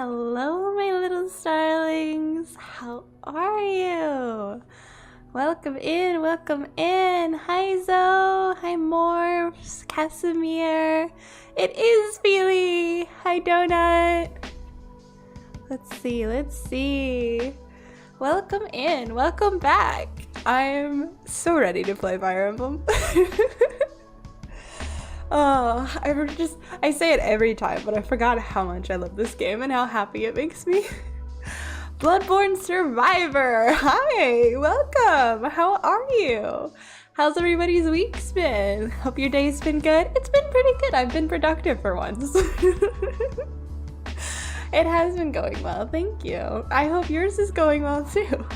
Hello, my little starlings. How are you? Welcome in, welcome in. Hi, Zoe. Hi, Morphs. Casimir. It is Feely. Hi, Donut. Let's see. Welcome in, welcome back. I'm so ready to play Fire Emblem. Oh, I say it every time, but I forgot how much I love this game and how happy it makes me. Bloodborne Survivor! Hi! Welcome! How are you? How's everybody's week's been? Hope your day's been good? It's been pretty good. I've been productive for once. It has been going well, thank you. I hope yours is going well too.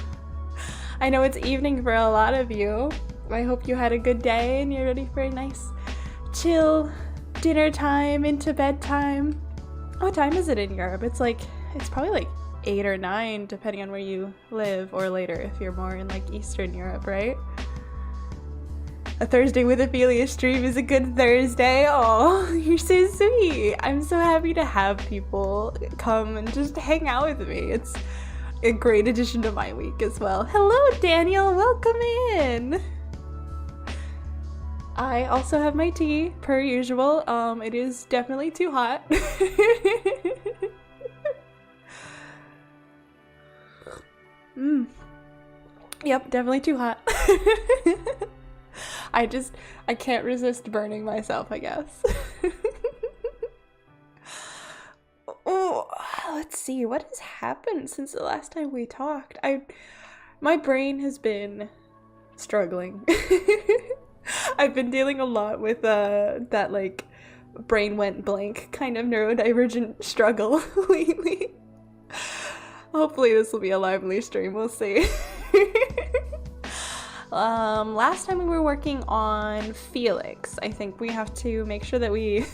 I know it's evening for a lot of you. I hope you had a good day and you're ready for a nice chill dinner time into bedtime. What time is it in Europe? It's probably like 8 or 9 depending on where you live, or later if you're more in like Eastern Europe, right? A Thursday with Ophelia stream is a good Thursday. Oh, you're so sweet. I'm so happy to have people come and just hang out with me. It's a great addition to my week as well. Hello, Daniel. Welcome in. I also have my tea, per usual. It is definitely too hot. Yep, definitely too hot. I can't resist burning myself, I guess. Oh, let's see, what has happened since the last time we talked? My brain has been struggling. I've been dealing a lot with that like brain went blank kind of neurodivergent struggle lately. Hopefully this will be a lively stream, we'll see. Last time we were working on Felix. I think we have to make sure that we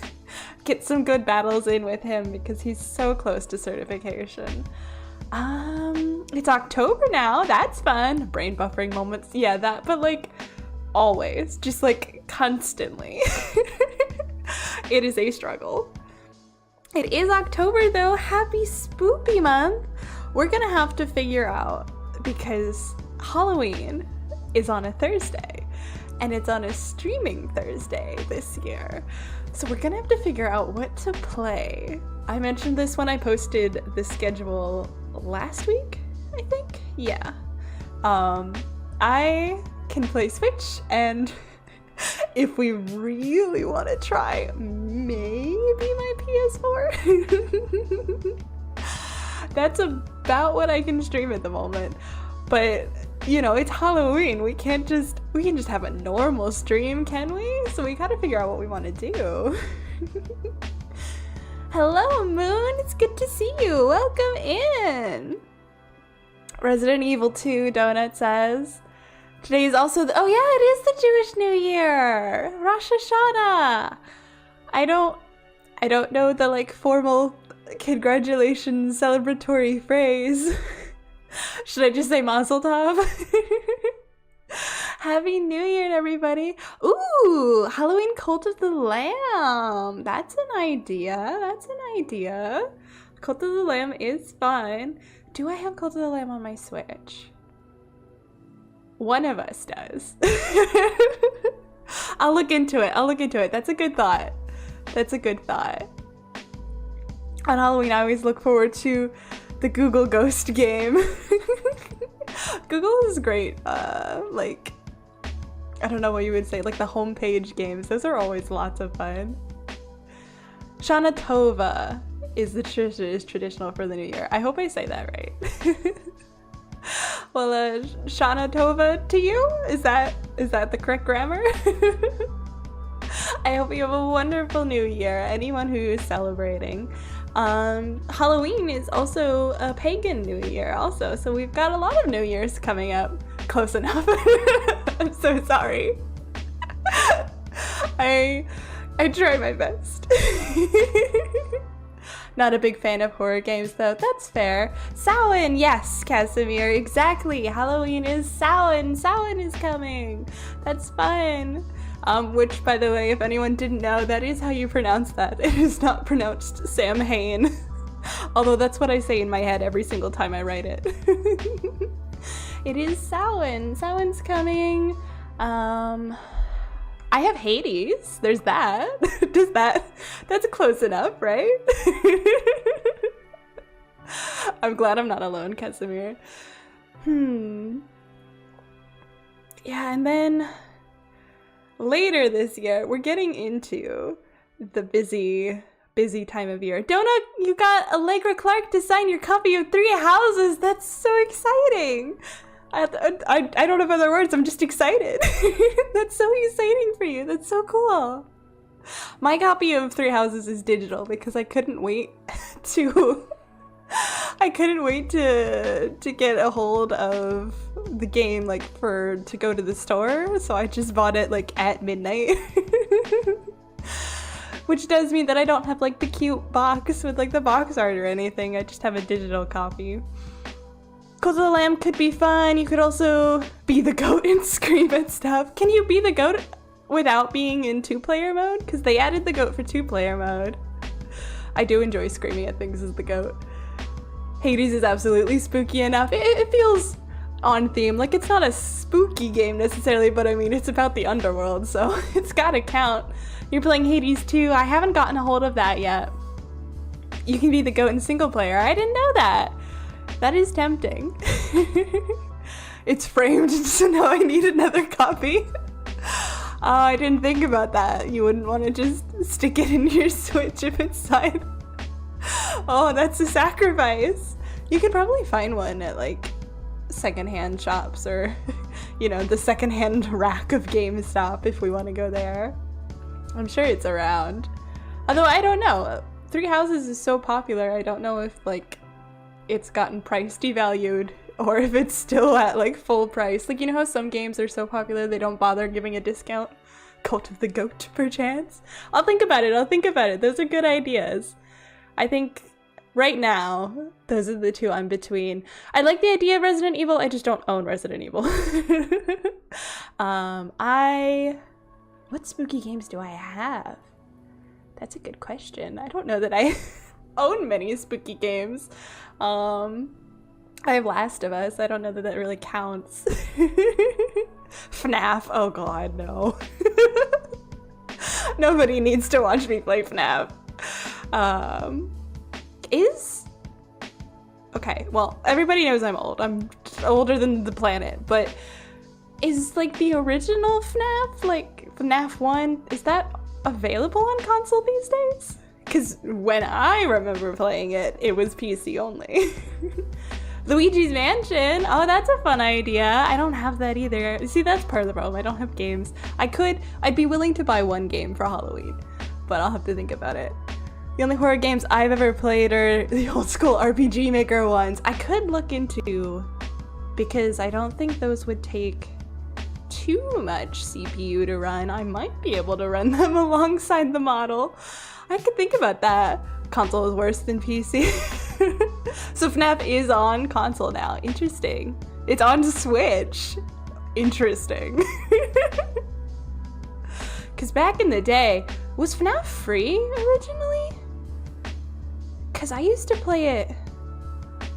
get some good battles in with him because he's so close to certification. It's October now, that's fun. Brain buffering moments, yeah, that, but like always, just like constantly. It is a struggle. It is October though. Happy spoopy month. We're gonna have to figure out, because Halloween is on a Thursday and it's on a streaming Thursday this year, so we're gonna have to figure out what to play. I mentioned this when I posted the schedule last week, I think. Yeah, I can play Switch, and if we really want to try, maybe my PS4. That's about what I can stream at the moment. But, you know, it's Halloween. We can just have a normal stream, can we? So we gotta figure out what we want to do. Hello, Moon. It's good to see you. Welcome in. Resident Evil 2, Donut says. Today is also oh yeah, it is the Jewish New Year! Rosh Hashanah! I don't know the like formal congratulations celebratory phrase. Should I just say Mazel Tov? Happy New Year, everybody! Ooh, Halloween Cult of the Lamb! That's an idea, Cult of the Lamb is fun. Do I have Cult of the Lamb on my Switch? One of us does. I'll look into it. That's a good thought. On Halloween, I always look forward to the Google Ghost game. Google is great. Like, I don't know what you would say, like the homepage games. Those are always lots of fun. Shana Tova is traditional for the new year. I hope I say that right. Well, Shana Tova to you? Is that the correct grammar? I hope you have a wonderful new year, anyone who is celebrating. Halloween is also a pagan new year also, so we've got a lot of new years coming up. Close enough. I'm so sorry. I try my best. Not a big fan of horror games though, that's fair. Samhain, yes, Casimir, exactly. Halloween is Samhain. Samhain is coming. That's fun. Which, by the way, if anyone didn't know, that is how you pronounce that. It is not pronounced Samhain. Although that's what I say in my head every single time I write it. It is Samhain. Samhain's coming. I have Hades. There's that. That's close enough, right? I'm glad I'm not alone, Casimir. Yeah, and then later this year, we're getting into the busy time of year. Donut, you got Allegra Clark to sign your copy of Three Houses. That's so exciting. I don't have other words. I'm just excited. That's so exciting for you. That's so cool. My copy of Three Houses is digital because I couldn't wait to get a hold of the game to go to the store, so I just bought it at midnight. Which does mean that I don't have the cute box with the box art or anything. I just have a digital copy. Cult of the Lamb could be fun. You could also be the goat and scream at stuff. Can you be the goat without being in 2-player mode? Because they added the goat for 2-player mode. I do enjoy screaming at things as the goat. Hades is absolutely spooky enough. It feels on theme. It's not a spooky game necessarily, but I mean, it's about the underworld, so it's gotta count. You're playing Hades 2. I haven't gotten a hold of that yet. You can be the goat in single player. I didn't know that. That is tempting. It's framed, so now I need another copy. I didn't think about that. You wouldn't want to just stick it in your Switch if it's signed. Oh, that's a sacrifice. You could probably find one at secondhand shops or, the secondhand rack of GameStop if we want to go there. I'm sure it's around. Although I don't know. Three Houses is so popular. I don't know if it's gotten price devalued or if it's still at full price. You know how some games are so popular they don't bother giving a discount? Cult of the Goat, perchance? I'll think about it. Those are good ideas. I think right now, those are the two I'm between. I like the idea of Resident Evil, I just don't own Resident Evil. What spooky games do I have? That's a good question. I don't know that I own many spooky games. I have Last of Us. I don't know that that really counts. FNAF. Oh god, no. Nobody needs to watch me play FNAF. Okay, well, everybody knows I'm old. I'm older than the planet, but is the original FNAF, FNAF 1, is that available on console these days? Because when I remember playing it, it was PC only. Luigi's Mansion. Oh, that's a fun idea. I don't have that either. See, that's part of the problem. I don't have games. I'd be willing to buy one game for Halloween, but I'll have to think about it. The only horror games I've ever played are the old school RPG Maker ones. I could look into, because I don't think those would take too much CPU to run. I might be able to run them alongside the model. I could think about that. Console is worse than PC. So FNAF is on console now. Interesting. It's on Switch. Interesting. Because back in the day, was FNAF free originally? Because I used to play it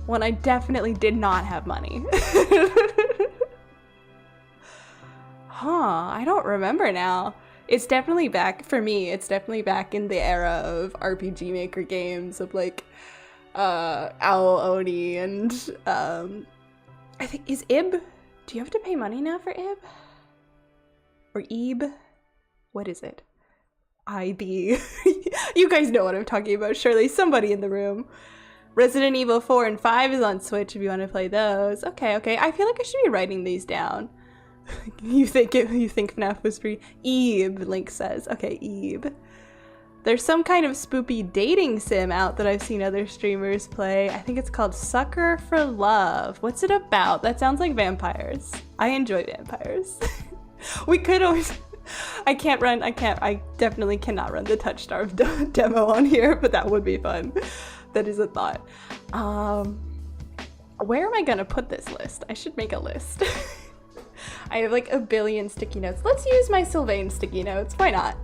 when I definitely did not have money. I don't remember now. It's definitely back, for me, it's definitely back in the era of RPG Maker games of Owl Oni and I think, is Ib? Do you have to pay money now for Ib? Or Ib? What is it? IB. You guys know what I'm talking about, surely. Somebody in the room. Resident Evil 4 and 5 is on Switch if you want to play those. Okay. I feel like I should be writing these down. You think FNAF was free? Ebe, Link says. Okay, Ebe. There's some kind of spoopy dating sim out that I've seen other streamers play. I think it's called Sucker for Love. What's it about? That sounds like vampires. I enjoy vampires. We could always... I definitely cannot run the Touchstar demo on here, but that would be fun. That is a thought. Where am I gonna put this list? I should make a list. I have a billion sticky notes. Let's use my Sylvain sticky notes. Why not?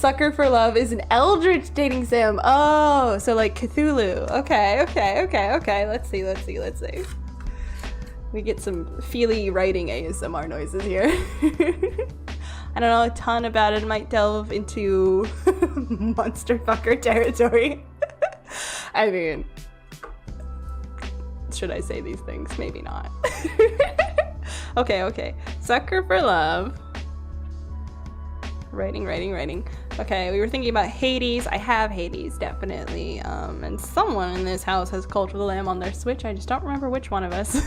Sucker for Love is an eldritch dating sim. Oh, so like Cthulhu. Okay. Let's see. We get some feely writing ASMR noises here. I don't know a ton about it. Might delve into monster fucker territory. I mean, should I say these things? Maybe not. Okay. Sucker for Love. Writing. Okay, we were thinking about Hades. I have Hades, definitely. And someone in this house has Cult of the Lamb on their Switch. I just don't remember which one of us.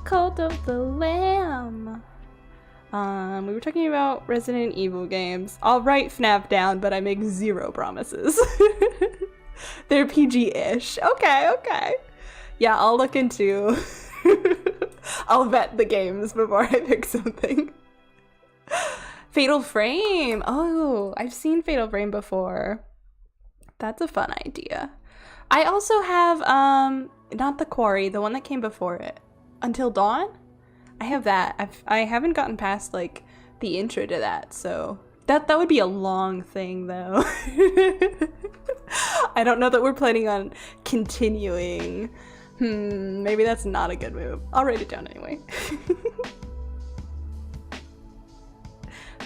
Cult of the Lamb. We were talking about Resident Evil games. I'll write FNAF down, but I make zero promises. They're PG-ish. Okay. Yeah, I'll look into... I'll vet the games before I pick something. Fatal Frame. Oh, I've seen Fatal Frame before. That's a fun idea. I also have, not The Quarry, the one that came before it. Until Dawn? I have that. I haven't gotten past, like, the intro to that, so... That would be a long thing, though. I don't know that we're planning on continuing. Maybe that's not a good move. I'll write it down anyway.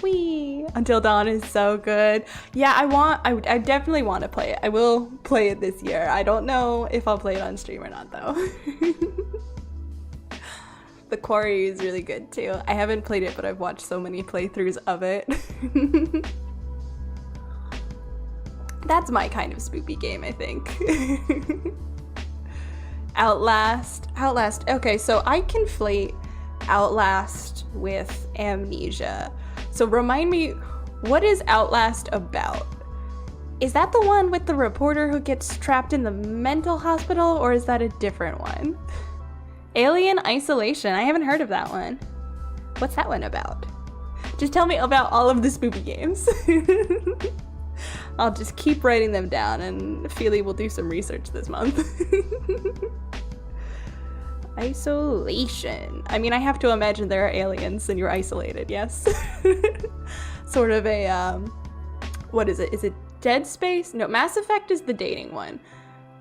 Whee! Until Dawn is so good. Yeah, I definitely want to play it. I will play it this year. I don't know if I'll play it on stream or not, though. The Quarry is really good, too. I haven't played it, but I've watched so many playthroughs of it. That's my kind of spoopy game, I think. Outlast. Okay, so I conflate Outlast with Amnesia. So remind me, what is Outlast about? Is that the one with the reporter who gets trapped in the mental hospital, or is that a different one? Alien Isolation. I haven't heard of that one. What's that one about? Just tell me about all of the spoopy games. I'll just keep writing them down, and Feely will do some research this month. Isolation. I mean, I have to imagine there are aliens and you're isolated, yes? Sort of a, what is it? Is it Dead Space? No, Mass Effect is the dating one.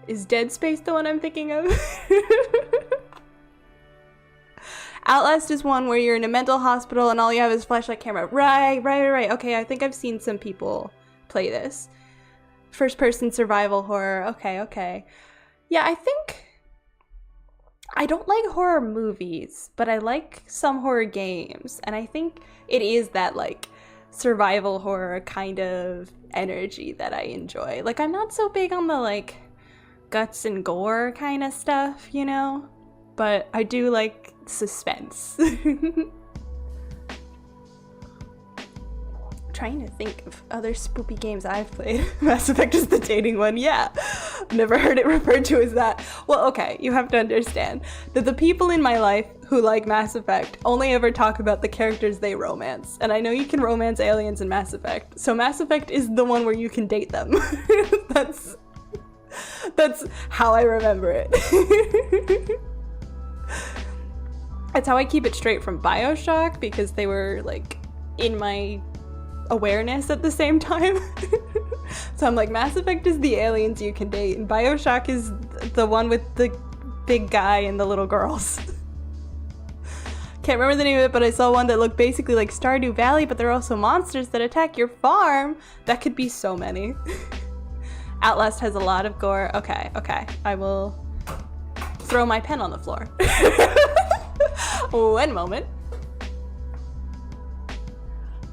Is Dead Space the one I'm thinking of? Outlast is one where you're in a mental hospital and all you have is flashlight camera. Right. Okay, I think I've seen some people play this. First-person survival horror. Okay. Yeah, I think... I don't like horror movies, but I like some horror games. And I think it is that, like, survival horror kind of energy that I enjoy. Like, I'm not so big on the, like, guts and gore kind of stuff, you know? But I do like suspense. Trying to think of other spoopy games I've played. Mass Effect is the dating one, yeah. Never heard it referred to as that. Well, okay, you have to understand that the people in my life who like Mass Effect only ever talk about the characters they romance. And I know you can romance aliens in Mass Effect, so Mass Effect is the one where you can date them. That's how I remember it. That's how I keep it straight from BioShock, because they were, like, in my awareness at the same time. So I'm like, Mass Effect is the aliens you can date, and BioShock is the one with the big guy and the little girls. Can't remember the name of it, but I saw one that looked basically like Stardew Valley, but there are also monsters that attack your farm. That could be so many. Outlast has a lot of gore. Okay. I will throw my pen on the floor. One moment.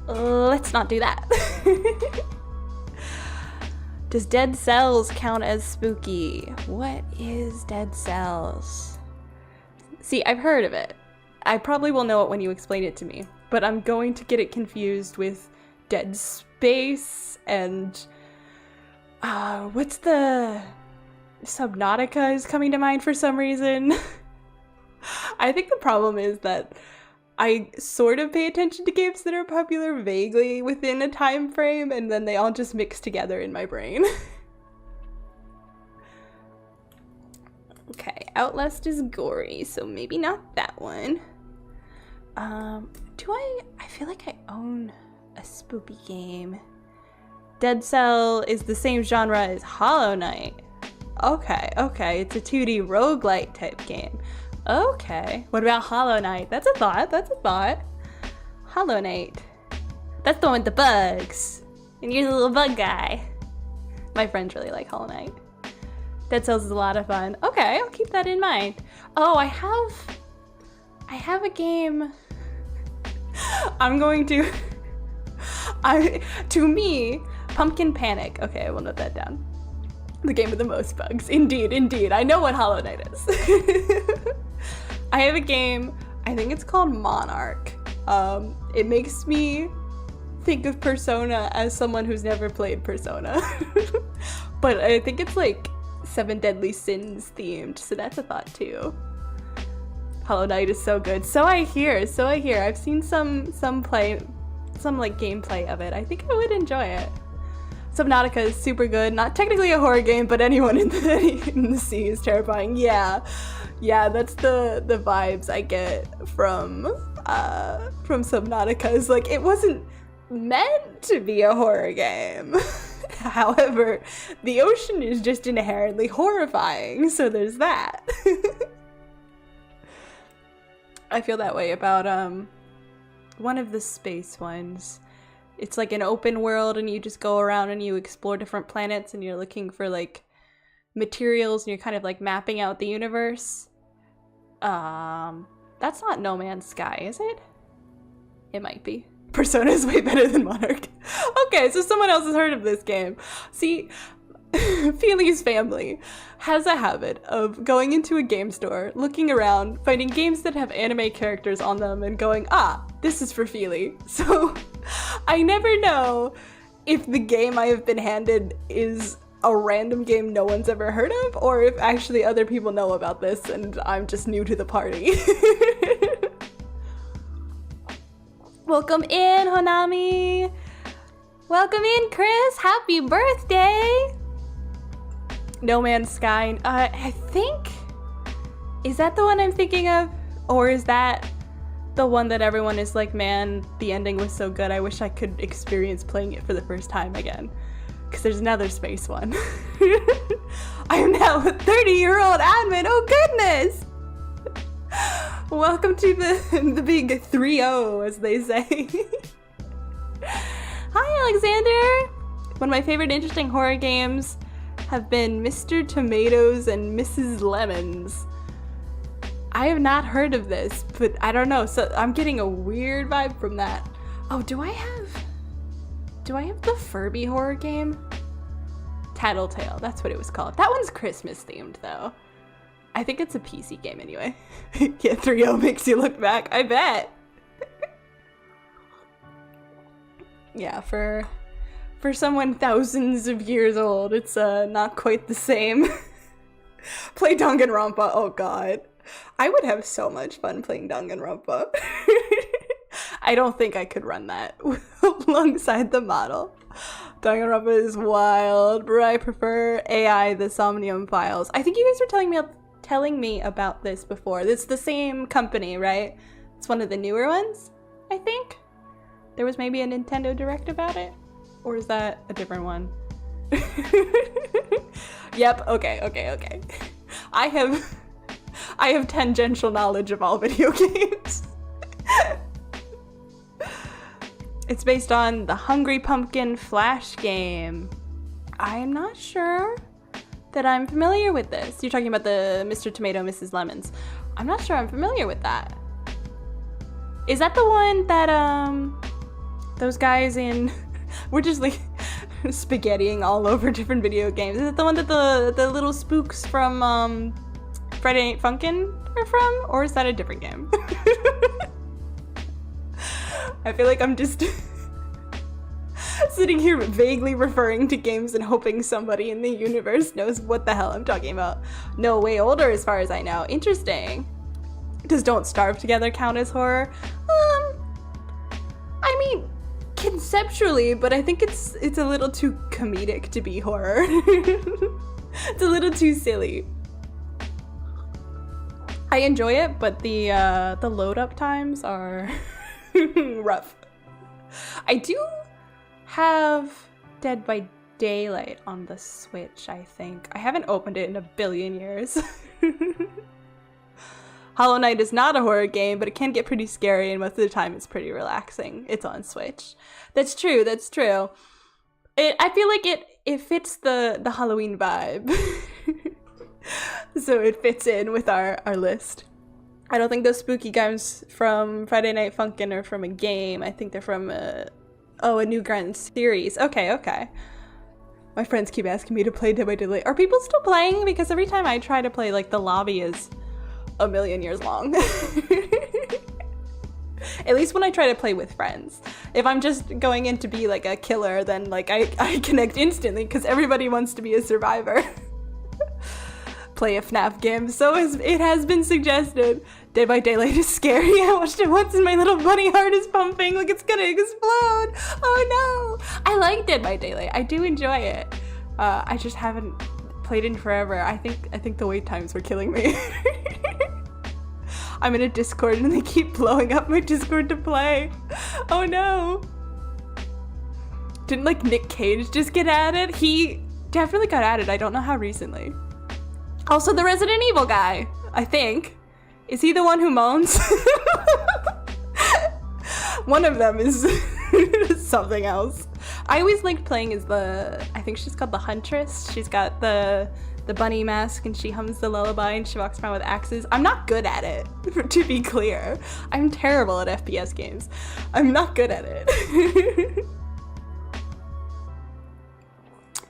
Let's not do that. Does Dead Cells count as spooky? What is Dead Cells? See, I've heard of it. I probably will know it when you explain it to me, but I'm going to get it confused with Dead Space and what's the... Subnautica is coming to mind for some reason. I think the problem is that I sort of pay attention to games that are popular vaguely within a time frame, and then they all just mix together in my brain. Okay, Outlast is gory, so maybe not that one. I feel like I own A spoopy game. Dead Cell is the same genre as Hollow Knight. Okay, okay, it's a 2D roguelike type game. Okay, what about Hollow Knight? That's a thought, that's a thought. Hollow Knight. That's the one with the bugs. And you're the little bug guy. My friends really like Hollow Knight. Dead Cells is a lot of fun. Okay, I'll keep that in mind. Oh, I have a game. To me, Pumpkin Panic. Okay, I will note that down. The game with the most bugs. Indeed, indeed. I know what Hollow Knight is. I have a game, I think it's called Monarch. It makes me think of Persona as someone who's never played Persona. But I think it's like 7 Deadly Sins themed, so that's a thought too. Hollow Knight is so good. So I hear. I've seen some like gameplay of it. I think I would enjoy it. Subnautica is super good. Not technically a horror game, but anyone in the sea is terrifying. Yeah, that's the vibes I get from Subnautica. Is like, it wasn't meant to be a horror game. However, the ocean is just inherently horrifying, so there's that. I feel that way about one of the space ones. It's like an open world and you just go around and you explore different planets and you're looking for like materials and you're kind of like mapping out the universe. That's not No Man's Sky, is it? It might be. Persona is way better than Monarch. Okay, so someone else has heard of this game. See, Feely's family has a habit of going into a game store, looking around, finding games that have anime characters on them and going, ah, this is for Feely. So I never know if the game I have been handed is a random game no one's ever heard of, or if actually other people know about this and I'm just new to the party. Welcome in, Honami! Welcome in, Chris! Happy birthday! No Man's Sky. I think... Is that the one I'm thinking of? Or is that the one that everyone is like, man, the ending was so good, I wish I could experience playing it for the first time again. Because there's another space one. I am now a 30-year-old admin, oh goodness! Welcome to the big 3-0, as they say. Hi, Alexander! One of my favorite interesting horror games have been Mr. Tomatoes and Mrs. Lemons. I have not heard of this, but I don't know, so I'm getting a weird vibe from that. Oh, do I have the Furby horror game? Tattletale, that's what it was called. That one's Christmas themed though. I think it's a PC game anyway. Yeah, 3-0 makes you look back, I bet. Yeah, for someone thousands of years old, it's not quite the same. Play Danganronpa, oh god. I would have so much fun playing Danganronpa. I don't think I could run that alongside the model. Danganronpa is wild, but I prefer AI, the Somnium Files. I think you guys were telling me about this before. It's the same company, right? It's one of the newer ones, I think. There was maybe a Nintendo Direct about it? Or is that a different one? Yep, okay. I have tangential knowledge of all video games. It's based on the Hungry Pumpkin Flash game. I'm not sure that I'm familiar with this. You're talking about the Mr. Tomato, Mrs. Lemons. I'm not sure I'm familiar with that. Is that the one that, those guys in... We're just like spaghettiing all over different video games. Is it the one that the little spooks from Friday Ain't Funkin' are from? Or is that a different game? I feel like I'm just sitting here vaguely referring to games and hoping somebody in the universe knows what the hell I'm talking about. No, way older as far as I know. Interesting. Does Don't Starve Together count as horror? I mean, conceptually, but I think it's a little too comedic to be horror. It's a little too silly. I enjoy it, but the load up times are rough. I do have Dead by Daylight on the Switch, I think. I haven't opened it in a billion years. Hollow Knight is not a horror game, but it can get pretty scary, and most of the time it's pretty relaxing. It's on Switch. That's true, that's true. I feel like it fits the Halloween vibe. So it fits in with our list. I don't think those spooky games from Friday Night Funkin' are from a game. I think they're from a New Ground series. Okay. My friends keep asking me to play Dead by Daylight. Are people still playing? Because every time I try to play, like, the lobby is a million years long. At least when I try to play with friends. If I'm just going in to be like a killer, then like I connect instantly because everybody wants to be a survivor. Play a FNAF game. So it has been suggested. Dead by Daylight is scary. I watched it once and my little bunny heart is pumping like it's gonna explode. Oh no. I like Dead by Daylight. I do enjoy it. I just haven't played in forever. I think the wait times were killing me. I'm in a Discord and they keep blowing up my Discord to play. Oh no. Didn't like Nick Cage just get added? He definitely got added. I don't know how recently. Also the Resident Evil guy, I think. Is he the one who moans? One of them is something else. I always liked playing as I think she's called the Huntress. She's got the bunny mask and she hums the lullaby and she walks around with axes. I'm not good at it, to be clear. I'm terrible at FPS games. I'm not good at it.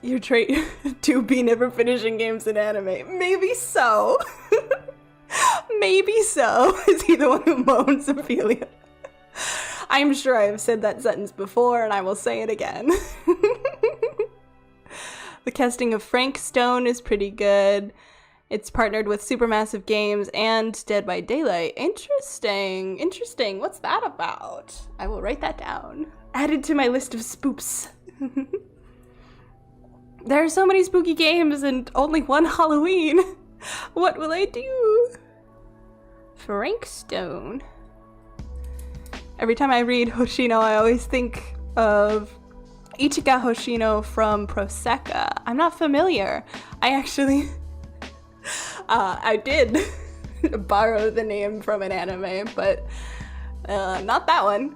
Your trait to be never finishing games in anime. Maybe so. Maybe so. Is he the one who moans, Ophelia? I'm sure I've said that sentence before and I will say it again. The casting of Frank Stone is pretty good. It's partnered with Supermassive Games and Dead by Daylight. Interesting. What's that about? I will write that down. Added to my list of spoops. There are so many spooky games and only one Halloween. What will I do? Frank Stone. Every time I read Hoshino, I always think of Ichika Hoshino from Prosecca. I'm not familiar. I actually, I did borrow the name from an anime, but not that one.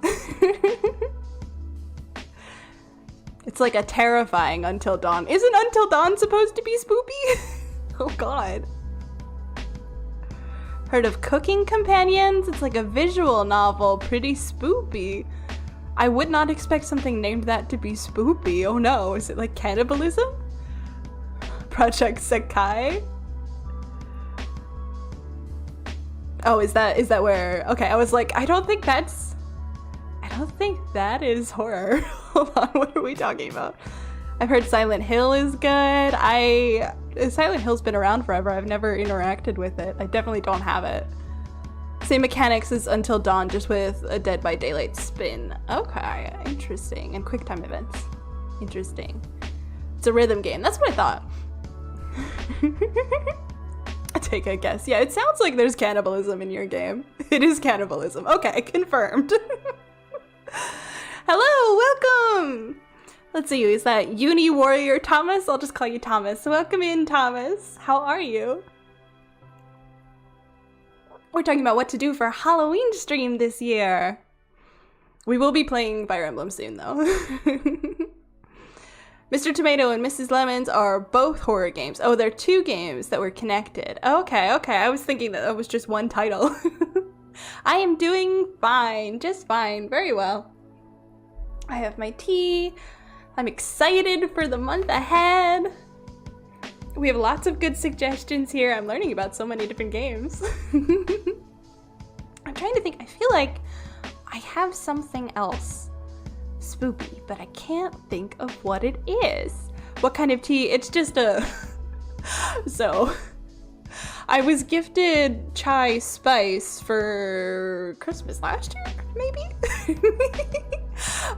It's like a terrifying Until Dawn. Isn't Until Dawn supposed to be spoopy? Oh god. Heard of Cooking Companions? It's like a visual novel, pretty spoopy. I would not expect something named that to be spoopy. Oh no, is it like cannibalism? Project Sekai? Oh, is that where, okay, I was like, I don't think that is horror. Hold on, what are we talking about? I've heard Silent Hill is good. Silent Hill's been around forever. I've never interacted with it. I definitely don't have it. Same mechanics as Until Dawn, just with a Dead by Daylight spin. Okay, interesting. And quick time events. Interesting. It's a rhythm game. That's what I thought. Take a guess. Yeah, it sounds like there's cannibalism in your game. It is cannibalism. Okay, confirmed. Hello, welcome! Let's see, is that Uni Warrior Thomas? I'll just call you Thomas. Welcome in, Thomas. How are you? We're talking about what to do for Halloween stream this year. We will be playing Fire Emblem soon, though. Mr. Tomato and Mrs. Lemons are both horror games. Oh, they're two games that were connected. Okay. I was thinking that was just one title. I am doing fine, just fine, very well. I have my tea. I'm excited for the month ahead. We have lots of good suggestions here. I'm learning about so many different games. I'm trying to think. I feel like I have something else spoopy, but I can't think of what it is. What kind of tea? It's just a... So, I was gifted chai spice for Christmas last year, maybe?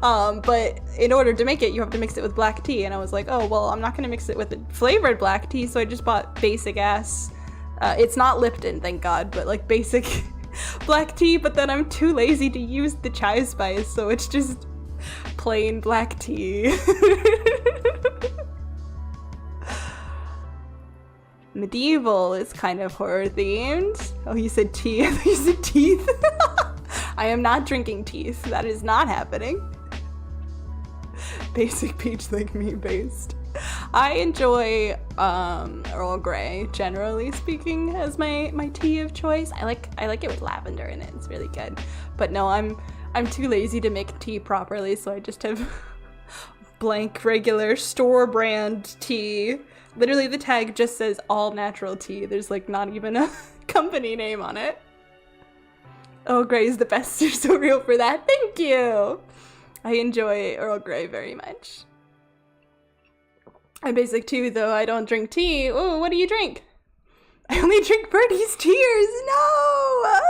But in order to make it, you have to mix it with black tea, and I was like, oh, well, I'm not gonna mix it with a flavored black tea, so I just bought basic ass, it's not Lipton, thank God, but like basic black tea, but then I'm too lazy to use the chai spice, so it's just Plain black tea. Medieval is kind of horror themed. Oh, you said tea. I thought you said teeth. I am not drinking teeth. That is not happening. Basic peach like me based. I enjoy Earl Grey, generally speaking, as my tea of choice. I like it with lavender in it. It's really good. But no, I'm too lazy to make tea properly, so I just have blank regular store brand tea. Literally the tag just says all natural tea. There's like not even a company name on it. Earl Grey is the best. You're so real for that. Thank you. I enjoy Earl Grey very much. I'm basic too, though I don't drink tea. Oh, what do you drink? I only drink Birdie's tears. No!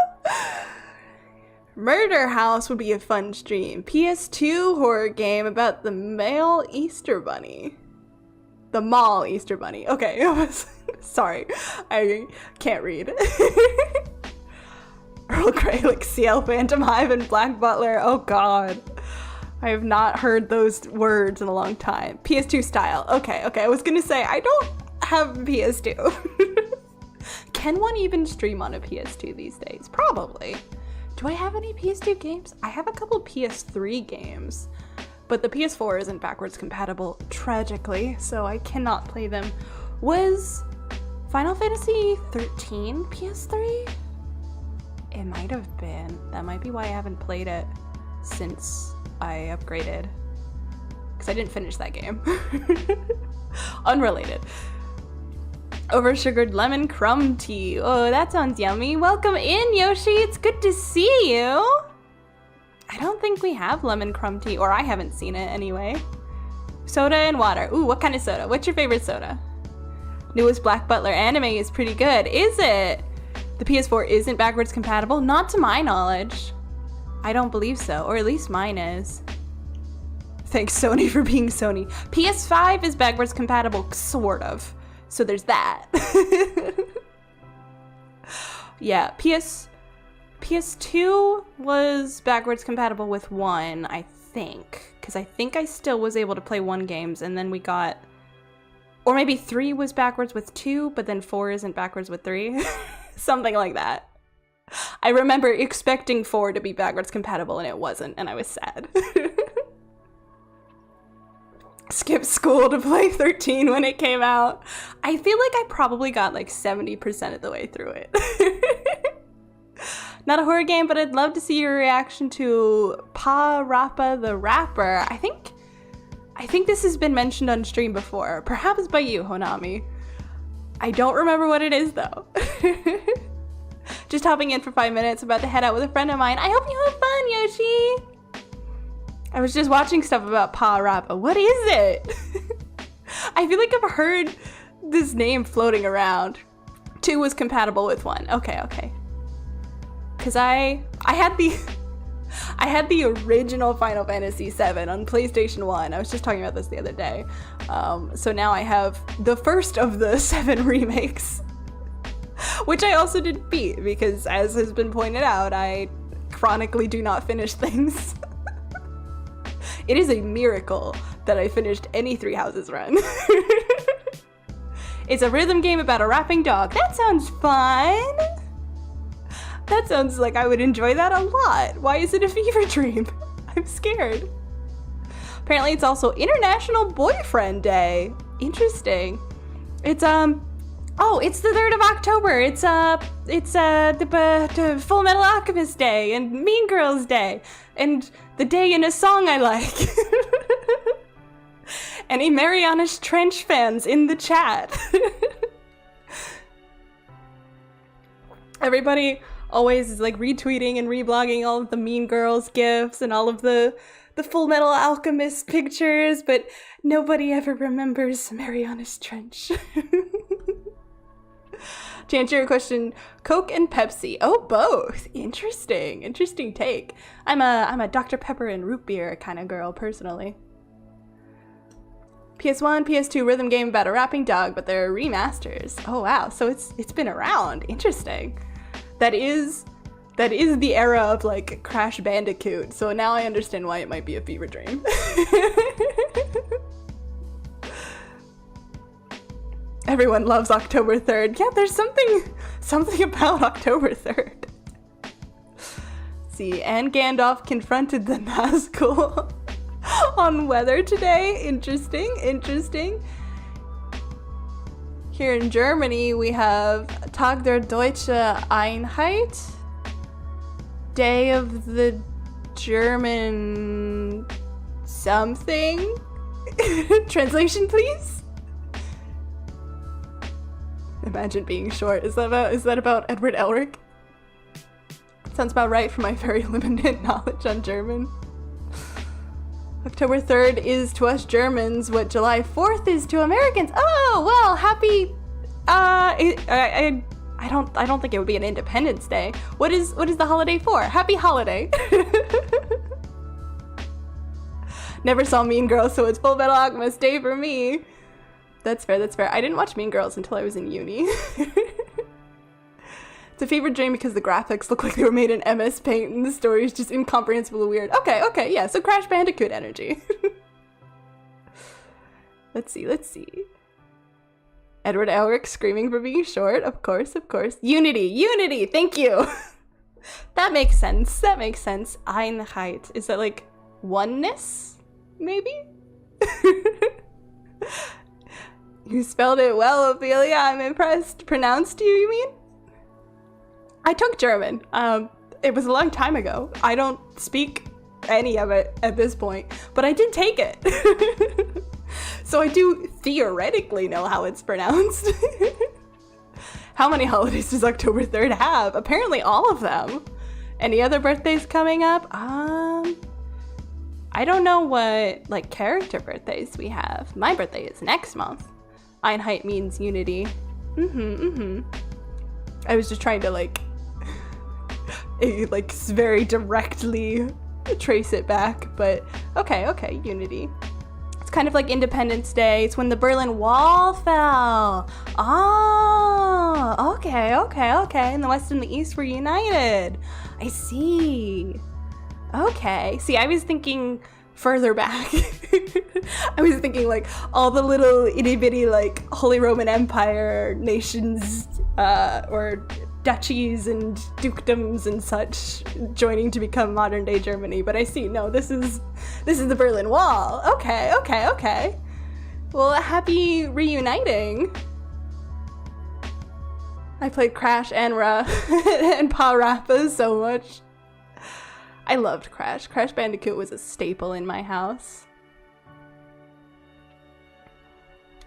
Murder House would be a fun stream. PS2 horror game about the male Easter Bunny. The mall Easter Bunny. Okay, sorry. I can't read. Earl Grey, like CL Phantom Hive and Black Butler. Oh god. I have not heard those words in a long time. PS2 style. Okay. I was gonna say, I don't have PS2. Can one even stream on a PS2 these days? Probably. Do I have any PS2 games? I have a couple PS3 games, but the PS4 isn't backwards compatible, tragically, so I cannot play them. Was Final Fantasy 13 PS3? It might have been. That might be why I haven't played it since I upgraded, because I didn't finish that game. Unrelated. Oversugared lemon crumb tea. Oh, that sounds yummy. Welcome in, Yoshi. It's good to see you. I don't think we have lemon crumb tea, or I haven't seen it anyway. Soda and water. Ooh, what kind of soda? What's your favorite soda? Newest Black Butler anime is pretty good. Is it? The PS4 isn't backwards compatible? Not to my knowledge. I don't believe so, or at least mine is. Thanks Sony for being Sony. PS5 is backwards compatible, sort of. So there's that. Yeah, PS2 was backwards compatible with 1, I think. Because I think I still was able to play 1 games, and then we got... Or maybe 3 was backwards with 2, but then 4 isn't backwards with 3. Something like that. I remember expecting 4 to be backwards compatible, and it wasn't, and I was sad. Skip school to play 13 when it came out. I feel like I probably got like 70% of the way through it. Not a horror game, but I'd love to see your reaction to Pa Rappa the Rapper. I think this has been mentioned on stream before, perhaps by you, Honami. I don't remember what it is though. Just hopping in for 5 minutes, about to head out with a friend of mine. I hope you have fun, Yoshi! I was just watching stuff about Pa Rappa. What is it? I feel like I've heard this name floating around. 2 was compatible with 1. Okay. Cause I had the original Final Fantasy VII on PlayStation 1. I was just talking about this the other day. So now I have the first of the 7 remakes. Which I also did beat, because as has been pointed out, I chronically do not finish things. It is a miracle that I finished any Three Houses run. It's a rhythm game about a rapping dog. That sounds fun! That sounds like I would enjoy that a lot. Why is it a fever dream? I'm scared. Apparently it's also International Boyfriend Day. Interesting. It's oh, it's the 3rd of October. It's the Full Metal Alchemist Day and Mean Girls Day and the day in a song I like. Any Marianas Trench fans in the chat? Everybody always is like retweeting and reblogging all of the Mean Girls gifs and all of the Full Metal Alchemist pictures, but nobody ever remembers Marianas Trench. To answer your question, Coke and Pepsi. Oh, both. Interesting take. I'm a Dr. Pepper and root beer kind of girl, personally. PS1, PS2 rhythm game about a rapping dog, but they're remasters. Oh wow, so it's been around. Interesting. That is That is the era of like Crash Bandicoot, so now I understand why it might be a fever dream. Everyone loves October 3rd. Yeah, there's something about October 3rd. See, and Gandalf confronted the Nazgul on weather today. Interesting. Here in Germany, we have Tag der Deutsche Einheit, Day of the German something. Translation, please. Imagine being short. Is that about Edward Elric? Sounds about right for my very limited knowledge on German. October 3rd is to us Germans what July 4th is to Americans. Oh, well, happy I don't think it would be an Independence Day. What is the holiday for? Happy holiday. Never saw Mean Girls, so it's Full Metal Alchemist Day for me. That's fair. I didn't watch Mean Girls until I was in uni. It's a favorite dream because the graphics look like they were made in MS Paint and the story is just incomprehensibly weird. Okay, yeah, so Crash Bandicoot energy. Let's see. Edward Elric screaming for being short, of course. Unity, thank you. That makes sense. Einheit, is that like oneness, maybe? You spelled it well, Ophelia, I'm impressed. Pronounced you mean? I took German. It was a long time ago. I don't speak any of it at this point, but I did take it. So I do theoretically know how it's pronounced. How many holidays does October 3rd have? Apparently all of them. Any other birthdays coming up? I don't know what like character birthdays we have. My birthday is next month. Einheit means unity. I was just trying to like very directly trace it back, but okay, unity. It's kind of like Independence Day. It's when the Berlin Wall fell. Oh, okay. And the West and the East were united. I see. Okay. See, I was thinking further back. I was thinking like all the little itty bitty like Holy Roman Empire nations or duchies and dukedoms and such joining to become modern day Germany, but I see, no, this is the Berlin Wall. Okay. Well, happy reuniting. I played Crash and and Parappa so much. I loved Crash. Crash Bandicoot was a staple in my house.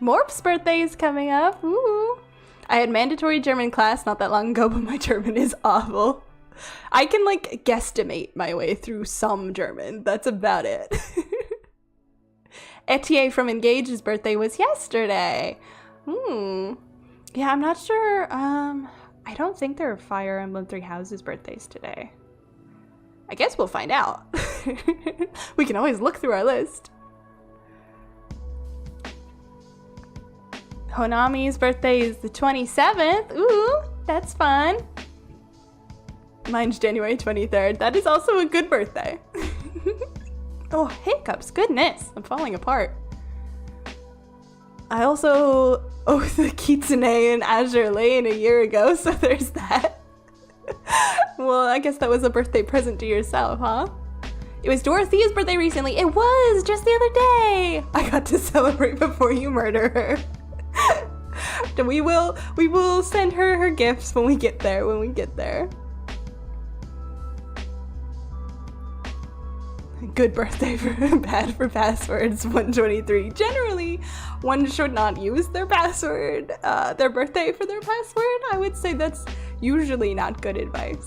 Morp's birthday is coming up. Ooh. I had mandatory German class not that long ago, but my German is awful. I can like guesstimate my way through some German. That's about it. Etienne from Engage's birthday was yesterday. Yeah, I'm not sure. I don't think there are Fire Emblem Three Houses birthdays today. I guess we'll find out. We can always look through our list. Honami's birthday is the 27th. Ooh, that's fun. Mine's January 23rd. That is also a good birthday. Oh, hiccups. Goodness. I'm falling apart. I also owe the Kitsune in Azure Lane a year ago, so there's that. Well, I guess that was a birthday present to yourself, huh? It was Dorothea's birthday recently. It was just the other day. I got to celebrate before you murder her. We will send her gifts when we get there. Good birthday for bad for passwords 123. Generally, one should not use their password, their birthday for their password. I would say that's usually not good advice.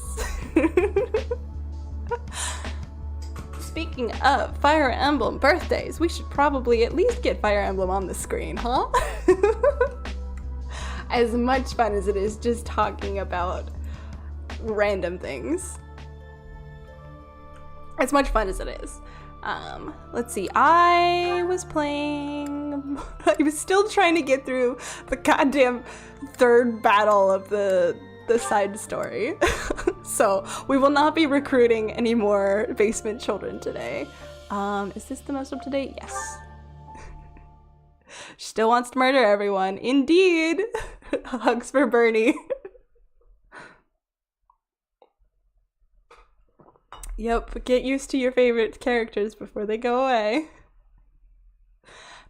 Speaking of Fire Emblem birthdays, we should probably at least get Fire Emblem on the screen, huh? As much fun as it is just talking about random things. As much fun as it is. Let's see, I was still trying to get through the goddamn third battle of the the side story. So we will not be recruiting any more basement children today. Is this the most up to date? Yes. She still wants to murder everyone. Indeed. Hugs for Bernie. Yep, get used to your favorite characters before they go away.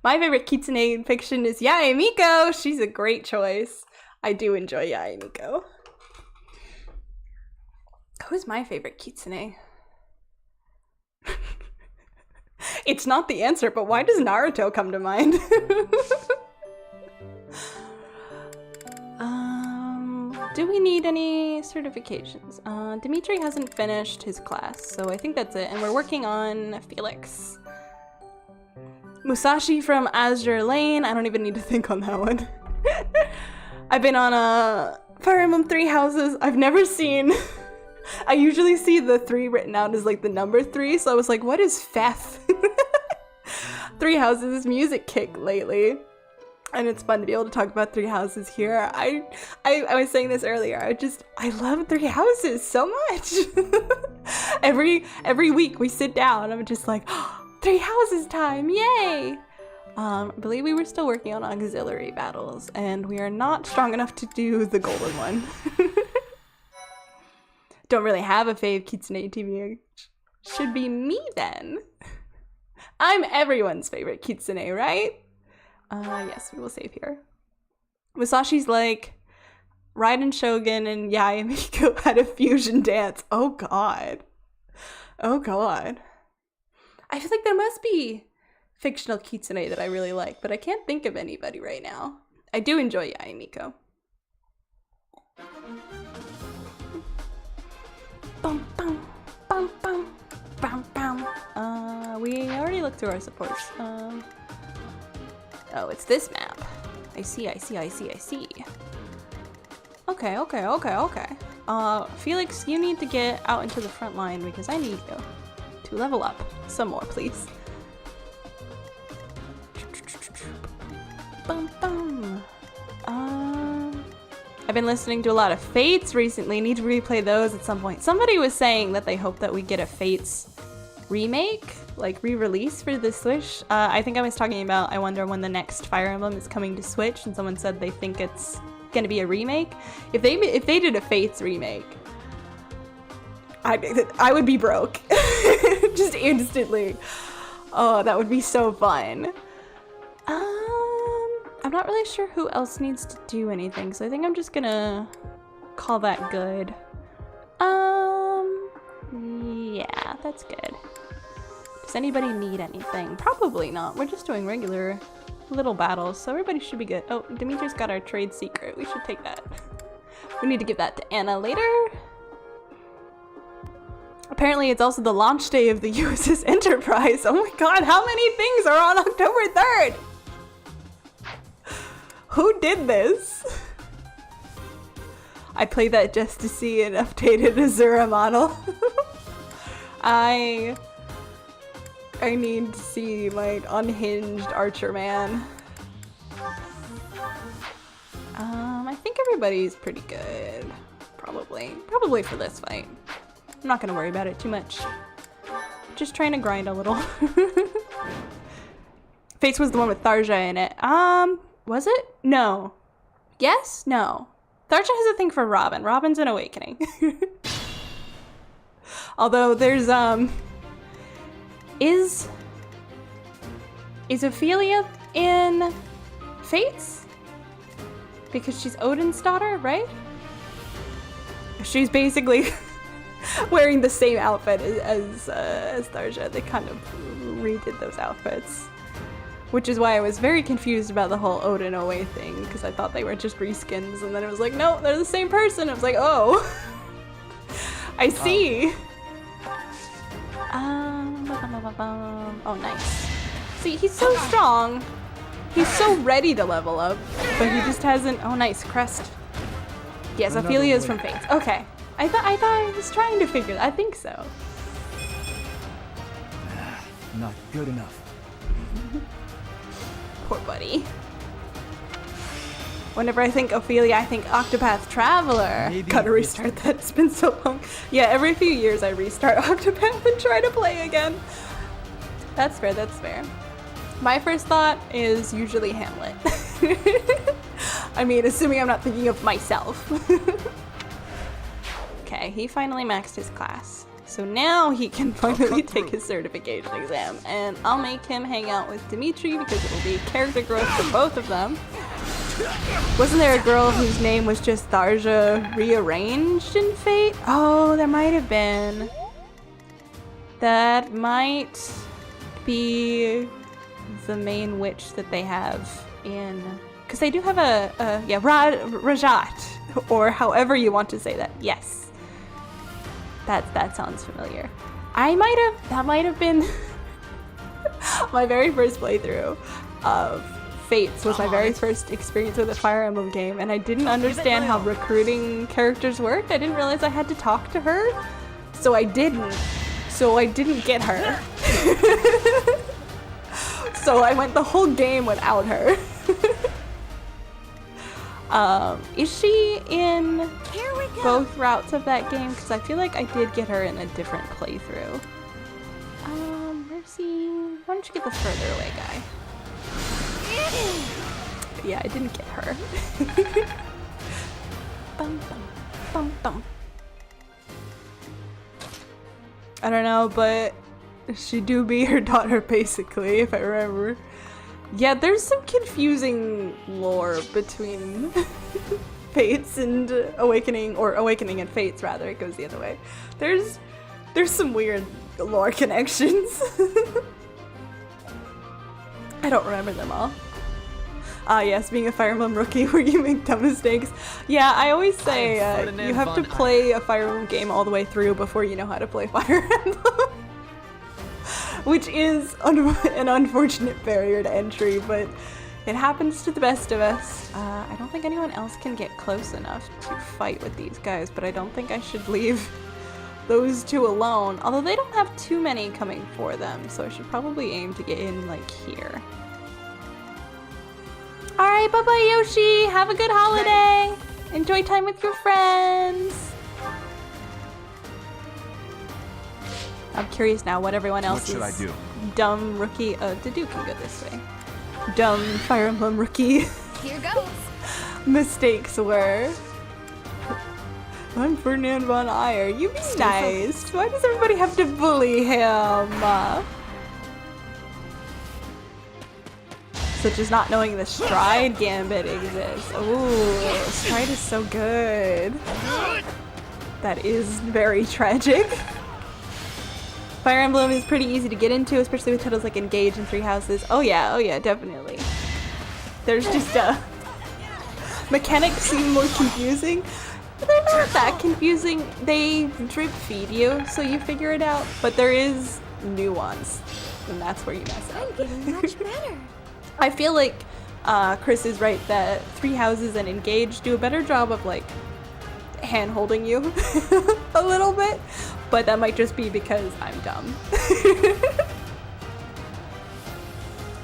My favorite kitsune in fiction is Yae Miko. She's a great choice. I do enjoy Yae Miko. Who's my favorite kitsune? It's not the answer, but why does Naruto come to mind? Do we need any certifications? Dimitri hasn't finished his class, so I think that's it. And we're working on Felix. Musashi from Azure Lane. I don't even need to think on that one. I've been on Fire Emblem Three Houses. I've never seen... I usually see the 3 written out as like the number 3, so I was like, what is Fef? Three Houses music kick lately. And it's fun to be able to talk about Three Houses here. I was saying this earlier. I love Three Houses so much. every week we sit down. I'm just like, oh, Three Houses time, yay! I believe we were still working on auxiliary battles, and we are not strong enough to do the golden one. Don't really have a fave kitsune TV. Should be me then. I'm everyone's favorite kitsune, right? Yes, we will save here. Musashi's like, Raiden Shogun and Yae Miko had a fusion dance. Oh god. Oh god. I feel like there must be fictional kitsune that I really like, but I can't think of anybody right now. I do enjoy Yae Miko. Bum, bum, bum, bum, bum, bum. We already looked through our supports. Oh, it's this map. I see. Okay. Felix, you need to get out into the front line because I need you to level up some more, please. Bum, bum. I've been listening to a lot of Fates recently. Need to replay those at some point. Somebody was saying that they hope that we get a Fates remake, like re-release for the Switch. I think I was talking about, I wonder when the next Fire Emblem is coming to Switch, and someone said they think it's gonna be a remake. If they did a Fates remake, I would be broke. Just instantly. Oh, that would be so fun. I'm not really sure who else needs to do anything, so I think I'm just gonna call that good. Yeah, that's good. Does anybody need anything? Probably not. We're just doing regular little battles, so everybody should be good. Oh, Dimitri's got our trade secret. We should take that. We need to give that to Anna later. Apparently it's also the launch day of the USS Enterprise. Oh my god, how many things are on October 3rd? Who did this? I played that just to see an updated Azura model. I need to see my unhinged Archer man. I think everybody's pretty good. Probably for this fight. I'm not gonna worry about it too much. Just trying to grind a little. Fates was the one with Tharja in it. Was it? No. Yes? No. Tharja has a thing for Robin. Robin's an awakening. Although there's, Is Ophelia in Fates? Because she's Odin's daughter, right? She's basically wearing the same outfit as Tharja. They kind of redid those outfits. Which is why I was very confused about the whole Odin away thing, because I thought they were just reskins, and then it was like, no, they're the same person. I was like, oh. I see. Oh, nice. See, he's so strong. He's so ready to level up, but he just hasn't. Oh, nice crest. Yes, Ophelia is from Fates. Okay, I thought I was trying to figure. I think so. Not good enough. Poor buddy. Whenever I think Ophelia, I think Octopath Traveler. Maybe Gotta restart that, it's been so long. Yeah, every few years I restart Octopath and try to play again. That's fair, that's fair. My first thought is usually Hamlet. I mean, assuming I'm not thinking of myself. Okay, he finally maxed his class. So now he can finally take his certification exam, and I'll make him hang out with Dimitri because it will be character growth for both of them. Wasn't there a girl whose name was just Tharja rearranged in Fate? Oh, there might have been. That might be the main witch that they have in... Because they do have yeah, Rajat, or however you want to say that. Yes. That sounds familiar. That might have been my very first playthrough of Fates was my very first experience with a Fire Emblem game, and I didn't understand how recruiting characters worked. I didn't realize I had to talk to her, so I didn't get her. So I went the whole game without her. Is she in both routes of that game? Because I feel like I did get her in a different playthrough. Mercy, why don't you get the further away guy? Yeah, I didn't get her. Bum, bum, bum, bum. I don't know, but she do be her daughter basically, if I remember. Yeah, there's some confusing lore between Fates and Awakening, or Awakening and Fates rather, it goes the other way. There's some weird lore connections. I don't remember them all. Yes, being a Fire Emblem rookie where you make dumb mistakes. Yeah, I always say you have to play a Fire Emblem game all the way through before you know how to play Fire Emblem. Which is an unfortunate barrier to entry, but it happens to the best of us. I don't think anyone else can get close enough to fight with these guys, but I don't think I should leave those two alone. Although they don't have too many coming for them, so I should probably aim to get in, like, here. Alright, bye-bye, Yoshi! Have a good holiday! Enjoy time with your friends! I'm curious now what everyone else's dumb rookie... Dedue can go this way. Dumb Fire Emblem rookie here goes. mistakes were. I'm Ferdinand von Ayer. You be nice. Why does everybody have to bully him? Such as not knowing the Stride Gambit exists. Ooh, Stride is so good. That is very tragic. Fire Emblem is pretty easy to get into, especially with titles like Engage and Three Houses. Oh yeah, definitely. There's just mechanics seem more confusing. But they're not that confusing. They drip feed you, so you figure it out. But there is nuance, and that's where you mess up. I'm getting much better. I feel like Chris is right that Three Houses and Engage do a better job of like hand-holding you a little bit, but that might just be because I'm dumb.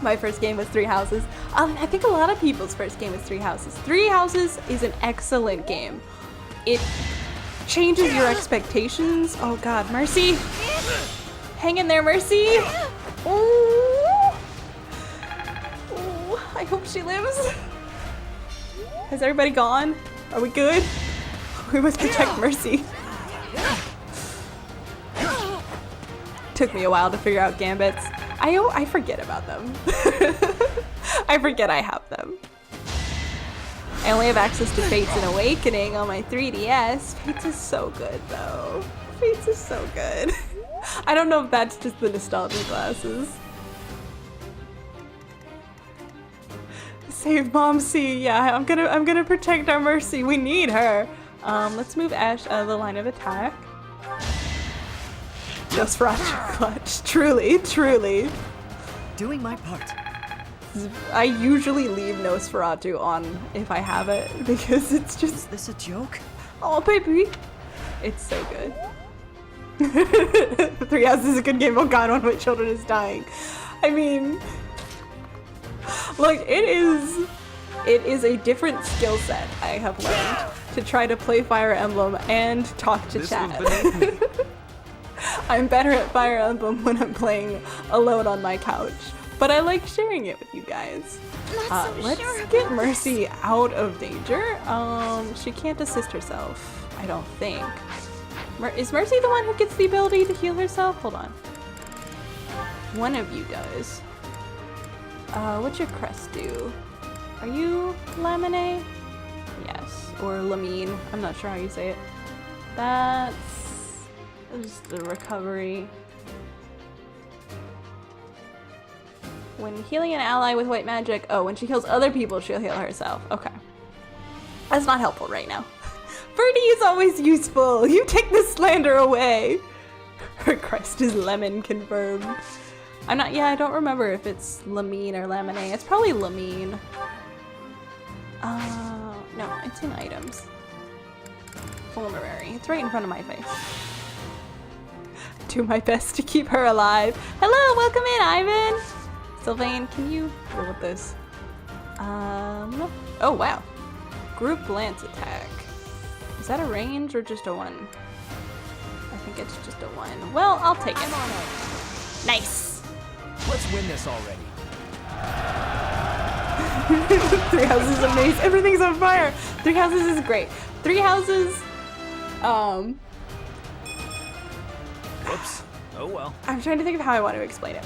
My first game was Three Houses. I think a lot of people's first game was Three Houses. Three Houses is an excellent game. It changes your expectations. Oh god, Mercy! Hang in there, Mercy! Ooh. Ooh, I hope she lives. Has everybody gone? Are we good? We must protect Mercy. Took me a while to figure out gambits. I forget about them. I forget I have them. I only have access to Fates and Awakening on my 3DS. Fates is so good though. Fates is so good. I don't know if that's just the nostalgia glasses. Save Mom C. Yeah, I'm gonna protect our Mercy. We need her. Let's move Ash out of the line of attack. Nosferatu clutch. Truly, truly. Doing my part. I usually leave Nosferatu on if I have it because it's just. Is this a joke? Oh, baby. It's so good. Three Houses is a good game. Oh god, one of my children is dying. I mean, like, it is It is a different skill set I have learned to try to play Fire Emblem and talk to chat. I'm better at Fire Emblem when I'm playing alone on my couch, but I like sharing it with you guys. Let's get Mercy out of danger. She can't assist herself, I don't think. Is Mercy the one who gets the ability to heal herself? Hold on. One of you does. What's your crest do? Are you Lamine? Yes. Or Lamine. I'm not sure how you say it. That's just the recovery. When healing an ally with white magic, oh, when she heals other people, she'll heal herself. Okay. That's not helpful right now. Birdie is always useful. You take the slander away. Her crest is lemon confirmed. I don't remember if it's Lamine or Lamine. It's probably Lamine. No, it's in items. Vulnerary. It's right in front of my face. Do my best to keep her alive. Hello, welcome in, Ivan. Sylvain, can you deal with this? Oh wow. Group lance attack. Is that a range or just a one? I think it's just a one. Well, I'll take it. Nice. Let's win this already. 3 Houses is amazing. Everything's on fire. 3 Houses is great. 3 Houses, Whoops. Oh well. I'm trying to think of how I want to explain it.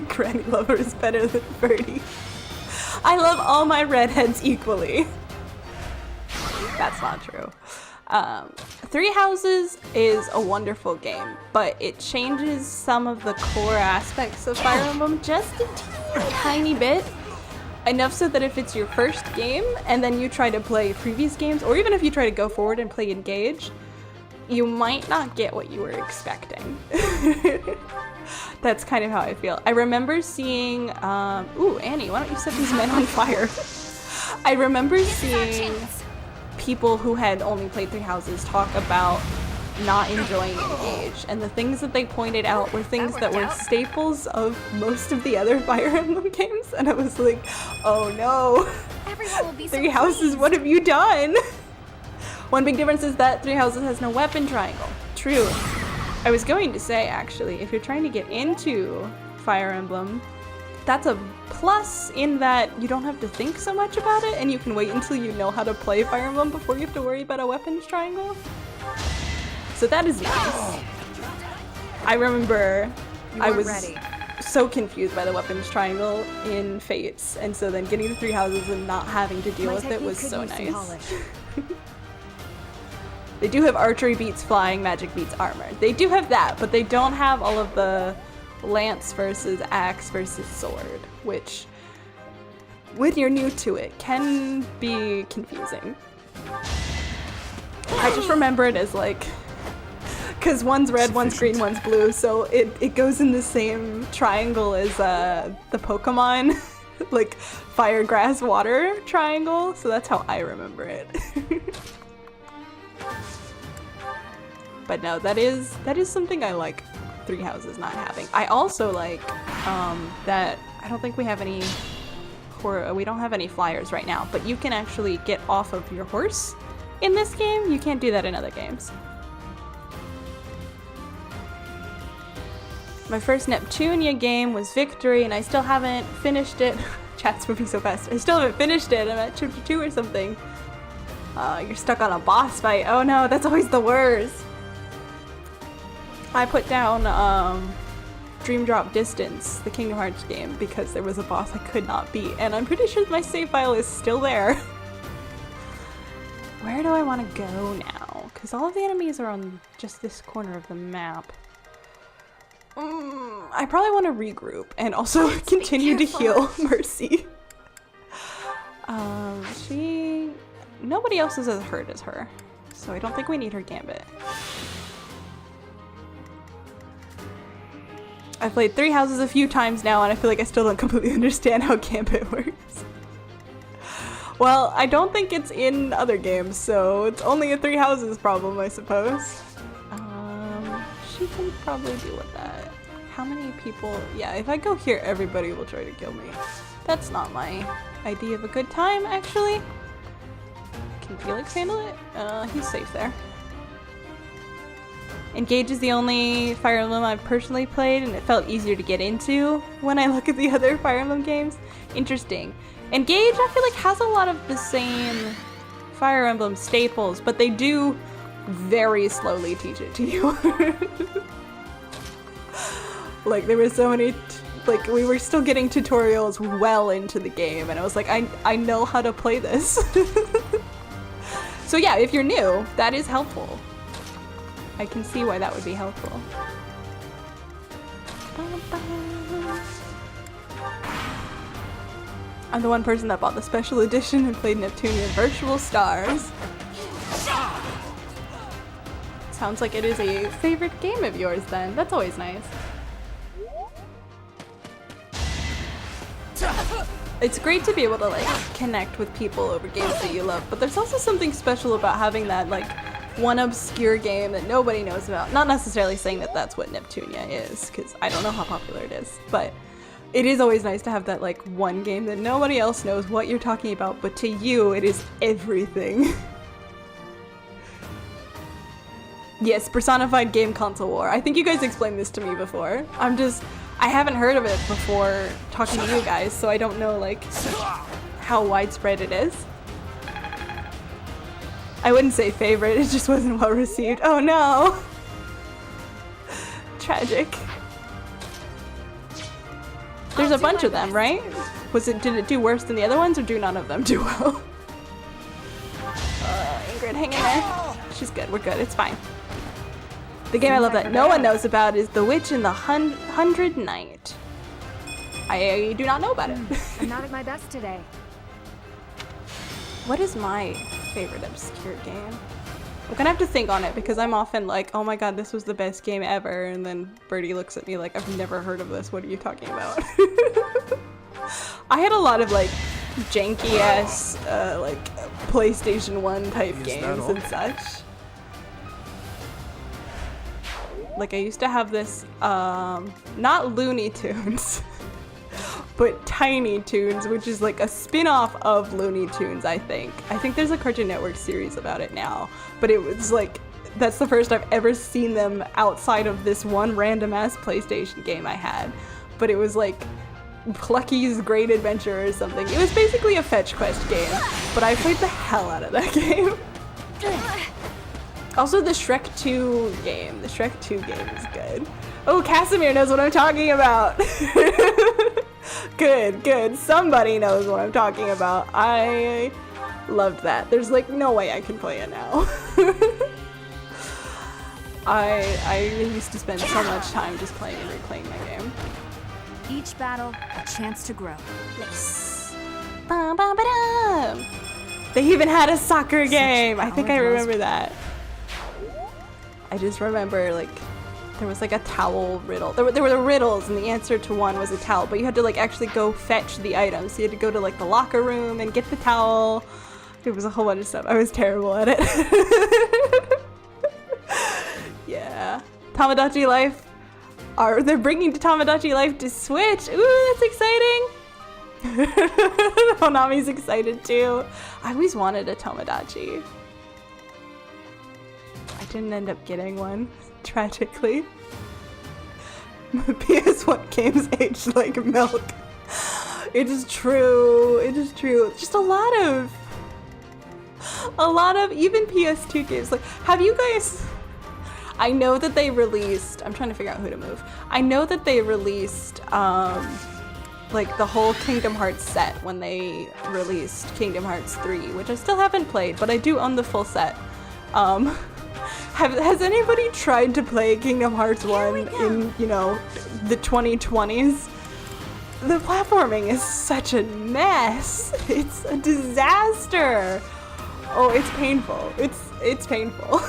Granny Lover is better than Birdie. I love all my redheads equally. That's not true. 3 Houses is a wonderful game, but it changes some of the core aspects of Fire Emblem just a tiny bit. Enough so that if it's your first game and then you try to play previous games, or even if you try to go forward and play Engage, you might not get what you were expecting. That's kind of how I feel. I remember seeing, ooh, Annie, why don't you set these men on fire? I remember seeing people who had only played 3 Houses talk about not enjoying Engage, and the things that they pointed out were things that were staples of most of the other Fire Emblem games, and I was like, oh no, Everyone will be so 3 Houses, what have you done? One big difference is that 3 Houses has no weapon triangle. True. I was going to say, actually, if you're trying to get into Fire Emblem, that's a plus in that you don't have to think so much about it, and you can wait until you know how to play Fire Emblem before you have to worry about a weapons triangle. So that is nice. I remember I was so confused by the weapons triangle in Fates, and so then getting to 3 Houses and not having to deal with it was so nice. They do have archery beats flying, magic beats armor. They do have that, but they don't have all of the lance versus axe versus sword, which, when you're new to it, can be confusing. I just remember it as like, because one's red, one's green, one's blue, so it goes in the same triangle as the Pokemon, like fire, grass, water triangle, so that's how I remember it. But no, that is something I like 3 Houses not having. I also like that I don't think we have any flyers right now, but you can actually get off of your horse in this game. You can't do that in other games. My first Neptunia game was Victory, and I still haven't finished it. Chat's moving so fast. I still haven't finished it. I'm at chapter 2 or something. You're stuck on a boss fight. Oh no, that's always the worst. I put down Dream Drop Distance, the Kingdom Hearts game, because there was a boss I could not beat, and I'm pretty sure my save file is still there. Where do I want to go now? Because all of the enemies are on just this corner of the map. I probably want to regroup and also continue to heal Mercy. Nobody else is as hurt as her, so I don't think we need her gambit. I've played 3 Houses a few times now, and I feel like I still don't completely understand how gambit works. Well, I don't think it's in other games, so it's only a 3 Houses problem, I suppose. She can probably deal with that. how many people? Yeah, if I go here, everybody will try to kill me. That's not my idea of a good time, actually. Can Felix handle it? He's safe there. Engage is the only Fire Emblem I've personally played, and it felt easier to get into when I look at the other Fire Emblem games. Interesting. Engage, I feel like, has a lot of the same Fire Emblem staples, but they do very slowly teach it to you. Like, there were so many, like, we were still getting tutorials well into the game, and I was like, I know how to play this. So yeah, if you're new, that is helpful. I can see why that would be helpful. I'm the one person that bought the special edition and played Neptunia Virtual Stars. Sounds like it is a favorite game of yours then. That's always nice. It's great to be able to like connect with people over games that you love, but there's also something special about having that like one obscure game that nobody knows about. Not necessarily saying that that's what Neptunia is, because I don't know how popular it is, but it is always nice to have that like one game that nobody else knows what you're talking about, but to you it is everything. Yes, personified game console war. I think you guys explained this to me before. I haven't heard of it before talking to you guys, so I don't know like how widespread it is. I wouldn't say favorite, it just wasn't well received. Oh no! Tragic. There's a bunch of them, right? Did it do worse than the other ones, or do none of them do well? Ingrid, hang in there. She's good, we're good, it's fine. The game I love that no one knows about is The Witch in the Hundred Night. I do not know about it. I'm not at my best today. What is my favorite obscure game? I'm gonna have to think on it because I'm often like, oh my god, this was the best game ever, and then Birdie looks at me like, I've never heard of this, what are you talking about? I had a lot of like janky-ass like PlayStation 1 type games and such. Like I used to have this, not Looney Tunes, but Tiny Toons, which is like a spin-off of Looney Tunes, I think. I think there's a Cartoon Network series about it now, but it was like, that's the first I've ever seen them outside of this one random-ass PlayStation game I had. But it was like Plucky's Great Adventure or something. It was basically a fetch quest game, but I played the hell out of that game. Also, the Shrek 2 game. The Shrek 2 game is good. Oh, Casimir knows what I'm talking about. Good, good. Somebody knows what I'm talking about. I loved that. There's like no way I can play it now. I used to spend so much time just playing and replaying my game. Each battle, a chance to grow. Nice. Ba-ba-ba-dum. They even had a soccer game. I think I remember that. I just remember like there was like a towel riddle. There were the riddles, and the answer to one was a towel, but you had to like actually go fetch the items. So you had to go to like the locker room and get the towel. It was a whole bunch of stuff. I was terrible at it. Yeah. Tamagotchi Life. They're bringing Tamagotchi Life to Switch. Ooh, that's exciting. Honami's excited too. I always wanted a Tamagotchi. I didn't end up getting one, tragically. PS1 games age like milk. It is true. It is true. Just a lot of even PS2 games. Like, have you guys? I know that they released. I'm trying to figure out who to move. I know that they released like the whole Kingdom Hearts set when they released Kingdom Hearts 3, which I still haven't played, but I do own the full set. Has anybody tried to play Kingdom Hearts 1 in, you know, the 2020s? The platforming is such a mess. It's a disaster. Oh, it's painful. It's painful.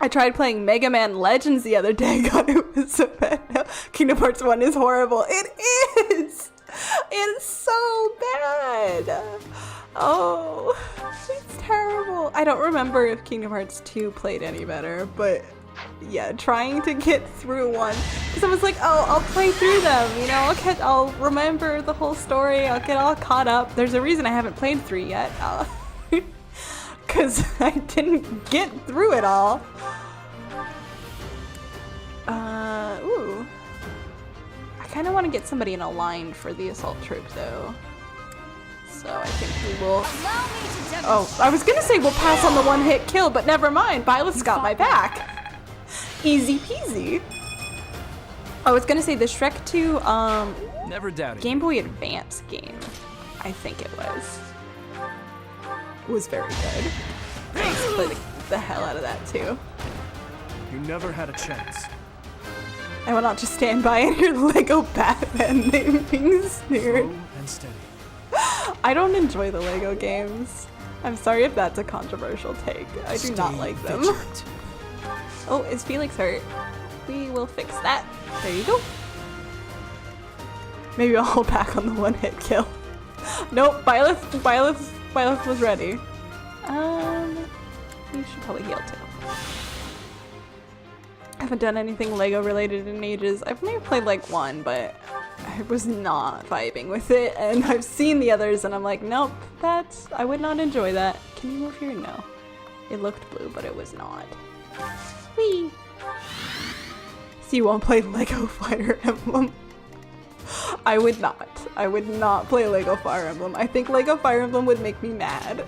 I tried playing Mega Man Legends the other day. God, it was so bad. No, Kingdom Hearts 1 is horrible. It is! It's so bad! Oh, it's terrible. I don't remember if Kingdom Hearts 2 played any better, but yeah, trying to get through one, because I was like, oh, I'll play through them, you know, I'll remember the whole story, I'll get all caught up. There's a reason I haven't played 3 yet, because I didn't get through it all. Ooh. I kind of want to get somebody in a line for the assault troop, though. So I think we will... Oh, I was gonna say we'll pass on the one-hit kill, but never mind. Byleth's got my back. Easy peasy. I was gonna say the Shrek 2 Never doubted. Game Boy Advance game, I think it was very good. I used to play the hell out of that too. You never had a chance. I will not just stand by and hear Lego Batman name being sneered. Slow and steady. I don't enjoy the Lego games. I'm sorry if that's a controversial take. I do not like them. Vigilant. Oh, is Felix hurt? We will fix that. There you go. Maybe I'll hold back on the one-hit kill. Nope, Byleth was ready. You should probably heal too. I haven't done anything Lego related in ages. I've maybe played like one, but I was not vibing with it, and I've seen the others and I'm like, nope, I would not enjoy that. Can you move here? No. It looked blue, but it was not. Whee! So you won't play Lego Fire Emblem? I would not. I would not play Lego Fire Emblem. I think Lego Fire Emblem would make me mad.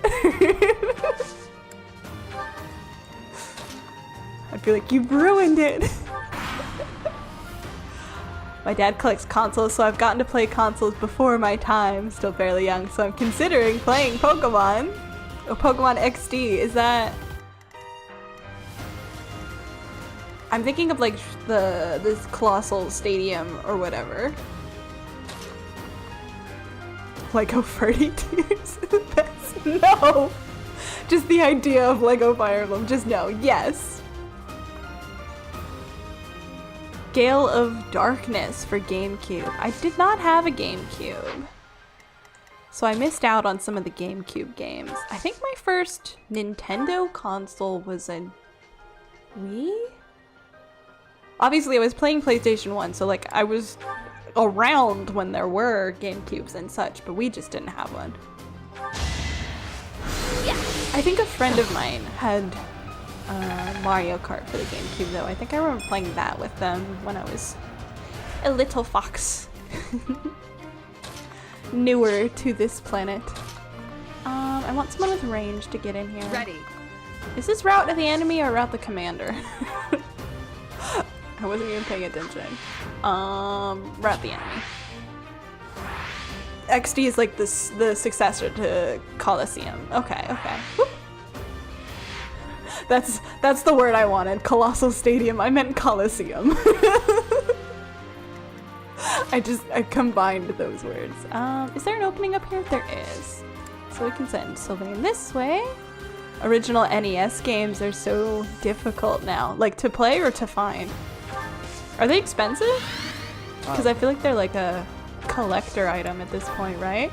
I'd be like, you've ruined it! My dad collects consoles, so I've gotten to play consoles before my time. Still fairly young, so I'm considering playing Pokemon. Oh, Pokemon XD, is that... I'm thinking of like this Colossal Stadium or whatever. Lego flirtatious? No! Just the idea of Lego Fire Emblem, just no, yes. Gale of Darkness for GameCube. I did not have a GameCube, so I missed out on some of the GameCube games. I think my first Nintendo console was a Wii? Obviously I was playing PlayStation 1, so like I was around when there were GameCubes and such, but we just didn't have one. Yeah. I think a friend of mine had Mario Kart for the GameCube though. I think I remember playing that with them when I was a little fox. Newer to this planet. I want someone with range to get in here. Ready. Is this route the enemy or route the commander? I wasn't even paying attention. Route the enemy. XD is like the successor to Colosseum. Okay, okay. Whoop. That's the word I wanted. Colossal Stadium. I meant Colosseum. I combined those words. Is there an opening up here? There is. So we can send Sylvain this way. Original NES games are so difficult now. Like to play or to find? Are they expensive? Because I feel like they're like a collector item at this point, right?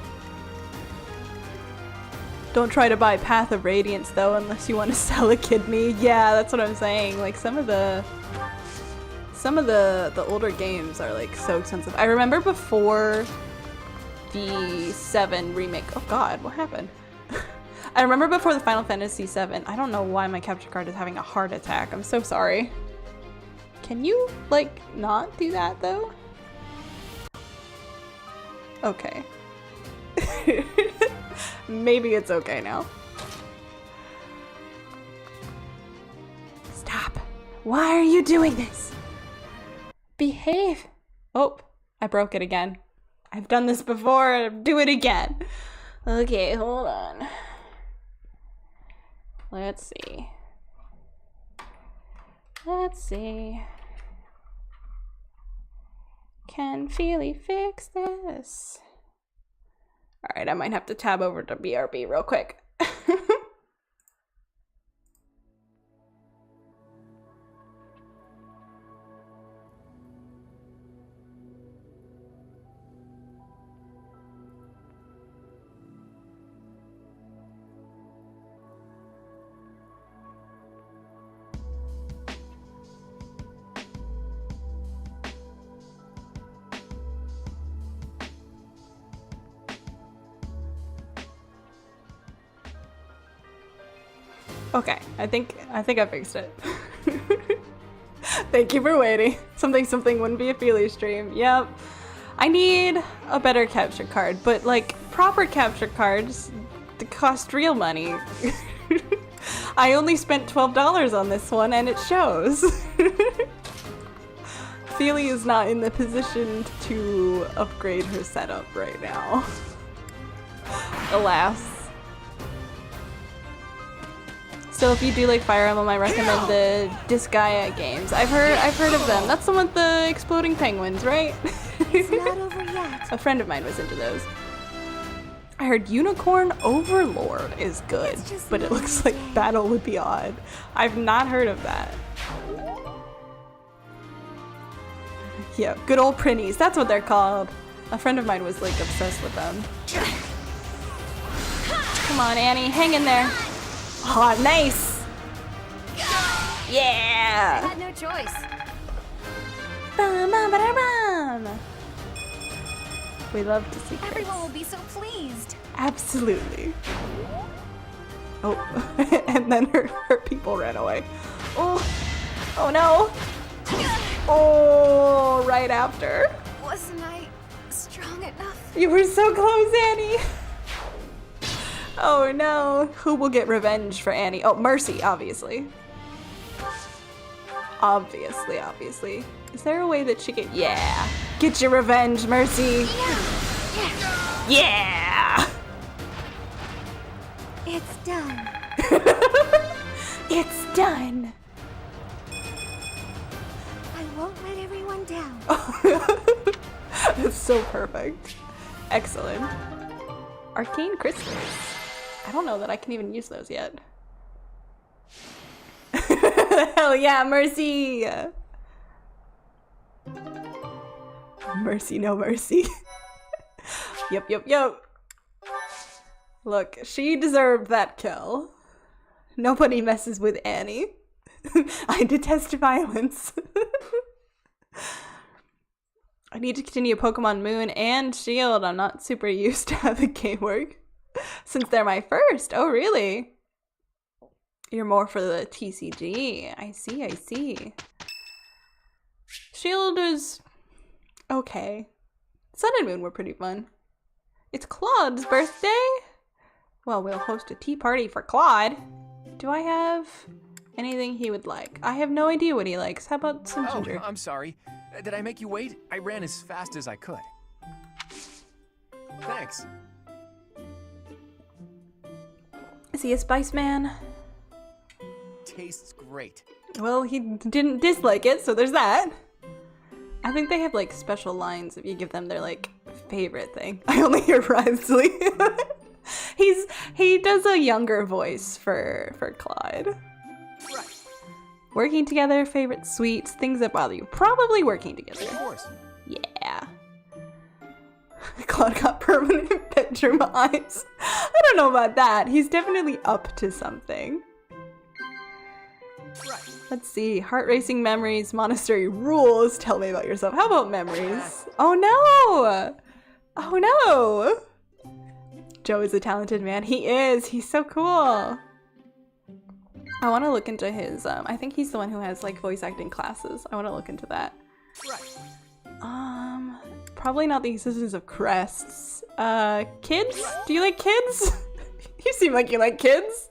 Don't try to buy Path of Radiance though unless you want to sell a kidney. Yeah, that's what I'm saying. Like some of the older games are like so expensive. I remember before the 7 remake. Oh god, what happened? I remember before the Final Fantasy 7. I don't know why my capture card is having a heart attack. I'm so sorry. Can you like not do that though? Okay. Maybe it's okay now. Stop. Why are you doing this? Behave. Oh, I broke it again. I've done this before. Do it again. Okay, hold on. Let's see. Let's see. Can Feely fix this? Alright, I might have to tab over to BRB real quick. Okay, I think I fixed it. Thank you for waiting. Something wouldn't be a Feely stream. Yep. I need a better capture card, but like proper capture cards cost real money. I only spent $12 on this one and it shows. Feely is not in the position to upgrade her setup right now. Alas. So if you do like Fire Emblem, I recommend the Disgaea games. I've heard of them. That's the one with the exploding penguins, right? It's not over yet. A friend of mine was into those. I heard Unicorn Overlord is good, but it looks like battle would be odd. I've not heard of that. Yeah, good old printies. That's what they're called. A friend of mine was like obsessed with them. Come on, Annie, hang in there. Oh, nice! Yeah! I had no choice. Bum, bum, ba-da-bum. We love to see Everyone crits. will be so pleased. Absolutely. Oh, and then her people ran away. Oh, oh no! Oh, right after. Wasn't I strong enough? You were so close, Annie. Oh no. Who will get revenge for Annie? Oh, Mercy, obviously. Obviously. Is there a way that she can... Yeah. Get your revenge, Mercy. Yeah. It's done. It's done. I won't let everyone down. That's so perfect. Excellent. Arcane crystals. I don't know that I can even use those yet. Hell yeah, Mercy! Mercy, no mercy. Yep. Look, she deserved that kill. Nobody messes with Annie. I detest violence. I need to continue Pokemon Moon and Shield. I'm not super used to how the game works since they're my first. Oh, really? You're more for the TCG. I see. Shield is okay. Sun and Moon were pretty fun. It's Claude's birthday? Well, we'll host a tea party for Claude. Do I have anything he would like? I have no idea what he likes. How about some ginger? I'm sorry. Did I make you wait? I ran as fast as I could. Thanks. Is he a spice man? Tastes great. Well, he didn't dislike it, so there's that. I think they have like special lines if you give them their like favorite thing. I only hear Risley. He does a younger voice for Clyde. Right. Working together, favorite sweets, things that bother you. Probably working together. Of course. Yeah. Claude got permanent bedroom eyes. I don't know about that. He's definitely up to something. Right. Let's see. Heart racing memories, monastery rules. Tell me about yourself. How about memories? Oh no! Oh no! Joe is a talented man. He is. He's so cool. I want to look into his, I think he's the one who has like voice acting classes. I want to look into that. Right. Probably not the existence of crests. Kids? Do you like kids? You seem like you like kids.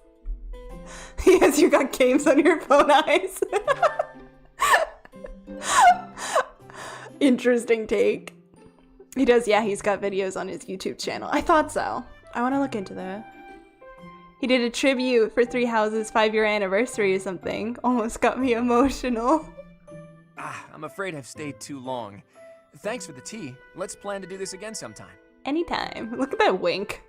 Yes, you got games on your phone, eyes. Interesting take. He does, yeah, he's got videos on his YouTube channel. I thought so. I want to look into that. He did a tribute for Three Houses' 5-year anniversary or something. Almost got me emotional. I'm afraid I've stayed too long. Thanks for the tea. Let's plan to do this again sometime. Anytime. Look at that wink.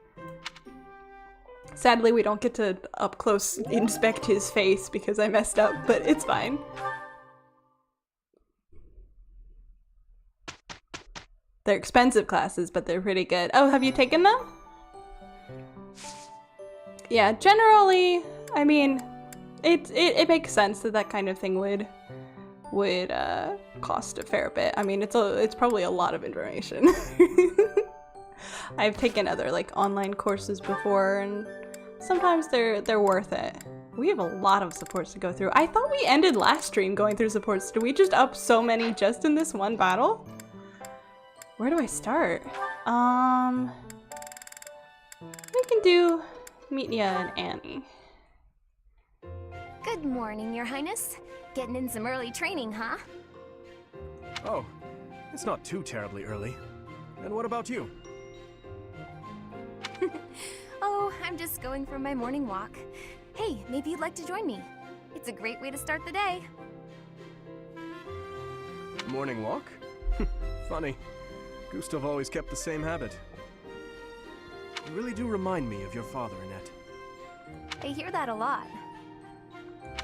Sadly, we don't get to up close inspect his face because I messed up, but it's fine. They're expensive classes, but they're pretty good. Oh, have you taken them? Yeah, generally, I mean, it makes sense that that kind of thing would cost a fair bit. I mean, it's probably a lot of information. I've taken other like online courses before, and sometimes they're worth it. We have a lot of supports to go through. I thought we ended last stream going through supports. Did we just up so many just in this one battle? Where do I start? We can do Mitya and Annie. Good morning, Your Highness. Getting in some early training, huh? Oh, it's not too terribly early. And what about you? Oh, I'm just going for my morning walk. Hey, maybe you'd like to join me. It's a great way to start the day. Morning walk? Funny. Gustav always kept the same habit. You really do remind me of your father, Annette. I hear that a lot.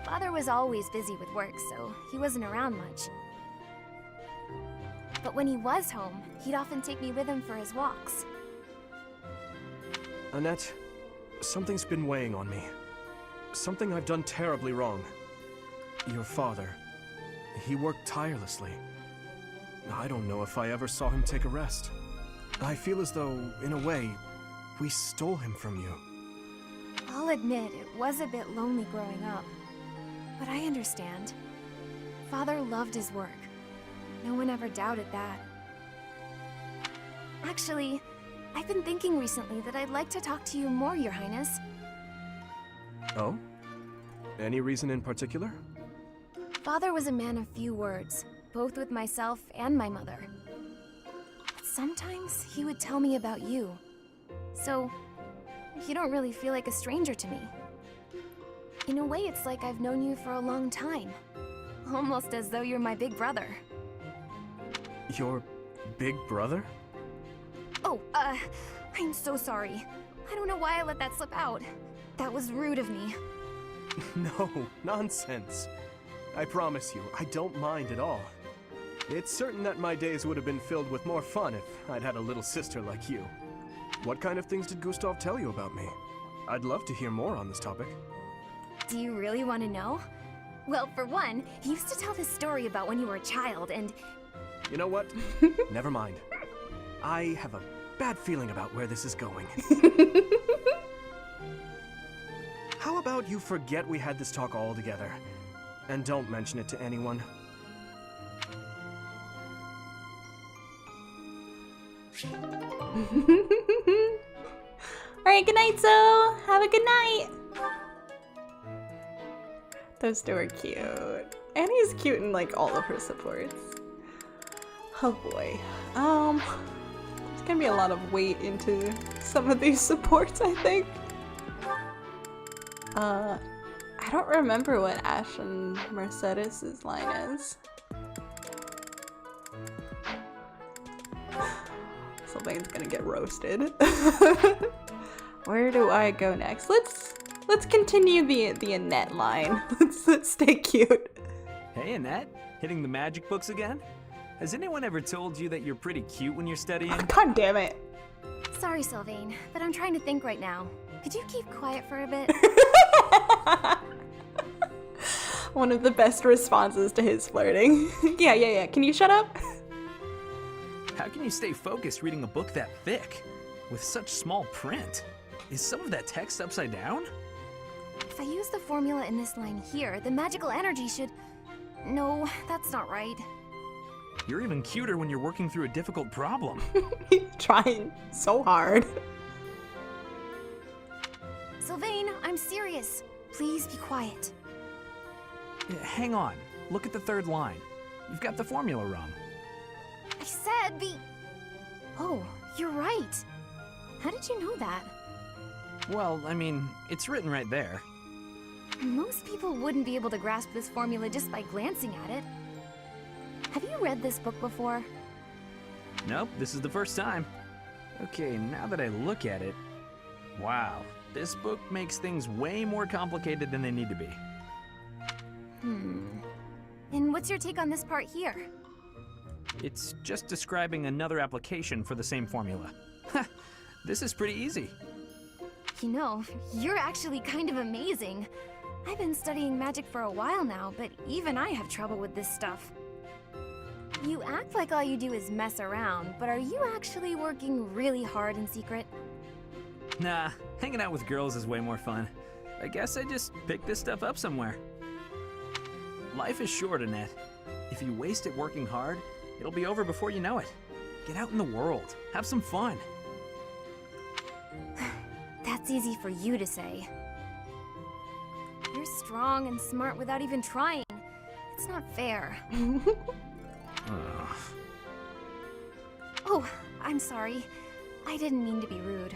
Father was always busy with work, so he wasn't around much. But when he was home, he'd often take me with him for his walks. Annette, something's been weighing on me. Something I've done terribly wrong. Your father, he worked tirelessly. I don't know if I ever saw him take a rest. I feel as though, in a way, we stole him from you. I'll admit, it was a bit lonely growing up. But I understand. Father loved his work. No one ever doubted that. Actually, I've been thinking recently that I'd like to talk to you more, Your Highness. Oh? Any reason in particular? Father was a man of few words, both with myself and my mother. But sometimes he would tell me about you. So, you don't really feel like a stranger to me. In a way, it's like I've known you for a long time. Almost as though you're my big brother. Your big brother? Oh, I'm so sorry. I don't know why I let that slip out. That was rude of me. No, nonsense. I promise you, I don't mind at all. It's certain that my days would have been filled with more fun if I'd had a little sister like you. What kind of things did Gustav tell you about me? I'd love to hear more on this topic. Do you really want to know? Well, for one, he used to tell this story about when you were a child, and... You know what? Never mind. I have a bad feeling about where this is going. How about you forget we had this talk altogether, and don't mention it to anyone? Alright, good night, Zoe! Have a good night! Those two are cute. Annie's cute in like all of her supports. Oh boy. There's gonna be a lot of weight into some of these supports, I think. I don't remember what Ash and Mercedes' line is. Sylvain's gonna get roasted. Where do I go next? Let's continue the Annette line. Let's stay cute. Hey Annette, hitting the magic books again? Has anyone ever told you that you're pretty cute when you're studying? God damn it. Sorry, Sylvain, but I'm trying to think right now. Could you keep quiet for a bit? One of the best responses to his flirting. Yeah. Can you shut up? How can you stay focused reading a book that thick? With such small print? Is some of that text upside down? If I use the formula in this line here, the magical energy should... No, that's not right. You're even cuter when you're working through a difficult problem. He's trying so hard. Sylvain, I'm serious. Please be quiet. Hang on, look at the third line. You've got the formula wrong. I said the... Oh, you're right. How did you know that? Well, I mean, it's written right there. Most people wouldn't be able to grasp this formula just by glancing at it. Have you read this book before? Nope, this is the first time. Okay, now that I look at it... Wow, this book makes things way more complicated than they need to be. And what's your take on this part here? It's just describing another application for the same formula. This is pretty easy. You know, you're actually kind of amazing. I've been studying magic for a while now, but even I have trouble with this stuff. You act like all you do is mess around, but are you actually working really hard in secret? Nah, hanging out with girls is way more fun. I guess I just picked this stuff up somewhere. Life is short, Annette. If you waste it working hard, it'll be over before you know it. Get out in the world. Have some fun. That's easy for you to say. You're strong and smart without even trying. It's not fair. Oh, I'm sorry. I didn't mean to be rude.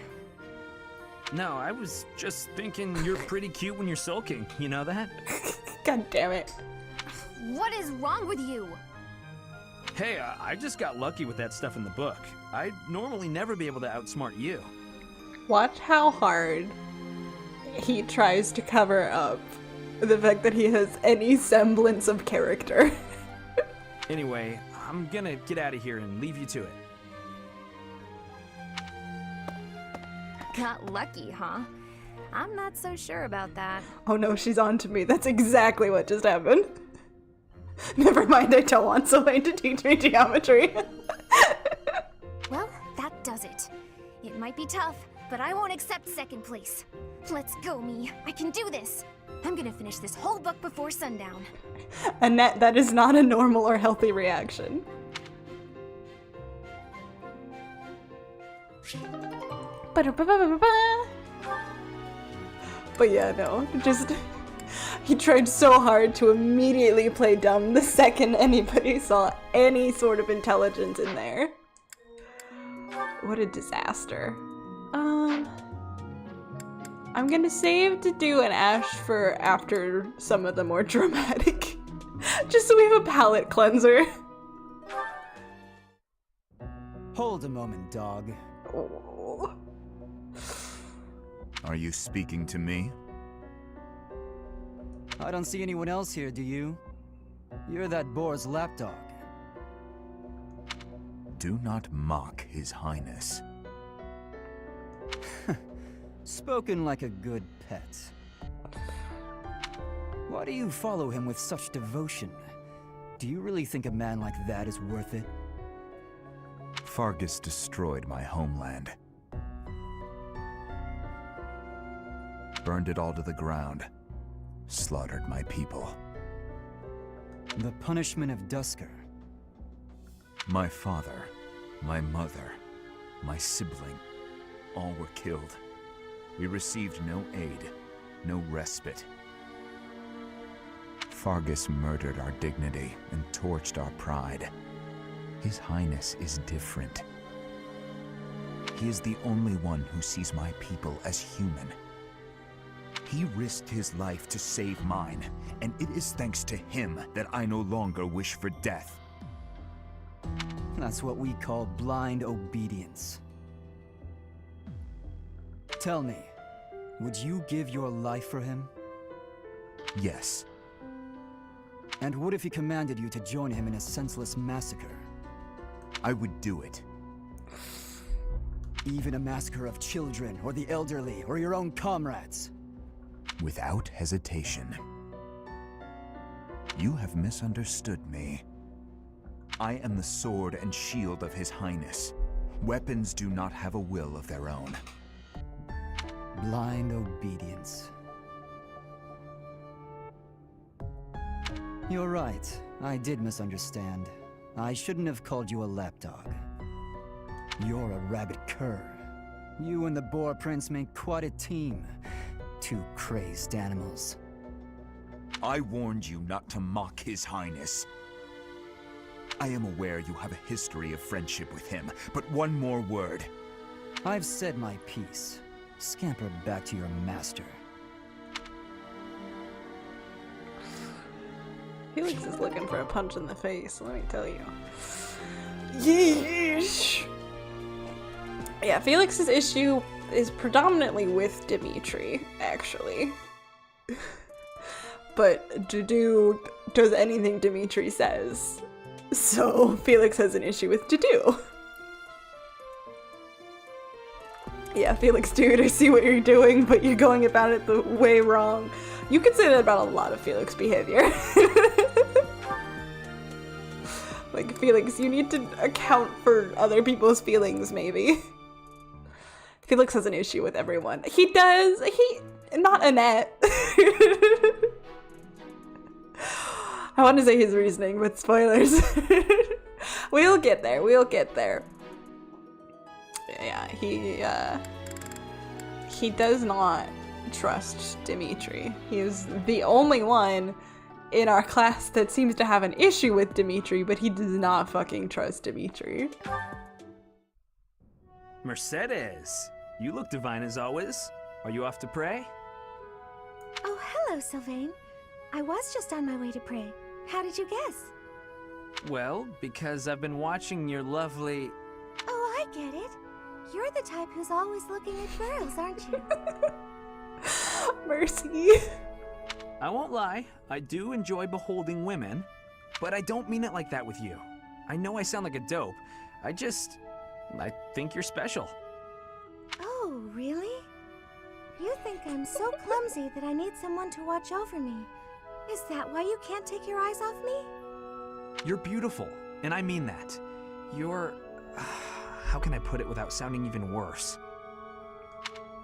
No, I was just thinking you're pretty cute when you're sulking. You know that? God damn it. What is wrong with you? Hey, I just got lucky with that stuff in the book. I'd normally never be able to outsmart you. Watch how hard he tries to cover up the fact that he has any semblance of character. Anyway, I'm gonna get out of here and leave you to it. Got lucky, huh? I'm not so sure about that. Oh no, she's on to me. That's exactly what just happened. Never mind, I don't want Sylvain to teach me geometry. Well, that does it. It might be tough, but I won't accept second place. Let's go, me. I can do this. I'm gonna finish this whole book before sundown. Annette, that is not a normal or healthy reaction. But yeah, no, just... He tried so hard to immediately play dumb the second anybody saw any sort of intelligence in there. What a disaster. I'm gonna save to do an Ash for after some of the more dramatic. Just so we have a palate cleanser. Hold a moment, dog. Oh. Are you speaking to me? I don't see anyone else here, do you? You're that boar's lapdog. Do not mock His Highness. Spoken like a good pet. Why do you follow him with such devotion? Do you really think a man like that is worth it? Fargus destroyed my homeland. Burned it all to the ground. Slaughtered my people. The punishment of Dusker. My father, my mother, my sibling, all were killed. We received no aid, no respite. Fargus murdered our dignity and torched our pride. His Highness is different. He is the only one who sees my people as human. He risked his life to save mine, and it is thanks to him that I no longer wish for death. That's what we call blind obedience. Tell me, would you give your life for him? Yes. And what if he commanded you to join him in a senseless massacre? I would do it. Even a massacre of children, or the elderly, or your own comrades? Without hesitation. You have misunderstood me. I am the sword and shield of His Highness. Weapons do not have a will of their own. Blind obedience. You're right. I did misunderstand. I shouldn't have called you a lapdog. You're a rabid cur. You and the Boar Prince make quite a team. Two crazed animals. I warned you not to mock His Highness. I am aware you have a history of friendship with him, but one more word. I've said my piece. Scamper back to your master. Felix is looking for a punch in the face, let me tell you. Yeesh! Yeah, Felix's issue is predominantly with Dimitri, actually. But Dudu does anything Dimitri says. So Felix has an issue with Dudu. Yeah, Felix dude, I see what you're doing, but you're going about it the way wrong. You can say that about a lot of Felix behavior. Like, Felix, you need to account for other people's feelings, maybe. Felix has an issue with everyone. He does. Not Annette. I want to say his reasoning, but spoilers. We'll get there. We'll get there. Yeah, he does not trust Dimitri. He is the only one in our class that seems to have an issue with Dimitri, but he does not fucking trust Dimitri. Mercedes, you look divine as always. Are you off to pray? Oh, hello, Sylvain. I was just on my way to pray. How did you guess? Well, because I've been watching your lovely... Oh, I get it. You're the type who's always looking at girls, aren't you? Mercy. I won't lie, I do enjoy beholding women, but I don't mean it like that with you. I know I sound like a dope. I think you're special. Oh, really? You think I'm so clumsy that I need someone to watch over me. Is that why you can't take your eyes off me? You're beautiful, and I mean that. You're... how can I put it without sounding even worse?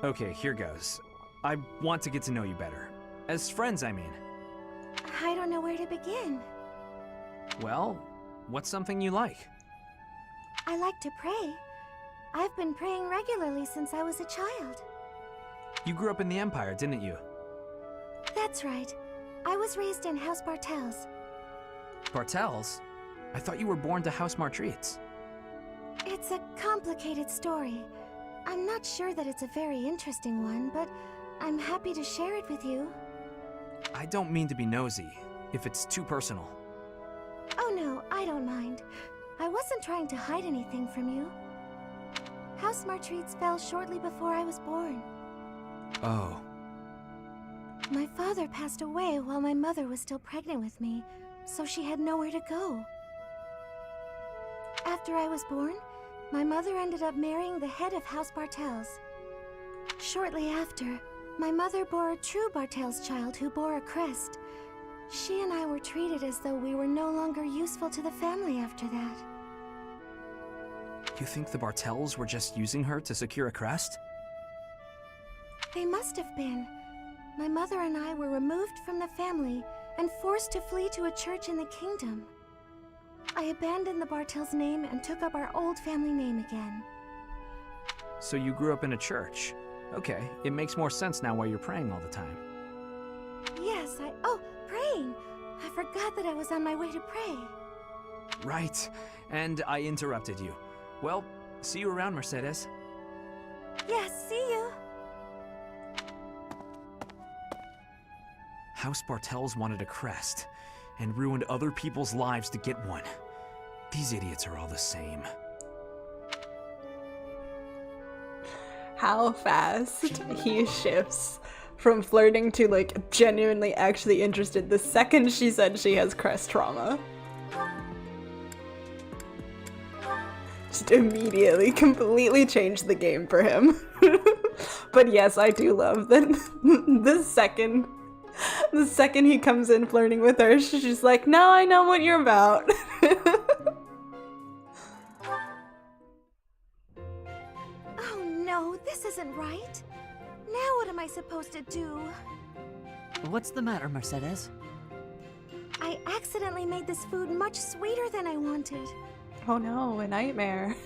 Okay, here goes. I want to get to know you better. As friends, I mean. I don't know where to begin. Well, what's something you like? I like to pray. I've been praying regularly since I was a child. You grew up in the Empire, didn't you? That's right. I was raised in House Bartels. Bartels? I thought you were born to House Martreats. It's a complicated story. I'm not sure that it's a very interesting one, but I'm happy to share it with you. I don't mean to be nosy, if it's too personal. Oh no, I don't mind. I wasn't trying to hide anything from you. House Martreats fell shortly before I was born. Oh. My father passed away while my mother was still pregnant with me, so she had nowhere to go. After I was born, my mother ended up marrying the head of House Bartels. Shortly after, my mother bore a true Bartels child who bore a crest. She and I were treated as though we were no longer useful to the family after that. You think the Bartels were just using her to secure a crest? They must have been. My mother and I were removed from the family and forced to flee to a church in the kingdom. I abandoned the Bartels name and took up our old family name again. So you grew up in a church. Okay, it makes more sense now why you're praying all the time. Yes, oh, praying! I forgot that I was on my way to pray. Right, and I interrupted you. Well, see you around, Mercedes. Yes, see you! House Bartels wanted a crest, and ruined other people's lives to get one. These idiots are all the same. How fast he shifts from flirting to like genuinely actually interested the second she said she has crest trauma. Just immediately completely changed the game for him. But yes, I do love that the second he comes in flirting with her, she's just like, now I know what you're about. Oh no, this isn't right. Now what am I supposed to do? What's the matter, Mercedes? I accidentally made this food much sweeter than I wanted. Oh no, a nightmare.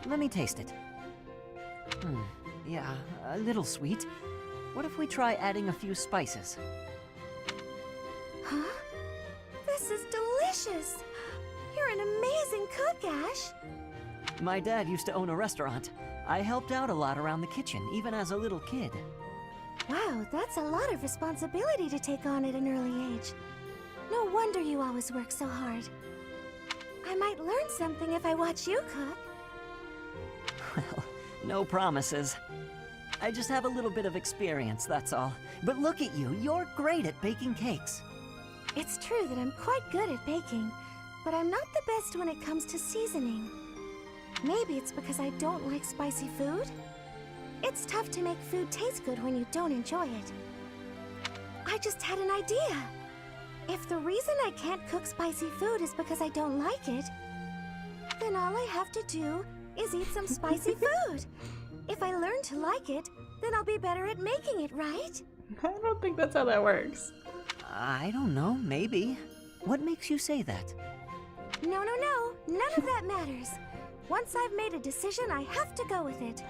Let me taste it. Yeah, a little sweet. What if we try adding a few spices? Huh? This is delicious! You're an amazing cook, Ash! My dad used to own a restaurant. I helped out a lot around the kitchen, even as a little kid. Wow, that's a lot of responsibility to take on at an early age. No wonder you always work so hard. I might learn something if I watch you cook. Well, no promises. I just have a little bit of experience, that's all. But look at you, you're great at baking cakes. It's true that I'm quite good at baking, but I'm not the best when it comes to seasoning. Maybe it's because I don't like spicy food? It's tough to make food taste good when you don't enjoy it. I just had an idea. If the reason I can't cook spicy food is because I don't like it, then all I have to do is eat some spicy food. If I learn to like it, then I'll be better at making it, right? I don't think that's how that works. I don't know, maybe. What makes you say that? No, no, no. None of that matters. Once I've made a decision, I have to go with it.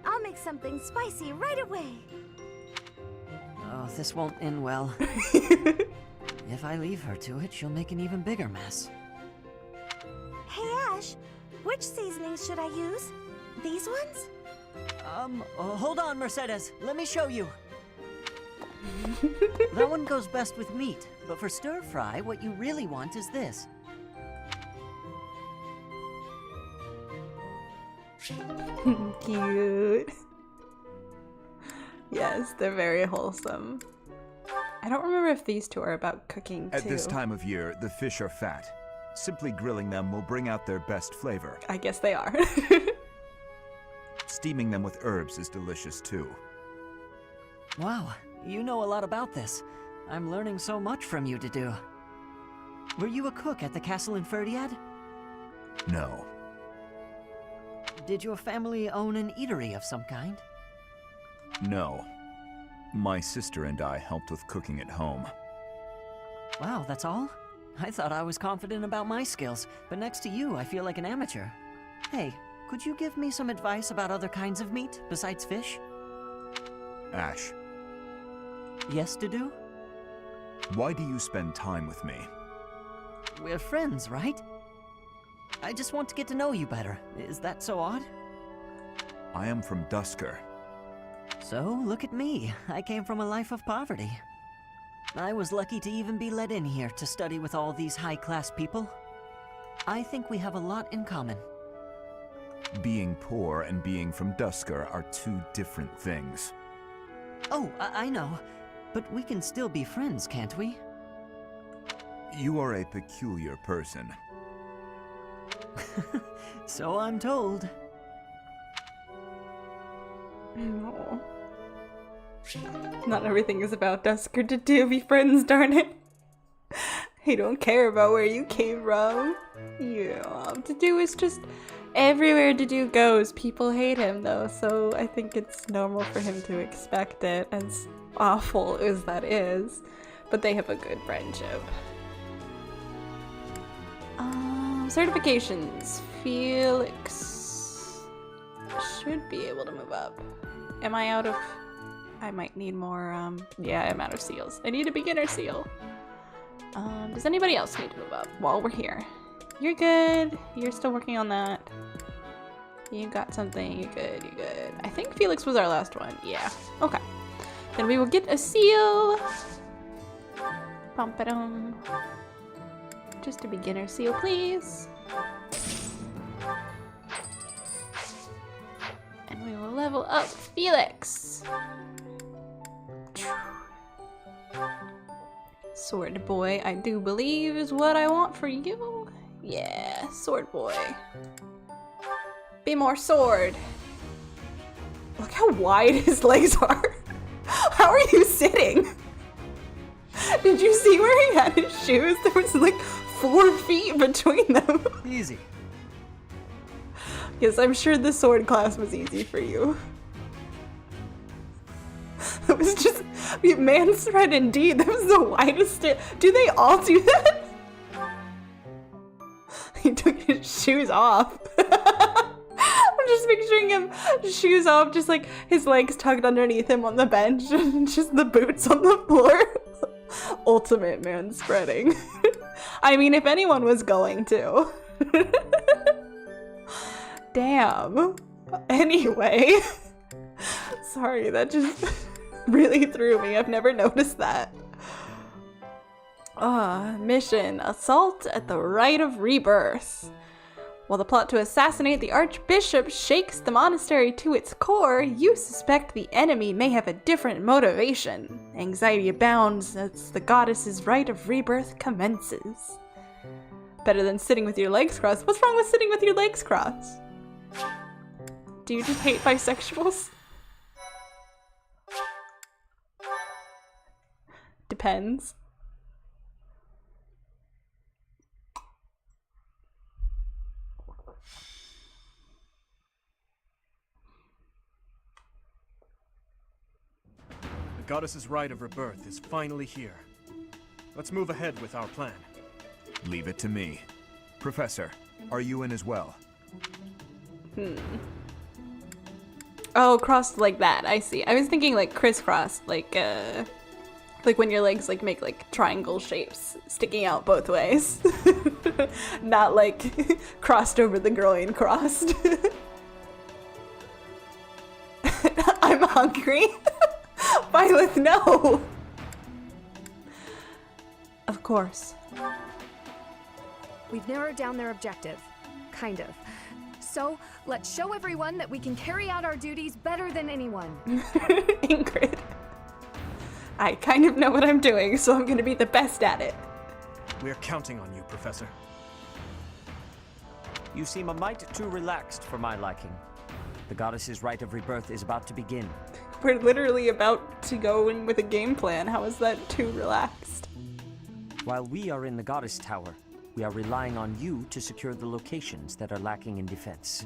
I'll make something spicy right away. Oh, this won't end well. If I leave her to it, she'll make an even bigger mess. Hey, Ash. Which seasonings should I use? These ones? Hold on, Mercedes. Let me show you. That one goes best with meat, but for stir fry, what you really want is this. Cute. Yes, they're very wholesome. I don't remember if these two are about cooking too. At this time of year, the fish are fat. Simply grilling them will bring out their best flavor. I guess they are. Steaming them with herbs is delicious too. Wow, you know a lot about this. I'm learning so much from you to do. Were you a cook at the castle in Ferdiad? No. Did your family own an eatery of some kind? No. My sister and I helped with cooking at home. Wow, that's all? I thought I was confident about my skills, but next to you, I feel like an amateur. Hey, could you give me some advice about other kinds of meat besides fish? Ash, Yes to do? why do you spend time with me? We're friends, right? I just want to get to know you better. Is that so odd? I am from Dusker. So, look at me. I came from a life of poverty. I was lucky to even be let in here to study with all these high-class people. I think we have a lot in common. Being poor and being from Dusker are two different things. Oh, I know. But we can still be friends, can't we? You are a peculiar person. So I'm told. No. Not everything is about Dusker to be friends, darn it. I don't care about where you came from. Dudu is just everywhere Dudu goes. People hate him though, so I think it's normal for him to expect it, as awful as that is. But they have a good friendship. Certifications. Felix should be able to move up. Am I out of... I might need more, yeah, I'm out of seals. I need a beginner seal. Does anybody else need to move up while we're here? You're good. You're still working on that. You got something. You're good. You're good. I think Felix was our last one. Yeah. Okay. Then we will get a seal. Bum-ba-dum. Just a beginner seal, please. And we will level up Felix. Sword boy, I do believe is what I want for you. Yeah, sword boy. Be more sword. Look how wide his legs are. How are you sitting? Did you see where he had his shoes? There was like 4 feet between them. Easy. Yes, I'm sure the sword class was easy for you. It was just, man spread indeed. That was the widest. Do they all do that? He took his shoes off. I'm just picturing him, shoes off, just like his legs tucked underneath him on the bench, and just the boots on the floor. Ultimate man spreading. I mean, if anyone was going to. Damn. Anyway. Sorry, that just really threw me. I've never noticed that. Mission. Assault at the Rite of Rebirth. While the plot to assassinate the Archbishop shakes the monastery to its core, you suspect the enemy may have a different motivation. Anxiety abounds as the goddess's Rite of Rebirth commences. Better than sitting with your legs crossed. What's wrong with sitting with your legs crossed? Do you just hate bisexuals? Depends. goddess's rite of rebirth is finally here. Let's move ahead with our plan. Leave it to me. Professor, are you in as well? Oh, crossed like that. I see. I was thinking like crisscrossed, like when your legs like make like triangle shapes sticking out both ways. Not like crossed over the groin crossed. I'm hungry. Violet, no. Of course. We've narrowed down their objective. Kind of. So, let's show everyone that we can carry out our duties better than anyone. Ingrid. I kind of know what I'm doing, so I'm gonna be the best at it. We're counting on you, Professor. You seem a mite too relaxed for my liking. The goddess's rite of rebirth is about to begin. We're literally about to go in with a game plan. How is that too relaxed? While we are in the goddess tower, we are relying on you to secure the locations that are lacking in defense.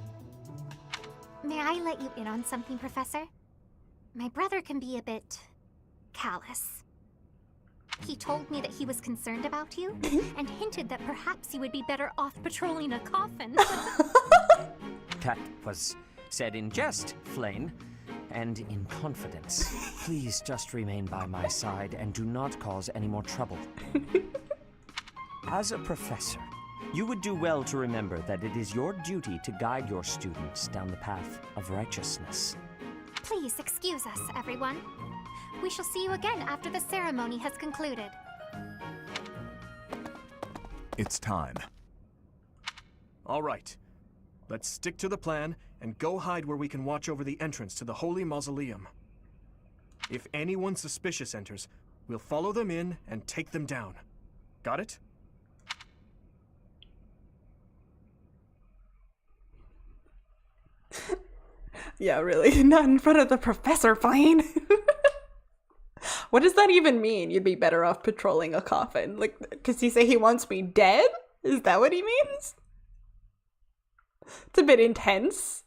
May I let you in on something, Professor? My brother can be a bit callous. He told me that he was concerned about you and hinted that perhaps you would be better off patrolling a coffin. That was said in jest, Flane, and in confidence. Please just remain by my side and do not cause any more trouble. As a professor, you would do well to remember that it is your duty to guide your students down the path of righteousness. Please excuse us, everyone. We shall see you again after the ceremony has concluded. It's time. All right. Let's stick to the plan and go hide where we can watch over the entrance to the Holy Mausoleum. If anyone suspicious enters, we'll follow them in and take them down. Got it? Yeah, really. Not in front of the professor, Flane. What does that even mean? You'd be better off patrolling a coffin. Like, does he say he wants me dead? Is that what he means? It's a bit intense.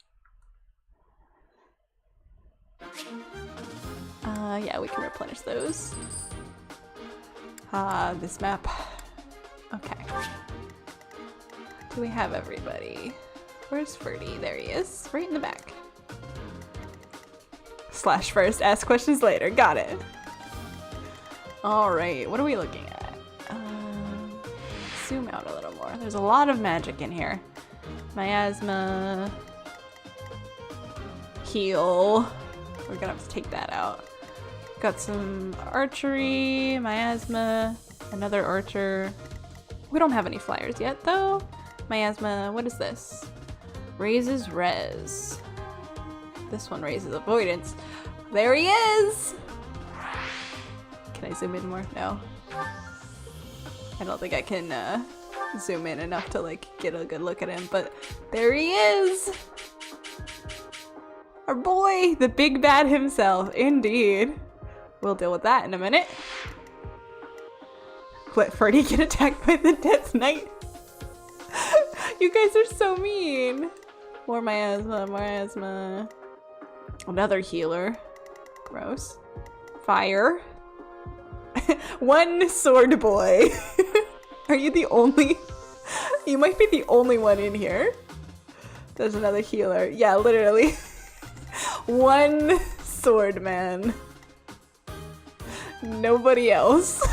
Yeah, we can replenish those. This map. Okay. Do we have everybody? Where's Ferdy? There he is. Right in the back. Slash first, ask questions later. Got it. Alright, what are we looking at? Zoom out a little more. There's a lot of magic in here. Miasma. Heal. We're gonna have to take that out. Got some archery, miasma, another archer. We don't have any flyers yet though. Miasma, what is this? Raises res. This one raises avoidance. There he is! Can I zoom in more? No. I don't think I can zoom in enough to like get a good look at him, but there he is! Our boy, the big bad himself, indeed. We'll deal with that in a minute. Let Ferdy get attacked by the Death Knight. You guys are so mean. More miasma, miasma. Another healer. Gross. Fire. One sword boy. Are you the only? You might be the only one in here. There's another healer. Yeah, literally. One sword man. Nobody else.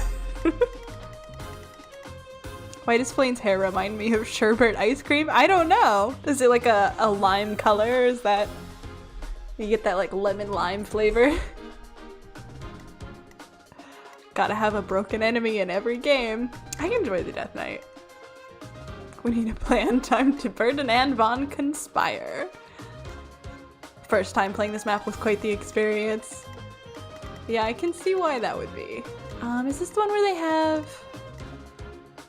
Why does Flane's hair remind me of sherbet ice cream? I don't know. Is it like a lime color? Or is that... You get that like lemon lime flavor? Gotta have a broken enemy in every game. I enjoy the Death Knight. We need a plan. Time to Ferdinand von conspire. First time playing this map was quite the experience. Yeah, I can see why that would be. Is this the one where they have...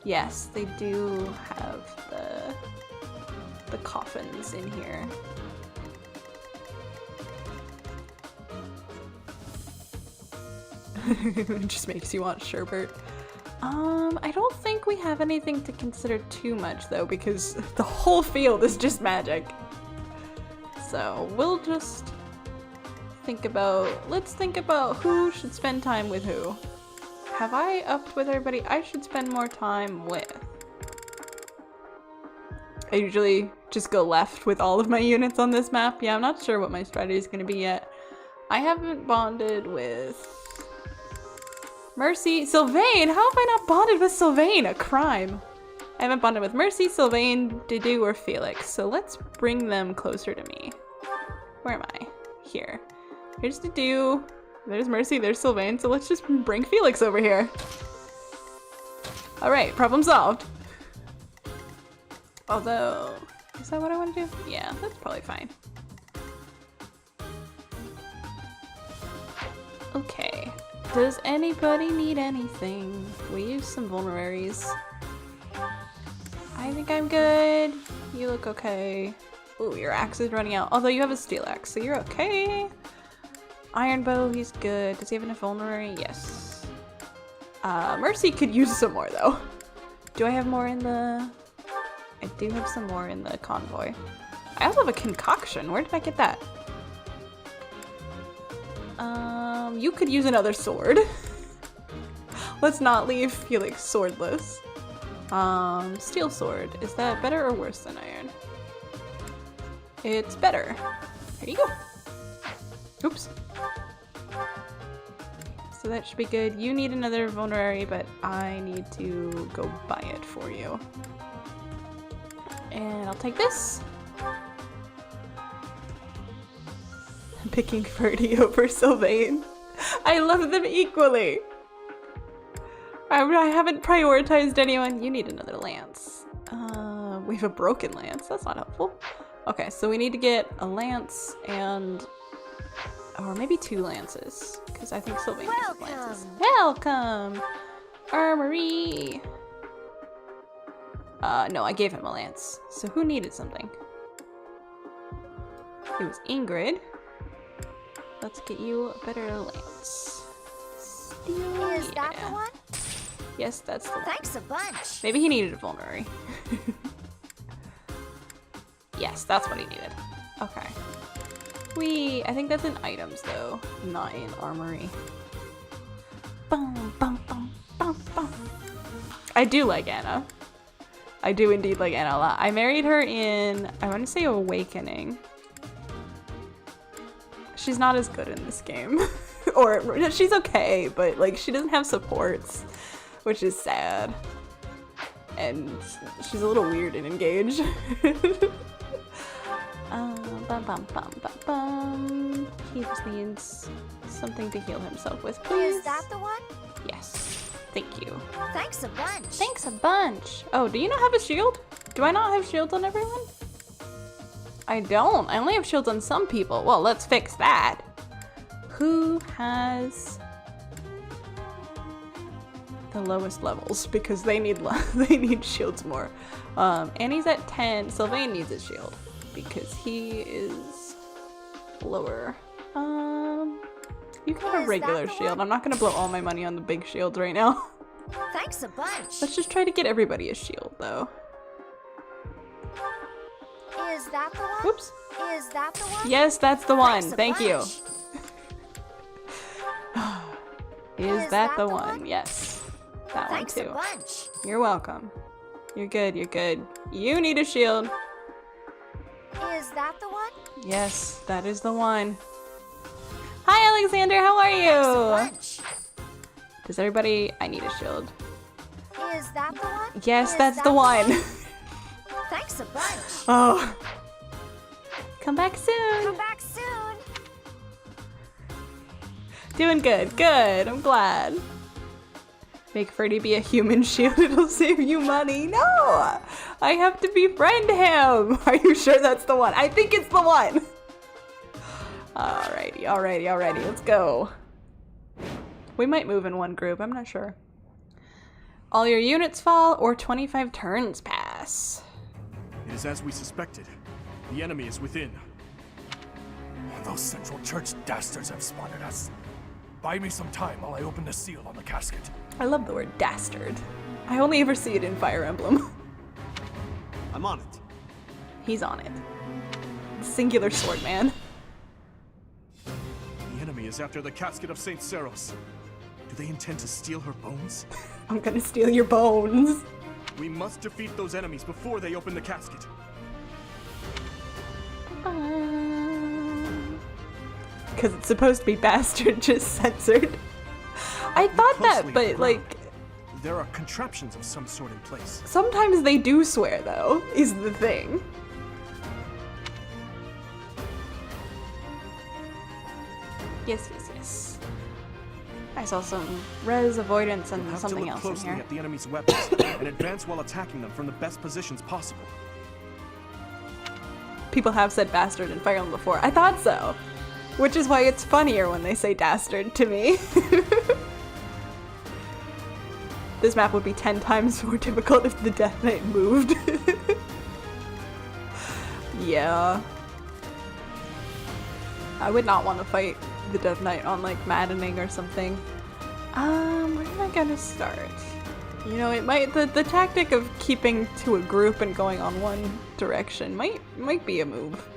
Yes, they do have the coffins in here. It just makes you want sherbet. I don't think we have anything to consider too much though, because the whole field is just magic. So we'll just think about who should spend time with who. Have I upped with everybody? I should spend more time with. I usually just go left with all of my units on this map. Yeah, I'm not sure what my strategy is going to be yet. I haven't bonded with Mercy. Sylvain! How have I not bonded with Sylvain? A crime. I haven't bonded with Mercy, Sylvain, Didu, or Felix. So let's bring them closer to me. Where am I? Here. Here's Didu. There's Mercy, there's Sylvain. So let's just bring Felix over here. Alright, problem solved. Although, is that what I want to do? Yeah, that's probably fine. Okay. Does anybody need anything? We use some vulneraries. I think I'm good. You look okay. Ooh, your axe is running out. Although you have a steel axe, so you're okay. Iron bow, he's good. Does he have enough vulnerary? Yes. Mercy could use some more though. Do I have more in the... I do have some more in the convoy. I also have a concoction. Where did I get that? You could use another sword. Let's not leave Felix swordless. Steel sword. Is that better or worse than iron? It's better. There you go. Oops. So that should be good. You need another vulnerary, but I need to go buy it for you. And I'll take this. I'm picking Ferdy over Sylvain. I love them equally. I haven't prioritized anyone. You need another lance. We have a broken lance. That's not helpful. Okay, so we need to get a lance and... or maybe 2 lances. Because I think Sylvain uses lances. Welcome! Armory! No, I gave him a lance. So who needed something? It was Ingrid. Let's get you a better lance. Steel, Is that the one? Yes, that's the one. Thanks a bunch. Maybe he needed a vulnerary. Yes, that's what he needed. Okay. I think that's in items though, not in armory. Bum, bum, bum, bum, bum. I do like Anna. I do indeed like Anna a lot. I married her in, I want to say Awakening. She's not as good in this game. Or she's okay, but like she doesn't have supports, which is sad. And she's a little weird and engaged. Bum, bum, bum, bum, bum. He just needs something to heal himself with, please. Is that the one? Yes. Thank you. Thanks a bunch. Thanks a bunch. Oh, do you not have a shield? Do I not have shields on everyone? I don't. I only have shields on some people. Well, let's fix that. Who has the lowest levels? Because they need shields more. Annie's at 10. Sylvain needs a shield because he is lower. You can have a regular shield. I'm not gonna blow all my money on the big shields right now. Thanks a bunch. Let's just try to get everybody a shield though. Is that the one? Whoops. Is that the one? Yes, that's the one. Thanks a Thank you. bunch. Is that the one? Yes. That Thanks one a too. bunch. You're welcome. You're good, you're good. You need a shield. Is that the one? Yes, that is the one. Hi Alexander, how are Thanks you? a bunch. Does everybody... I need a shield. Is that the one? Yes, Is that's that the one. Thanks a bunch. Oh. Come back soon. Come back soon. Doing good, good. I'm glad. Make Ferdy be a human shield, it'll save you money. No! I have to befriend him. Are you sure that's the one? I think it's the one. Alrighty, let's go. We might move in one group, I'm not sure. All your units fall or 25 turns pass. It is as we suspected. The enemy is within. Those Central Church dastards have spotted us. Buy me some time while I open the seal on the casket. I love the word dastard. I only ever see it in Fire Emblem. I'm on it. He's on it. Singular sword man. is after the casket of Saint Seros. Do they intend to steal her bones? I'm gonna steal your bones. We must defeat those enemies before they open the casket. Because it's supposed to be bastard, just censored. I thought that, Closely but ground. like, There are contraptions of some sort in place. sometimes they do swear though, is the thing. Yes, yes, yes. I saw some res avoidance and We'll have something to look else in closely here. at the enemy's weapons and advance while attacking them from the best positions possible. People have said bastard in Fire Emblem before. I thought so. Which is why it's funnier when they say dastard to me. This map would be 10 times more difficult if the Death Knight moved. Yeah. I would not want to fight the Death Knight on like maddening or something. Where am I gonna start? You know, it might the tactic of keeping to a group and going on one direction might be a move.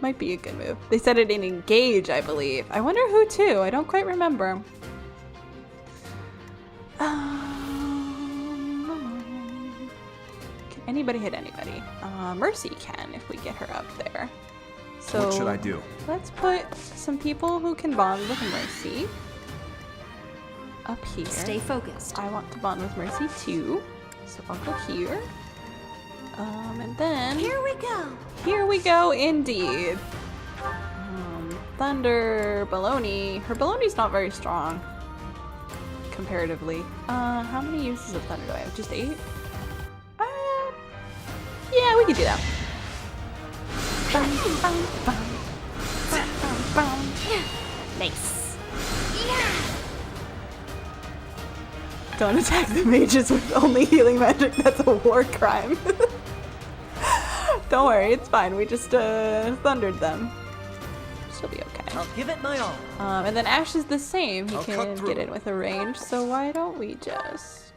Might be a good move. They said it in Engage, I believe. I wonder who to. I don't quite remember. Can anybody hit anybody? Mercy can if we get her up there. So What should I do? let's put some people who can bond with Mercy up here. Stay focused. I want to bond with Mercy too, so I'll go here. And then Here we go. here we go indeed. Thunder Baloney. Her Baloney's not very strong comparatively. How many uses of Thunder do I have? Just 8? Yeah, we could do that. Bum, bum, bum. Bum, bum, bum. Nice. Don't attack the mages with only healing magic. That's a war crime. Don't worry, it's fine. We just thundered them. She'll be okay. I'll give it my all. And then Ash is the same. He I'll cut can through. get in with a range. So why don't we just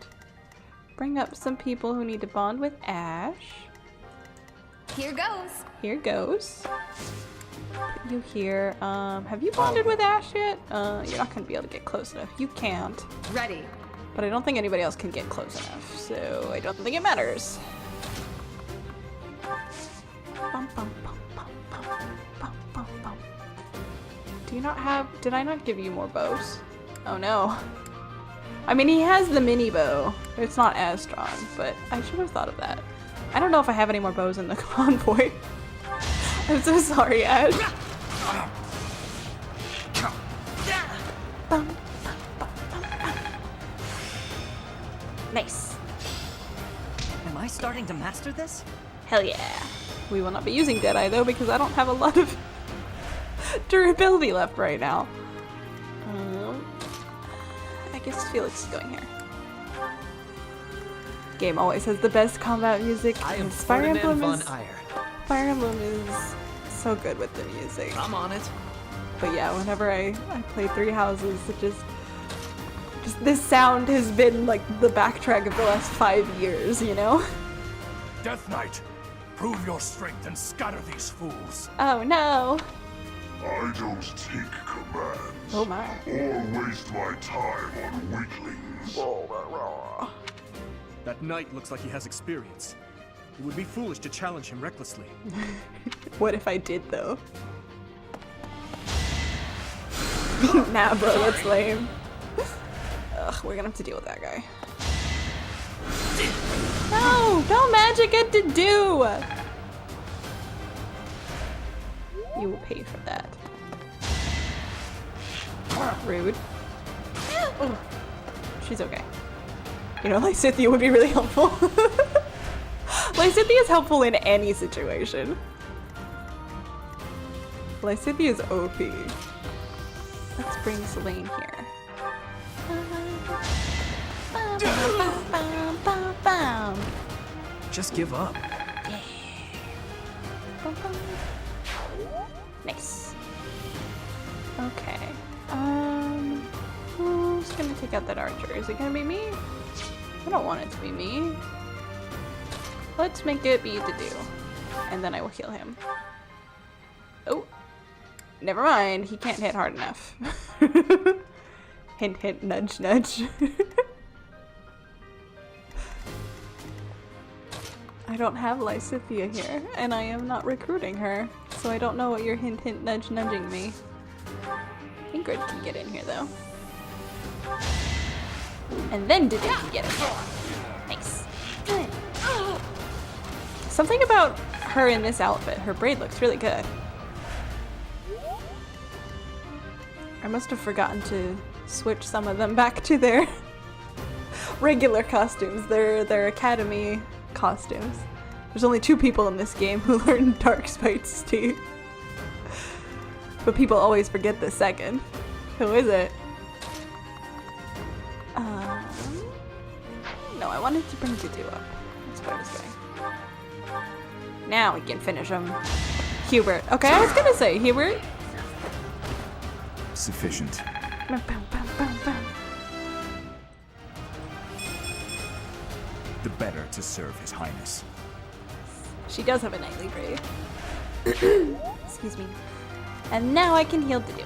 bring up some people who need to bond with Ash? Here goes. Here goes. Put you here. Have you bonded with Ash yet? You're not gonna be able to get close enough. You can't. Ready. But I don't think anybody else can get close enough, so I don't think it matters. Bum, bum, bum, bum, bum, bum, bum, bum. Do you not have... Did I not give you more bows? Oh no. I mean, he has the mini bow. It's not as strong, but I should have thought of that. I don't know if I have any more bows in the convoy. I'm so sorry, Ash. Bum, bum, bum, bum, bum. Nice. Am I starting to master this? Hell yeah. We will not be using Deadeye though because I don't have a lot of durability left right now. I guess Felix is going here. Game always has the best combat music. I am and Fire Ferdinand Emblem von is Eyre. Fire Emblem is so good with the music. I'm on it. But yeah, whenever I play Three Houses, it just this sound has been like the backtrack of the last 5 years, you know? Death Knight, prove your strength and scatter these fools. Oh no. I don't take commands Oh my. or waste my time on weaklings. That knight looks like he has experience. It would be foolish to challenge him recklessly. What if I did though? Nah, bro, that's lame. Ugh, we're gonna have to deal with that guy. No! Don't magic it to do! You will pay for that. Rude. Oh, she's okay. You know, Lysithea would be really helpful. Lysithea is helpful in any situation. Lysithea is OP. Let's bring Selene here. Just give up. Nice. Okay. Who's gonna take out that archer? Is it gonna be me? I don't want it to be me. Let's make it be the do. And then I will heal him. Oh. never mind. He can't hit hard enough. Hint, hint, nudge, nudge. I don't have Lysithia here, and I am not recruiting her, so I don't know what you're hint, hint, nudge, nudging me. Ingrid can get in here, though. And then Didin can get in here. Nice. Something about her in this outfit. Her braid looks really good. I must have forgotten to switch some of them back to their regular costumes, their academy costumes. There's only 2 people in this game who learn Dark Spite's teeth. But people always forget the second. Who is it? No, I wanted to bring Dudu up. That's what I was saying. Now we can finish him. Hubert. Okay, I was gonna say Hubert. Sufficient. Bam, bam, bam, bam, bam. The better to serve His Highness. She does have a nightly braid. Excuse me. And now I can heal Dudu.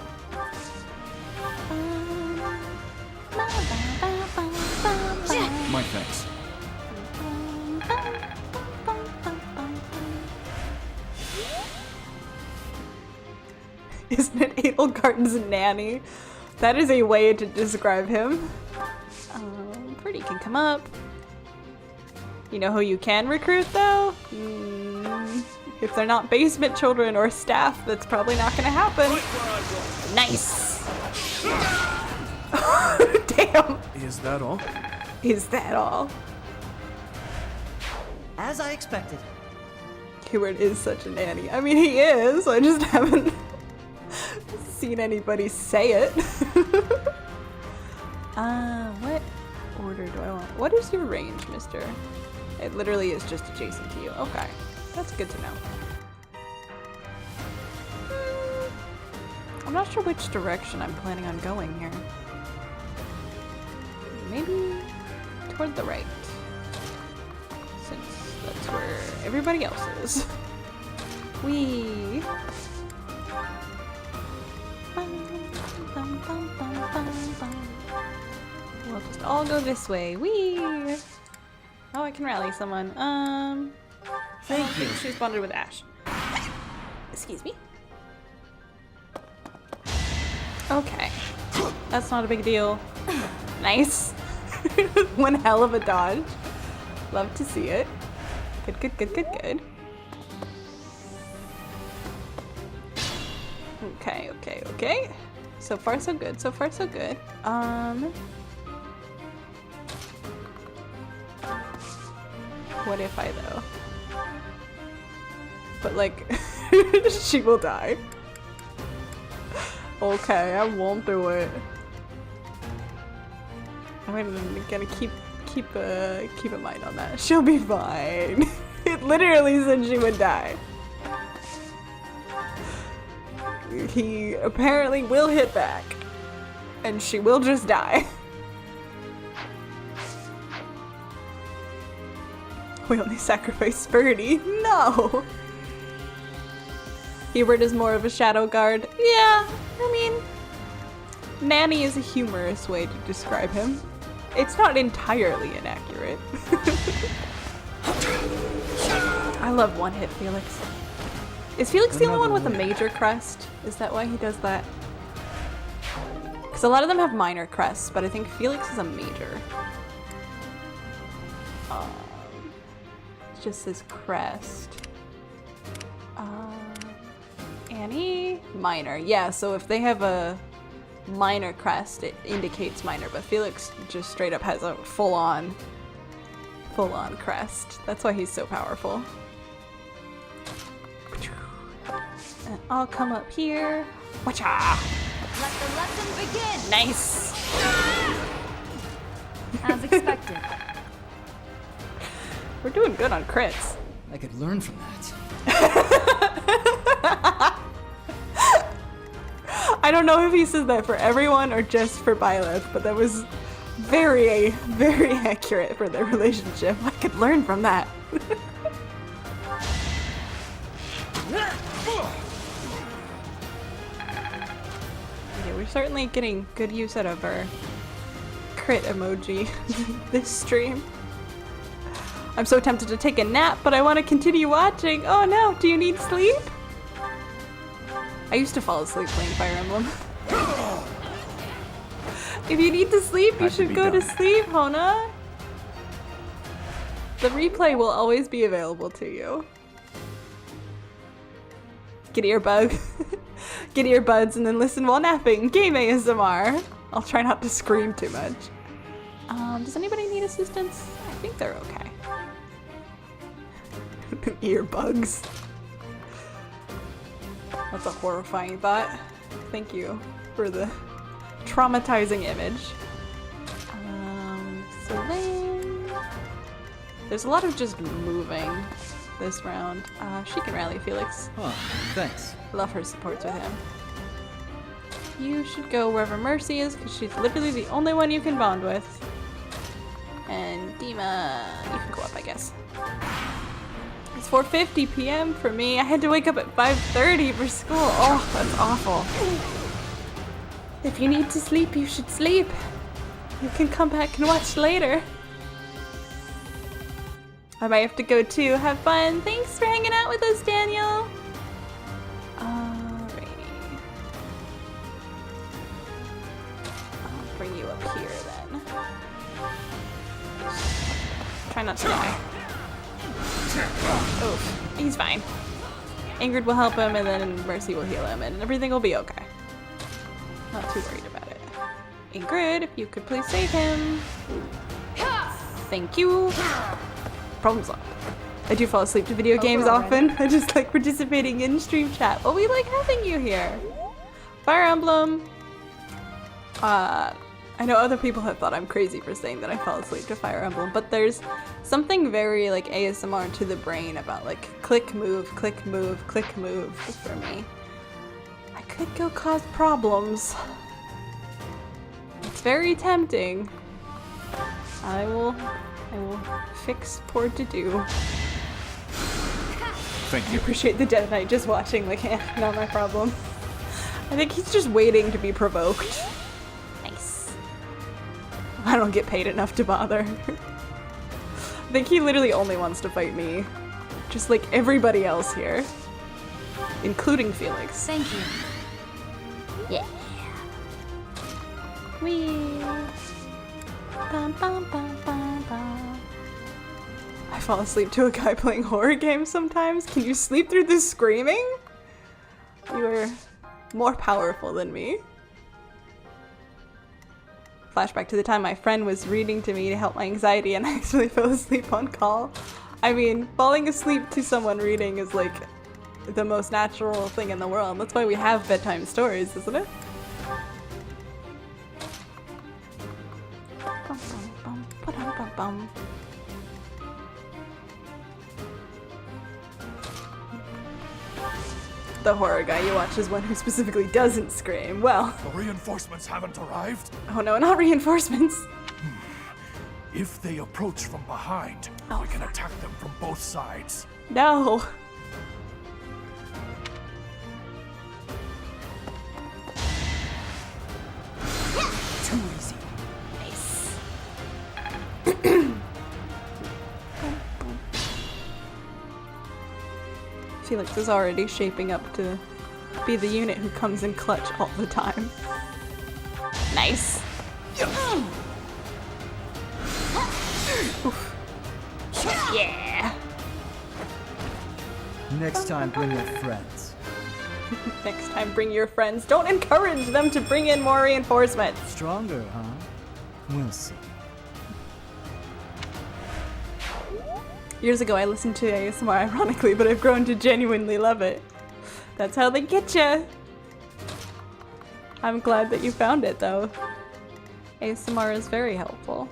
My thanks. Isn't it Edelgarten's nanny? That is a way to describe him. Pretty can come up. You know who you can recruit though? If they're not basement children or staff, that's probably not gonna happen. Nice! Damn! Is that all? Is that all? As I expected. Hubert is such a nanny. I mean, he is. I just haven't seen anybody say it. What order do I want? What is your range, mister? It literally is just adjacent to you. Okay. That's good to know. I'm not sure which direction I'm planning on going here. Maybe toward the right. Since that's where everybody else is. Wee. We'll just all go this way. Wee. Oh, I can rally someone. Thank you. She's bonded with Ash. Excuse me. Okay. That's not a big deal. Nice. One hell of a dodge. Love to see it. Good, good, good, good, good. Okay, okay, okay. So far so good, so far so good. What if I though? But like, she will die. Okay, I won't do it. I'm gonna keep a mind on that. She'll be fine. It literally said she would die. He apparently will hit back, and she will just die. We only sacrifice Birdie. No! Hubert is more of a shadow guard. Yeah, I mean, Nanny is a humorous way to describe him. It's not entirely inaccurate. I love one-hit Felix. Is Felix the only one with a major crest? Is that why he does that? Because a lot of them have minor crests, but I think Felix is a major. It's just his crest. Annie? Minor. Yeah, so if they have a minor crest, it indicates minor, but Felix just straight up has a full-on crest. That's why he's so powerful. And I'll come up here. Watcha! Let the lesson begin! Nice! As expected. We're doing good on crits. I could learn from that. I don't know if he says that for everyone or just for Byleth, but that was very, very accurate for their relationship. I could learn from that. we're certainly getting good use out of our crit emoji this stream. I'm so tempted to take a nap, but I want to continue watching. Oh no, do you need sleep? I used to fall asleep playing Fire Emblem. If you need to sleep, you should go to sleep, Hona. The replay will always be available to you. Get earbud. Get earbuds and then listen while napping. Game ASMR. I'll try not to scream too much. Does anybody need assistance? I think they're okay. Earbugs. That's a horrifying thought. Thank you for the traumatizing image. So then there's a lot of just moving this round. She can rally Felix. Oh, thanks. Love her supports with him. You should go wherever Mercy is, because she's literally the only one you can bond with. And Dima, you can go up, I guess. It's 4:50 p.m. for me. I had to wake up at 5:30 for school. Oh, that's awful. If you need to sleep, you should sleep. You can come back and watch later. I might have to go too. Have fun. Thanks for hanging out with us, Daniel. Alrighty. I'll bring you up here then. Try not to die. Oh, he's fine. Ingrid will help him and then Mercy will heal him and everything will be okay. Not too worried about it. Ingrid, if you could please save him. Thank you. Problem solved. I do fall asleep to video games often. I just like participating in stream chat. Well, we like having you here. Fire Emblem. I know other people have thought I'm crazy for saying that I fall asleep to Fire Emblem, but there's something very like ASMR to the brain about like click, move, click, move, click, move for me. I could go cause problems. It's very tempting. I will fix poor to do. Thank I you. appreciate the Dead Knight just watching, like, not my problem. I think he's just waiting to be provoked. Nice. I don't get paid enough to bother. I think he literally only wants to fight me. Just like everybody else here. Including Felix. Thank you. Yeah. Wee. Bum, bum, bum, bum, bum. I fall asleep to a guy playing horror games sometimes. Can you sleep through the screaming? You are more powerful than me. Flashback to the time my friend was reading to me to help my anxiety and I actually fell asleep on call. I mean, falling asleep to someone reading is like the most natural thing in the world. That's why we have bedtime stories, isn't it? The horror guy you watch is one who specifically doesn't scream. Well, The reinforcements haven't arrived. oh no, not reinforcements. If they approach from behind, we can attack them from both sides. No. Too easy. Nice. Felix is already shaping up to be the unit who comes in clutch all the time. Nice. Oof. Yeah. Next time, bring your friends. Next time, bring your friends. Don't encourage them to bring in more reinforcements. Stronger, huh? We'll see. Years ago, I listened to ASMR ironically, but I've grown to genuinely love it. That's how they get ya. I'm glad that you found it, though. ASMR is very helpful.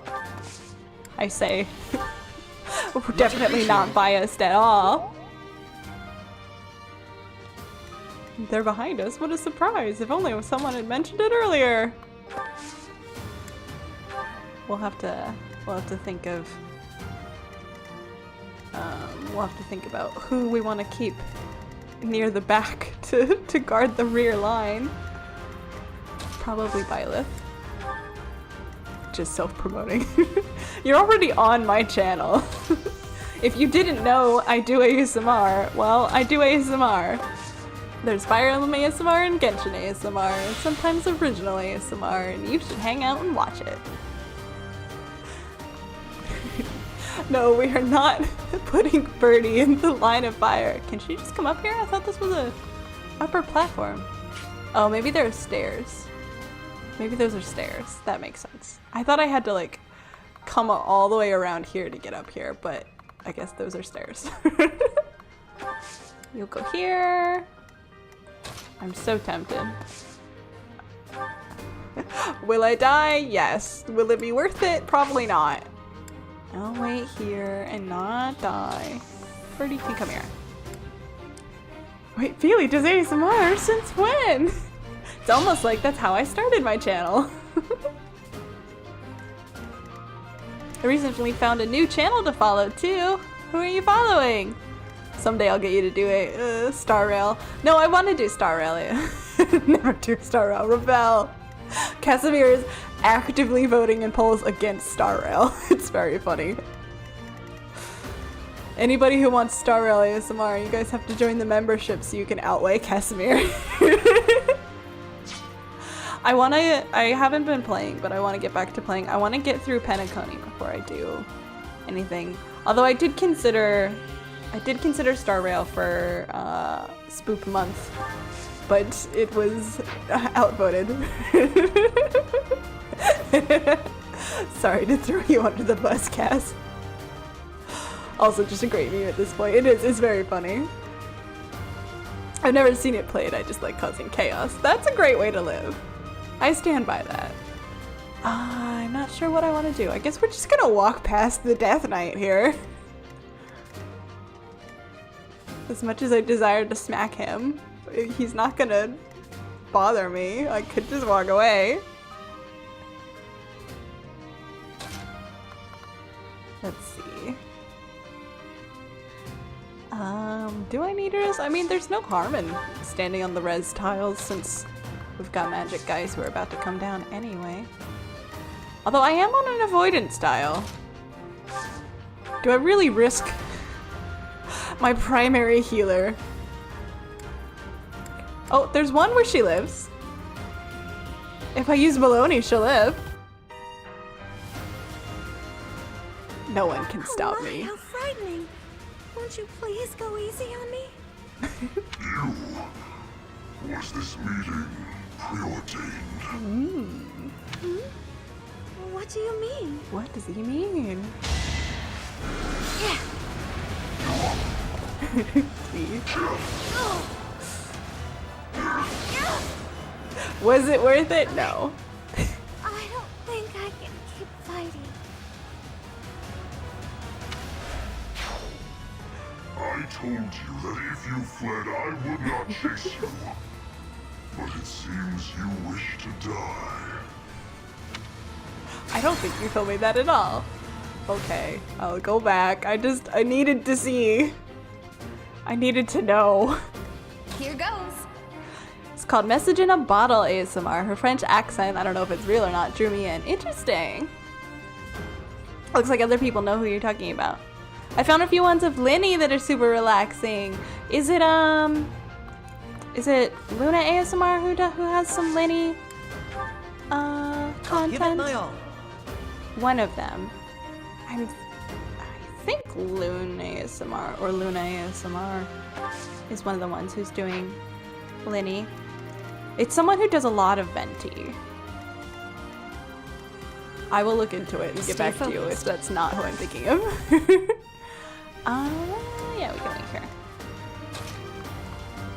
I say. We're definitely not biased at all. They're behind us. What a surprise. If only someone had mentioned it earlier. We'll have to think of we'll have to think about who we want to keep near the back to guard the rear line. Probably Byleth. Just self-promoting. You're already on my channel. If you didn't know I do ASMR, well, I do ASMR. There's Fire Emblem ASMR and Genshin ASMR, and sometimes original ASMR, and you should hang out and watch it. No, we are not putting Birdie in the line of fire. Can she just come up here? I thought this was a upper platform. Oh, maybe there are stairs. Maybe those are stairs. That makes sense. I thought I had to like come all the way around here to get up here, but I guess those are stairs. You'll go here. I'm so tempted. Will I die? Yes. Will it be worth it? Probably not. I'll wait here and not die. Birdie can come here. Wait, Feely does ASMR? Since when? It's almost like that's how I started my channel. I recently found a new channel to follow too. Who are you following? Someday I'll get you to do a Star Rail. No, I want to do Star Rail. Never do Star Rail. Rebel. Casimir is actively voting in polls against Star Rail. It's very funny. Anybody who wants Star Rail ASMR, you guys have to join the membership so you can outweigh Casimir. I haven't been playing, but I want to get back to playing. I want to get through Penacony before I do anything. Although I did consider Star Rail for Spoop Month, but it was outvoted. Sorry to throw you under the bus, Cass. Also just a great meme at this point. It's very funny. I've never seen it played, I just like causing chaos. That's a great way to live. I stand by that. I'm not sure what I want to do. I guess we're just gonna walk past the Death Knight here. As much as I desire to smack him, he's not gonna bother me. I could just walk away. Let's see. Do I need res? I mean, there's no harm in standing on the res tiles since we've got magic guys who are about to come down anyway. Although I am on an avoidance tile. Do I really risk my primary healer? Oh, there's one where she lives. If I use Maloney, she'll live. No one can stop me. How frightening. Won't you please go easy on me? Was this meeting preordained? What do you mean? What does he mean? Yeah. Was it worth it? No. I don't think I can keep fighting. I told you that if you fled, I would not chase you. But it seems you wish to die. I don't think you told me that at all. Okay, I'll go back. I needed to see. I needed to know. Here goes. It's called Message in a Bottle ASMR. Her French accent, I don't know if it's real or not, drew me in. Interesting. Looks like other people know who you're talking about. I found a few ones of Linny that are super relaxing. Is it Luna ASMR who has some Linny content? Give it my all. One of them. I think Luna ASMR is one of the ones who's doing Linny. It's someone who does a lot of venti. I will look into it and get back to you if that's not who I'm thinking of. Yeah, we can link here.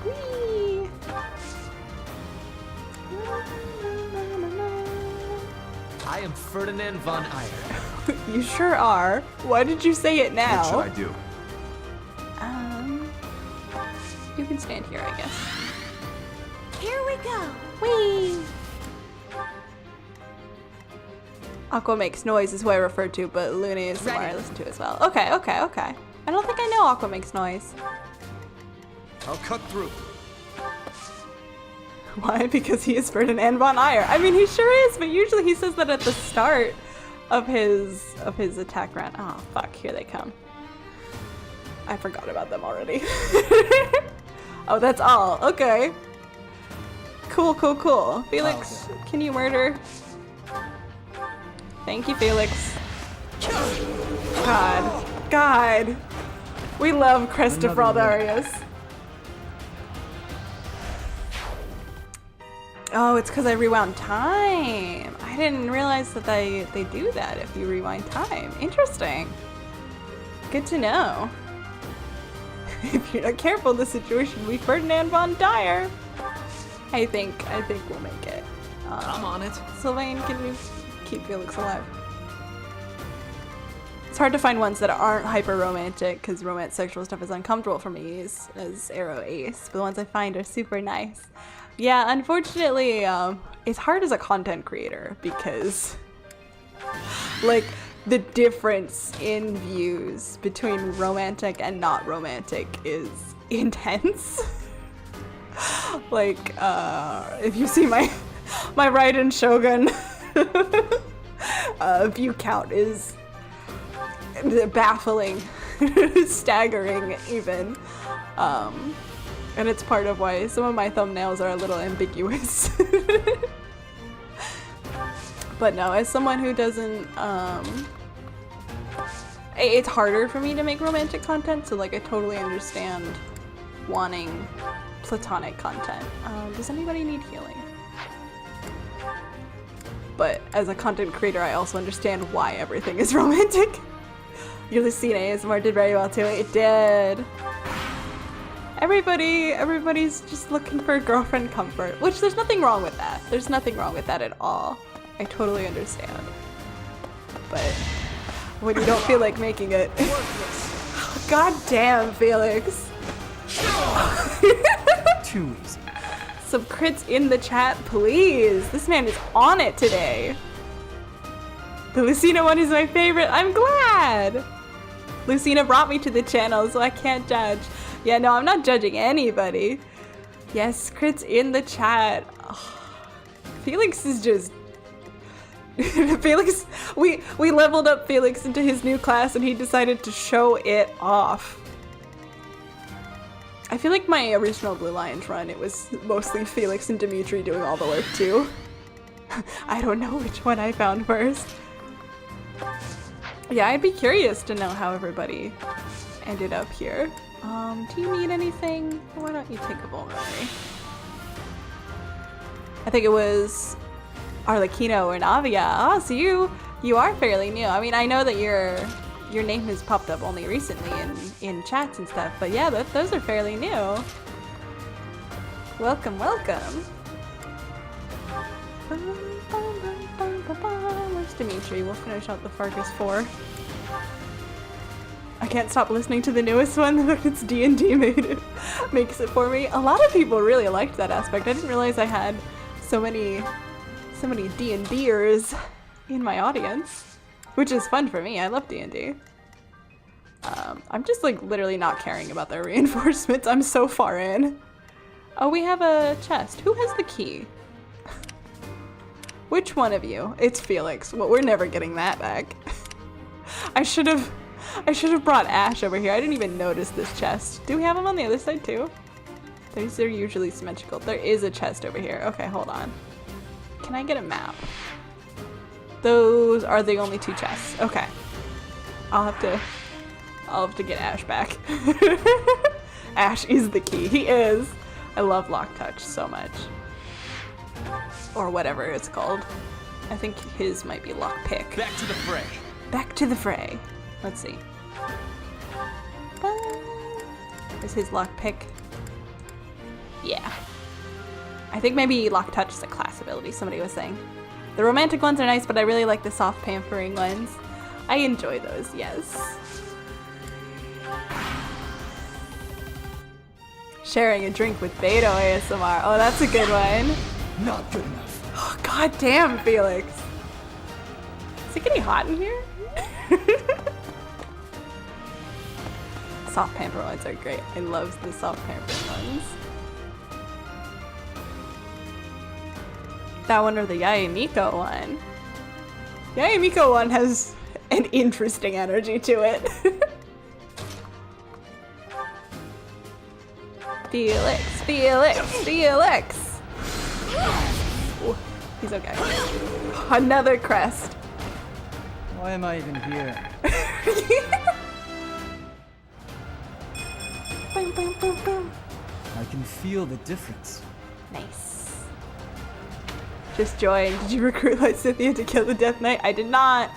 Whee! I am Ferdinand von Eyre. You sure are. Why did you say it now? What should I do? You can stand here, I guess. Here we go. Whee! Aqua Makes Noise is who I referred to, but Luna is the one I listen to as well. Okay. I don't think I know Aqua Makes Noise. I'll cut through. Why? Because he is Ferdinand von Ayer. I mean, he sure is, but usually he says that at the start of his attack round. Oh, fuck, here they come. I forgot about them already. Oh, that's all. Okay. Cool, cool, cool. Felix, can you murder? Thank you, Felix. God. We love Cresta Fraldarius. Oh, it's because I rewound time. I didn't realize that they do that if you rewind time. Interesting. Good to know. If you're not careful, the situation will be Ferdinand von Dyer. I think we'll make it. I'm on it. Sylvain, can you keep Felix alive? It's hard to find ones that aren't hyper romantic because romance sexual stuff is uncomfortable for me as Arrow Ace. But the ones I find are super nice. Yeah, unfortunately, it's hard as a content creator because, like, the difference in views between romantic and not romantic is intense. Like, if you see my Raiden Shogun view count is baffling, staggering even. And it's part of why some of my thumbnails are a little ambiguous. But no, as someone who doesn't, it's harder for me to make romantic content, so like I totally understand wanting platonic content. Does anybody need healing? But as a content creator, I also understand why everything is romantic. Your Lucina ASMR did very well too. It did. Everybody's just looking for girlfriend comfort, which there's nothing wrong with that. There's nothing wrong with that at all. I totally understand. But when you don't feel like making it, God damn, Felix. Too easy. Some crits in the chat, please. This man is on it today. The Lucina one is my favorite. I'm glad. Lucina brought me to the channel, so I can't judge. Yeah, no, I'm not judging anybody. Yes, crits in the chat. Oh, Felix is just... Felix, we leveled up Felix into his new class and he decided to show it off. I feel like my original Blue Lions run, it was mostly Felix and Dimitri doing all the work too. I don't know which one I found first. Yeah, I'd be curious to know how everybody ended up here. Do you need anything? Why don't you take a vulnerability? I think it was Arlecchino or Navia. Oh, so you are fairly new. I mean, I know that your name has popped up only recently in chats and stuff, but yeah, those are fairly new. Welcome, welcome. Where's Dimitri? We'll finish out the Fargus 4. I can't stop listening to the newest one. The fact it's D&D makes it for me. A lot of people really liked that aspect. I didn't realize I had so many D&Ders in my audience, which is fun for me. I love D&D. I'm just like literally not caring about their reinforcements. I'm so far in. Oh, we have a chest. Who has the key? Which one of you? It's Felix. Well, we're never getting that back. I should have brought Ash over here. I didn't even notice this chest. Do we have them on the other side too? They're usually symmetrical. There is a chest over here. Okay, hold on. Can I get a map? Those are the only two chests. Okay. I'll have to get Ash back. Ash is the key. He is. I love Lock Touch so much. Or whatever it's called. I think his might be Lock Pick. Back to the fray. Back to the fray. Let's see. Is his Lock Pick? Yeah. I think maybe Lock Touch is a class ability, somebody was saying. The romantic ones are nice, but I really like the soft pampering ones. I enjoy those, yes. Sharing a drink with Beto ASMR. Oh, that's a good one. Not good enough. Oh, God damn, Felix. Is it getting hot in here? Soft pamper ones are great. I love the soft pamper ones. That one or the Yaemiko one. Yaemiko one has an interesting energy to it. Felix, Felix, Felix! Ooh, he's okay. Another crest. Why am I even here? Boom, boom, boom, boom. I can feel the difference. Nice. Just join. Did you recruit Lysithea to kill the Death Knight? I did not.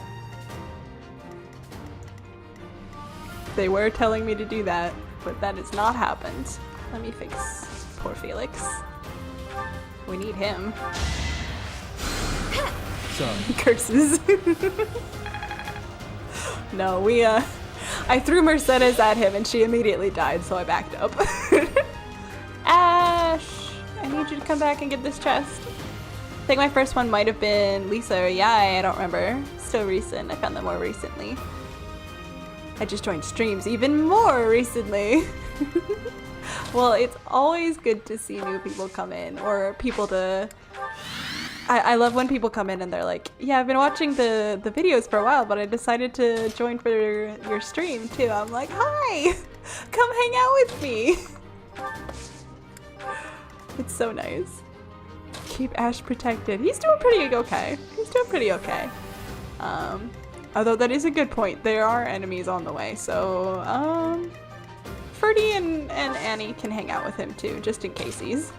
They were telling me to do that, but that has not happened. Let me fix poor Felix. We need him. Sorry. Curses. No, I threw Mercedes at him and she immediately died, so I backed up. Ash! I need you to come back and get this chest. I think my first one might have been Lisa or Yai, I don't remember. Still recent, I found them more recently. I just joined streams even more recently. Well, it's always good to see new people come in, or people to... I love when people come in and they're like, yeah, I've been watching the videos for a while, but I decided to join for your stream too. I'm like, hi! Come hang out with me! It's so nice. Keep Ash protected. He's doing pretty okay. He's doing pretty okay. Although that is a good point. There are enemies on the way, so Ferdy and Annie can hang out with him too, just in case he's.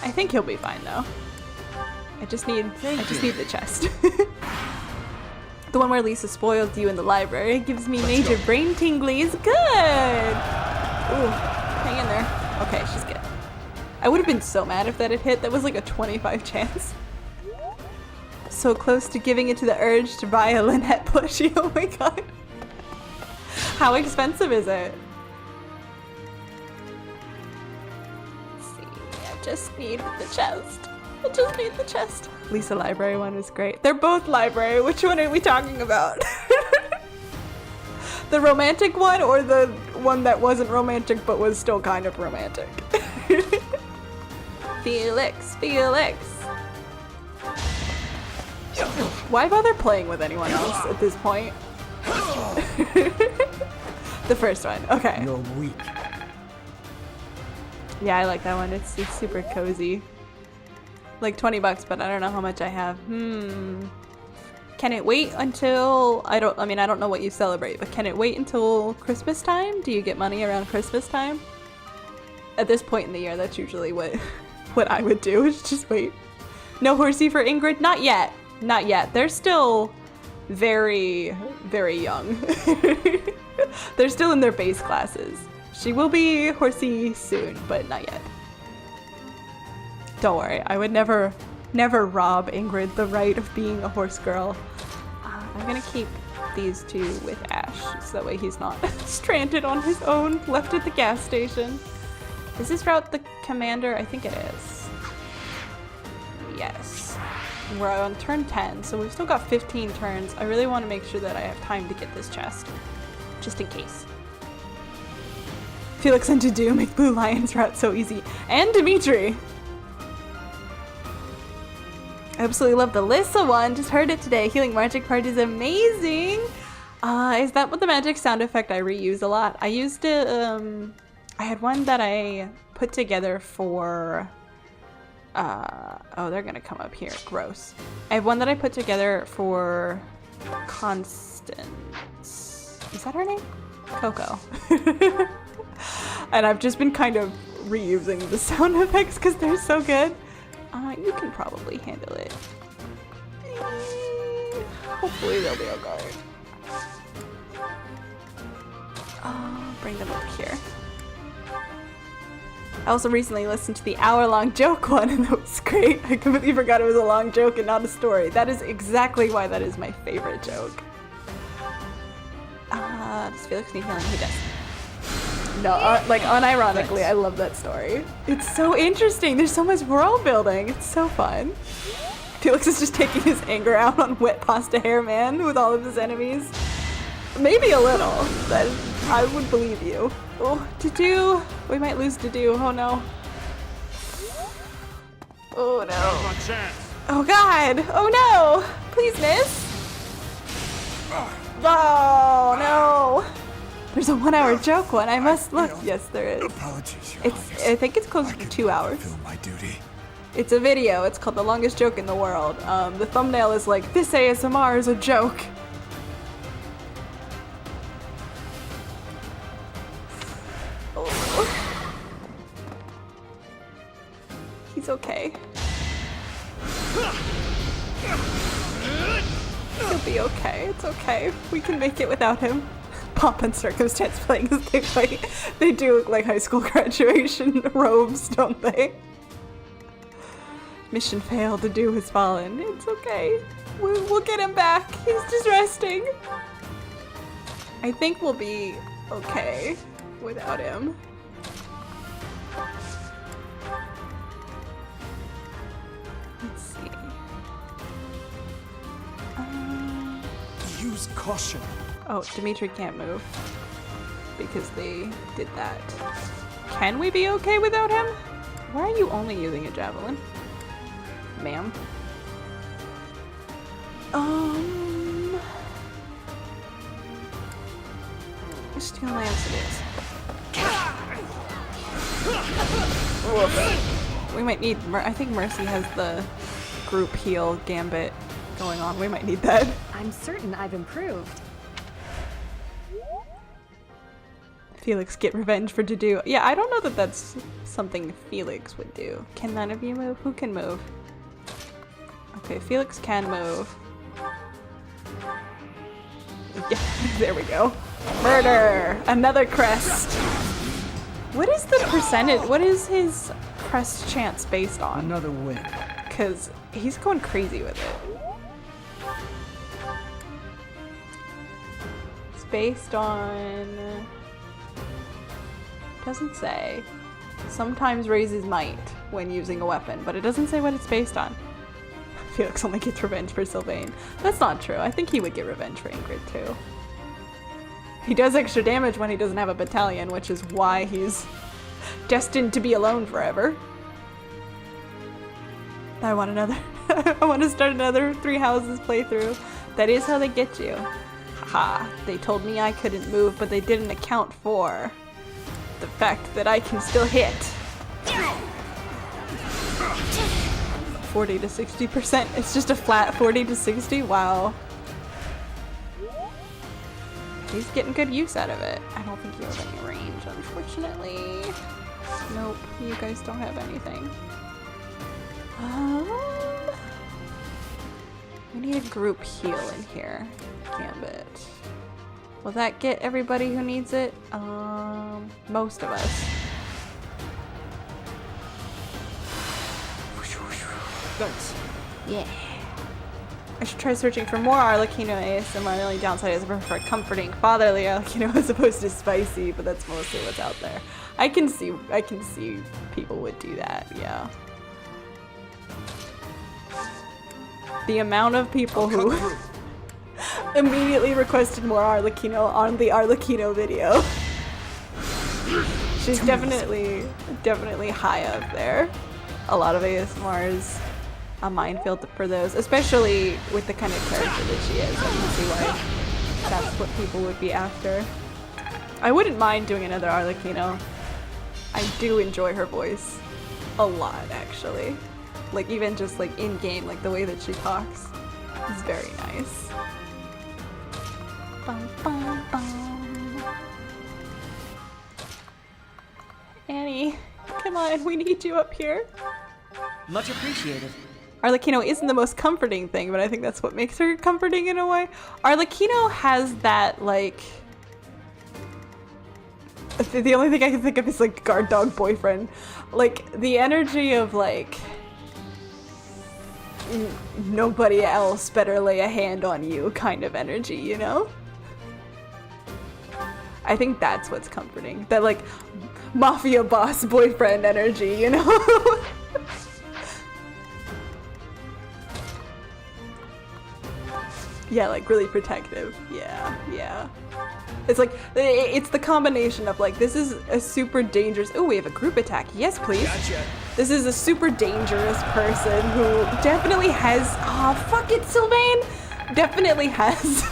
I think he'll be fine though. I just need the chest. The one where Lisa spoiled you in the library gives me major brain tinglies. Good! Ooh, hang in there. Okay, she's good. I would have been so mad if that had hit. That was like a 25 chance. So close to giving into the urge to buy a Lynette plushie. Oh my god. How expensive is it? Let's see. I just need the chest. I just need the chest. Lisa library one was great. They're both library. Which one are we talking about? The romantic one or the one that wasn't romantic but was still kind of romantic? Felix, Felix. Why bother playing with anyone else at this point? The first one, okay. You're weak. Yeah, I like that one. It's super cozy. Like 20 bucks, but I don't know how much I have. Can it wait until I don't know what you celebrate, but can it wait until Christmas time? Do you get money around Christmas time? At this point in the year, that's usually what I would do, is just wait. No horsey for Ingrid? Not yet. Not yet. They're still very, very young. They're still in their base classes. She will be horsey soon, but not yet. Don't worry, I would never rob Ingrid the right of being a horse girl. I'm gonna keep these two with Ash, so that way he's not stranded on his own, left at the gas station. Is this route the commander? I think it is. Yes. We're on turn 10, so we've still got 15 turns. I really want to make sure that I have time to get this chest, just in case. Felix and Dudu make Blue Lion's route so easy. And Dimitri! I absolutely love the Lissa one. Just heard it today. Healing Magic Part is amazing. Is that what the magic sound effect I reuse a lot? I used it, I had one that I put together for, oh, they're gonna come up here. Gross. I have one that I put together for Constance. Is that her name? Coco. And I've just been kind of reusing the sound effects because they're so good. You can probably handle it. Hopefully they'll be okay. Bring them up here. I also recently listened to the hour-long joke one, and that was great. I completely forgot it was a long joke and not a story. That is exactly why that is my favorite joke. Does Felix need healing? He does. No, like, unironically, I love that story. It's so interesting. There's so much world building. It's so fun. Felix is just taking his anger out on Wet Pasta Hair Man with all of his enemies. Maybe a little, but I would believe you. Oh, Dudu. We might lose Dudu. Oh no. Oh no. Oh god! Oh no! Please miss! Oh no! There's a 1 hour joke one. I must look. Yes, there is. Apologies, Your It's. I think it's close to 2 hours. Fulfill my duty. It's a video. It's called The Longest Joke in the World. The thumbnail is like, this ASMR is a joke. Oh. He's okay. He'll be okay. It's okay. We can make it without him. Pomp and circumstance playing as they play. They do look like high school graduation robes, don't they? Mission failed, the dew has fallen. It's okay. We'll get him back. He's just resting. I think we'll be okay without him. Let's see. Use caution. Oh, Dimitri can't move because they did that. Can we be okay without him? Why are you only using a javelin? Ma'am. Steel lance it is. We might need, I think Mercy has the group heal gambit going on. We might need that. I'm certain I've improved. Felix get revenge for Dedu. Yeah, I don't know that that's something Felix would do. Can none of you move? Who can move? Okay, Felix can move. Yeah, there we go. Murder! Another crest! What is the percentage? What is his crest chance based on? Another win. Because he's going crazy with it. It's based on... Doesn't say. Sometimes raises might when using a weapon, but it doesn't say what it's based on. Felix only gets revenge for Sylvain. That's not true. I think he would get revenge for Ingrid too. He does extra damage when he doesn't have a battalion, which is why he's destined to be alone forever. I want another. I want to start another Three Houses playthrough. That is how they get you. Haha. They told me I couldn't move, but they didn't account for the fact that I can still hit. 40 to 60%. It's just a flat 40 to 60. Wow. He's getting good use out of it. I don't think you have any range, unfortunately. Nope, you guys don't have anything. We need a group heal in here. Gambit. Will that get everybody who needs it? Most of us. Thanks. Yeah. I should try searching for more Arlecchino ASMR. The only downside is I prefer comforting fatherly Arlecchino as opposed to spicy, but that's mostly what's out there. I can see people would do that, yeah. The amount of people who immediately requested more Arlecchino on the Arlecchino video. She's definitely high up there. A lot of ASMRs. A minefield for those, especially with the kind of character that she is. I can see why that's what people would be after. I wouldn't mind doing another Arlecchino. I do enjoy her voice a lot, actually. Like, even just like in-game, like the way that she talks is very nice. Bum, bum, bum. Annie, come on, we need you up here. Much appreciated. Arlecchino isn't the most comforting thing, but I think that's what makes her comforting in a way. Arlecchino has that, like... The only thing I can think of is, like, guard dog boyfriend. Like, the energy of, like... Nobody else better lay a hand on you kind of energy, you know? I think that's what's comforting. That, like, mafia boss boyfriend energy, you know? Yeah, like really protective. Yeah, yeah. It's like, it's the combination of like, this is a super dangerous, oh, we have a group attack. Yes, please. Gotcha. This is a super dangerous person who definitely has, oh, fuck it, Sylvain. Definitely has.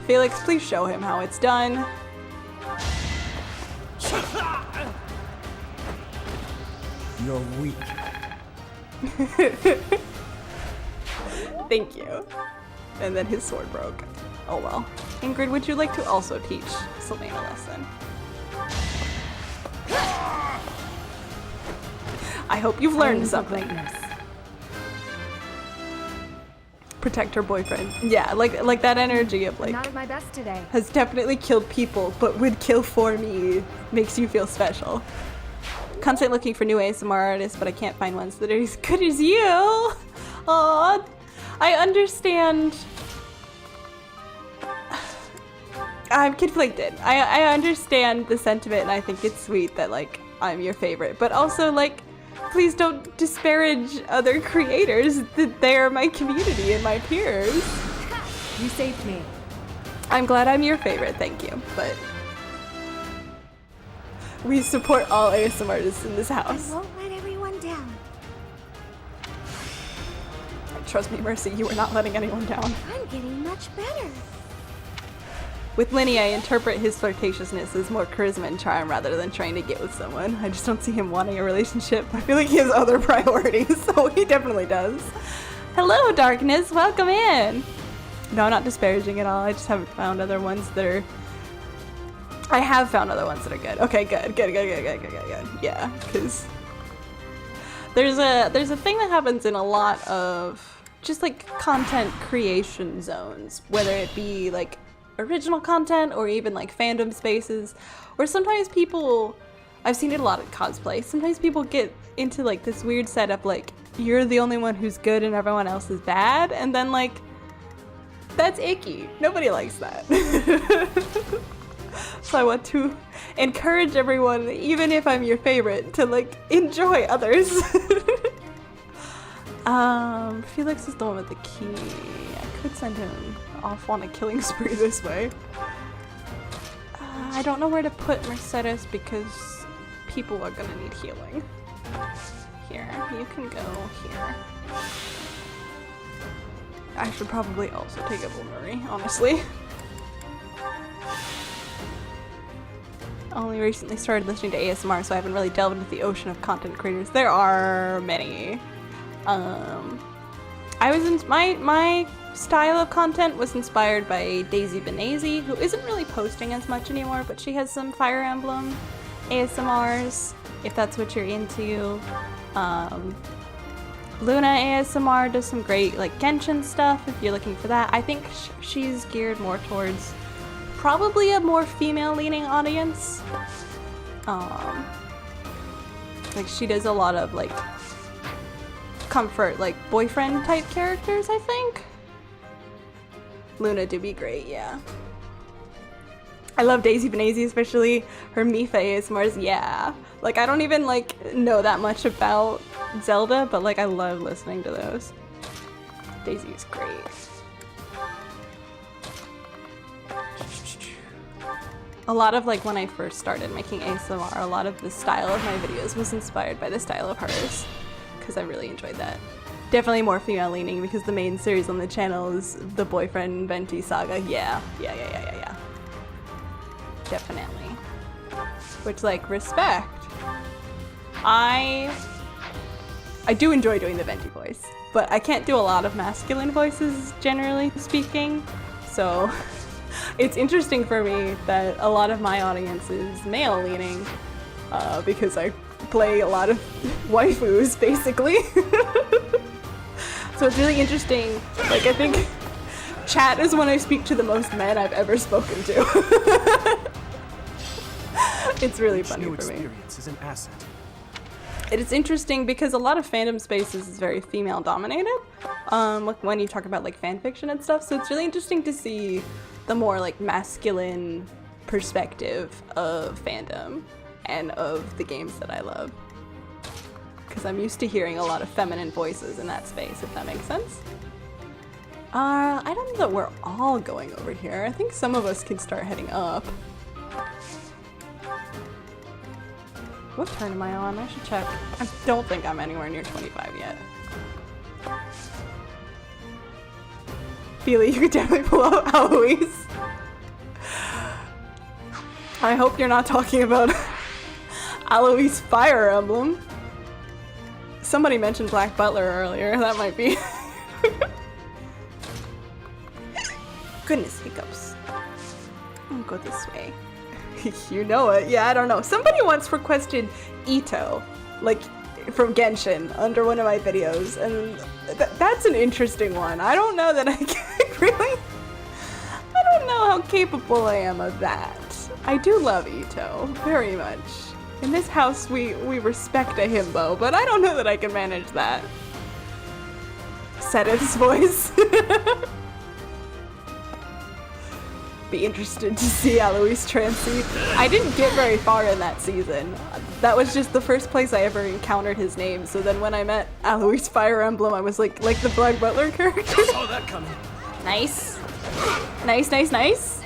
Felix, please show him how it's done. You're weak. Thank you. And then his sword broke. Oh well. Ingrid, would you like to also teach Sylvain a lesson? I hope you've learned something. Protect her boyfriend. Yeah, like that energy of like, Not at my best today. has definitely killed people, but would kill for me, makes you feel special. Constantly looking for new ASMR artists, but I can't find ones that are as good as you. Aww, I understand. I'm conflicted. I understand the sentiment, and I think it's sweet that like I'm your favorite, but also like, please don't disparage other creators. That they are my community and my peers. You saved me. I'm glad I'm your favorite, thank you. But we support all ASMR artists in this house. I won't let everyone down. Trust me, Mercy, you are not letting anyone down. I'm getting much better. With Lenny, I interpret his flirtatiousness as more charisma and charm rather than trying to get with someone. I just don't see him wanting a relationship. I feel like he has other priorities, so he definitely does. Hello, Darkness, welcome in. No, I'm not disparaging at all. I just haven't found other ones that are... I have found other ones that are good. Okay, good. Yeah, because there's a thing that happens in a lot of just like content creation zones, whether it be like original content or even like fandom spaces, where sometimes people, I've seen it a lot in cosplay, sometimes people get into like this weird setup like you're the only one who's good and everyone else is bad, and then like that's icky. Nobody likes that. So I want to encourage everyone, even if I'm your favorite, to like enjoy others. Felix is the one with the key. I could send him off on a killing spree this way. I don't know where to put Mercedes because people are gonna need healing. Here, you can go here. I should probably also take a Marie, honestly. Only recently started listening to ASMR, so I haven't really delved into the ocean of content creators. There are many. I was in my style of content was inspired by Daisy Benazi, who isn't really posting as much anymore, but she has some Fire Emblem ASMRs, if that's what you're into. Luna ASMR does some great like Genshin stuff if you're looking for that. I think she's geared more towards probably a more female-leaning audience. Like she does a lot of like comfort, like boyfriend type characters, I think. Luna do be great, yeah. I love Daisy Benazi, especially her Mifa ASMRs, yeah. Like I don't even like know that much about Zelda, but like I love listening to those. Daisy is great. A lot of like when I first started making ASMR, a lot of the style of my videos was inspired by the style of hers, because I really enjoyed that. Definitely more female leaning because the main series on the channel is the boyfriend Venti saga. Yeah. Definitely. Which like respect. I do enjoy doing the Venti voice, but I can't do a lot of masculine voices generally speaking, so it's interesting for me that a lot of my audience is male leaning because I play a lot of waifus basically. So it's really interesting. Like I think chat is when I speak to the most men I've ever spoken to. It's really funny New for me. experience is an asset. It is interesting because a lot of fandom spaces is very female dominated. Like when you talk about like fan fiction and stuff, so it's really interesting to see the more like masculine perspective of fandom and of the games that I love. because I'm used to hearing a lot of feminine voices in that space, if that makes sense. I don't know that we're all going over here. I think some of us can start heading up. What turn am I on? I should check. I don't think I'm anywhere near 25 yet. Feely, you could definitely pull out Alois. I hope you're not talking about Alois Fire Emblem. Somebody mentioned Black Butler earlier. That might be. Goodness, hiccups. I'll go this way. You know it. Yeah, I don't know. Somebody once requested Ito, like from Genshin, under one of my videos, and that's an interesting one. I don't know that I can really. I don't know how capable I am of that. I do love Ito very much. In this house, we respect a himbo, but I don't know that I can manage that. Sedith's voice. Be interested to see Alois Trancy. I didn't get very far in that season. That was just the first place I ever encountered his name. So then when I met Alois Fire Emblem, I was like the Black Butler character. Saw that coming. Nice. Nice, nice, nice.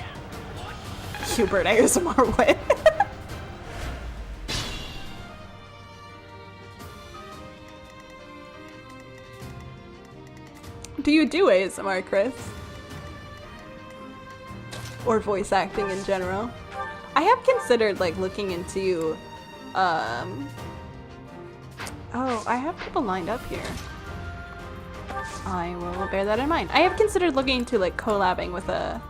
Hubert ASMR win. Do you do ASMR, Chris? Or voice acting in general? I have considered like looking into oh, I have people lined up here. I will bear that in mind. I have considered looking into like collabing with a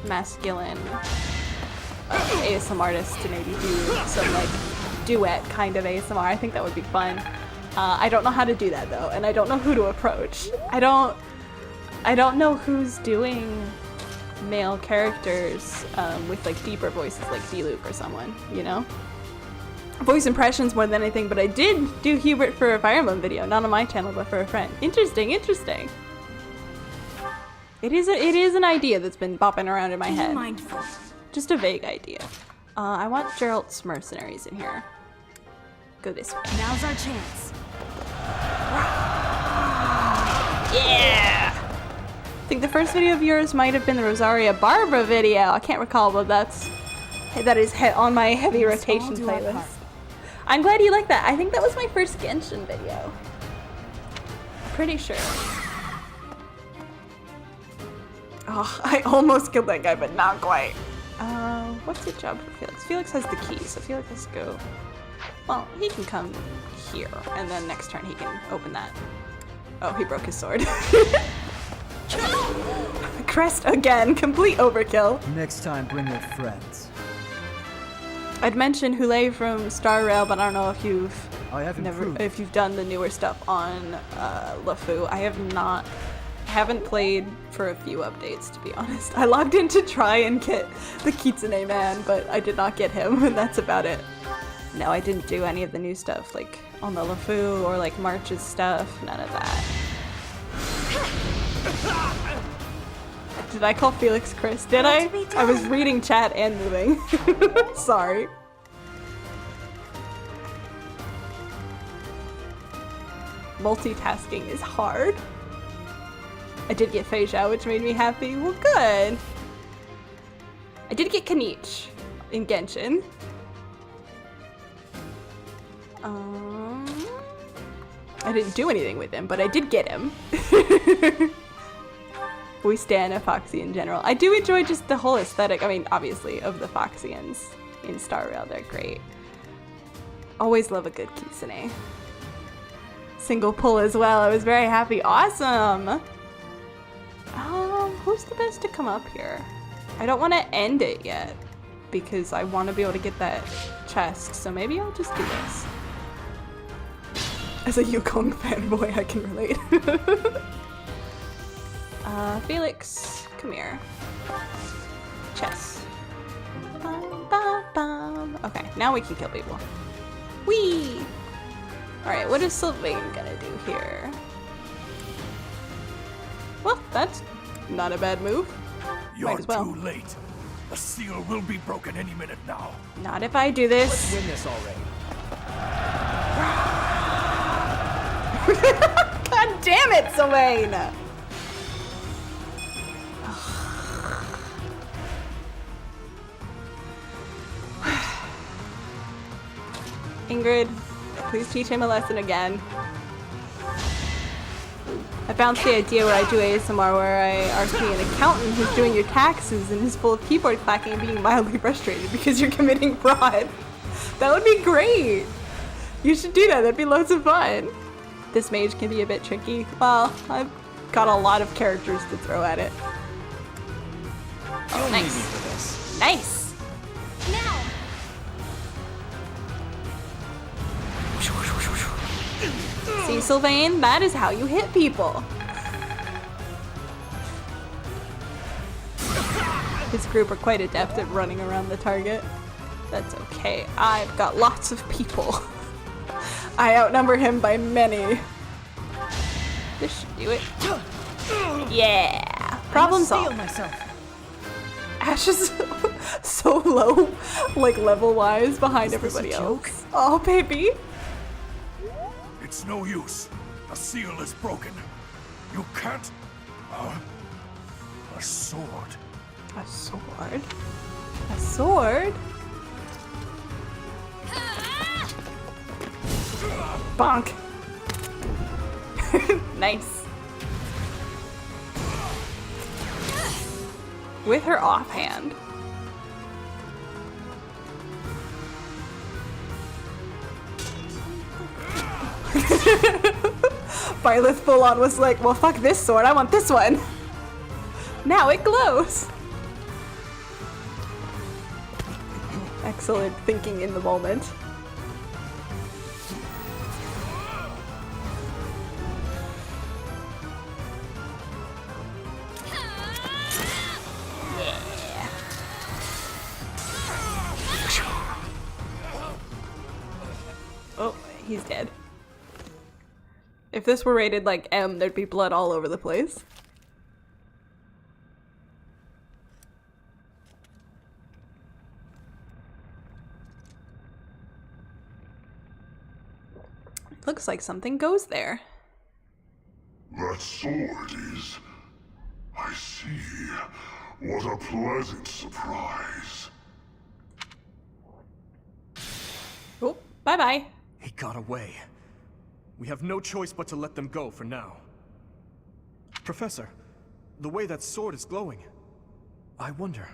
masculine ASMR artist to maybe do some like duet kind of ASMR. I think that would be fun. I don't know how to do that though, and I don't know who to approach. I don't know who's doing male characters with like deeper voices like D-Loop or someone, you know? Voice impressions more than anything, but I did do Hubert for a Fire Emblem video, not on my channel but for a friend. Interesting, interesting. It is an idea that's been bopping around in my head. Mindful. Just a vague idea. I want Geralt's mercenaries in here. Go this way. Now's our chance. Yeah! I think the first video of yours might have been the Rosaria Barbara video. I can't recall, but that is on my heavy rotation playlist. I'm glad you like that. I think that was my first Genshin video. Pretty sure. Oh, I almost killed that guy, but not quite. What's the job for Felix? Felix has the key, so Felix has to go. Well, he can come here, and then next turn he can open that. Oh, he broke his sword. Crest again, complete overkill. Next time, bring your friends. I'd mentioned Hule from Star Rail, but I don't know if you've done the newer stuff on LeFou. I have not. I haven't played for a few updates, to be honest. I logged in to try and get the Kitsune man, but I did not get him, and that's about it. No, I didn't do any of the new stuff, like on the LeFou or like March's stuff. None of that. Did I call Felix Chris? Did I? I was reading chat and moving. Sorry. Multitasking is hard. I did get Fei Zhao, which made me happy. Well, good. I did get Kanich in Genshin. I didn't do anything with him, but I did get him. We stan a Foxy in general. I do enjoy just the whole aesthetic, I mean, obviously, of the Foxians in Star Rail. They're great. Always love a good Kitsune. Single pull as well. I was very happy. Awesome! Who's the best to come up here? I don't want to end it yet, because I want to be able to get that chest, so maybe I'll just do this. As a Yukong fanboy, I can relate. Felix, come here. Chess. Bum, bum, bum. Okay, now we can kill people. Whee! Alright, what is Sylvain gonna do here? Well, that's not a bad move. You're Might as well. too late. The seal will be broken any minute now. Not if I do this. Let's win this already. God damn it, Sylvain! Ingrid, please teach him a lesson again. I bounced the idea where I do ASMR where I RP an accountant who's doing your taxes and is full of keyboard clacking and being mildly frustrated because you're committing fraud. That would be great! You should do that, that'd be loads of fun. This mage can be a bit tricky. Well, I've got a lot of characters to throw at it. Oh, nice. Nice! Now! See, Sylvain, that is how you hit people. His group are quite adept at running around the target. That's okay. I've got lots of people. I outnumber him by many. This should do it. Yeah. Problem solved. Ash is so low, like level-wise, behind everybody else. Oh, baby. It's no use. A seal is broken. You can't... a sword. A sword? A sword? Bonk. Nice. With her offhand. Violet full on was like, well, fuck this sword, I want this one. Now it glows. Excellent thinking in the moment. Oh, he's dead. If this were rated like M, there'd be blood all over the place. Looks like something goes there. That sword is... I see. What a pleasant surprise. Oh, bye-bye. He got away. We have no choice but to let them go for now. Professor, the way that sword is glowing, I wonder...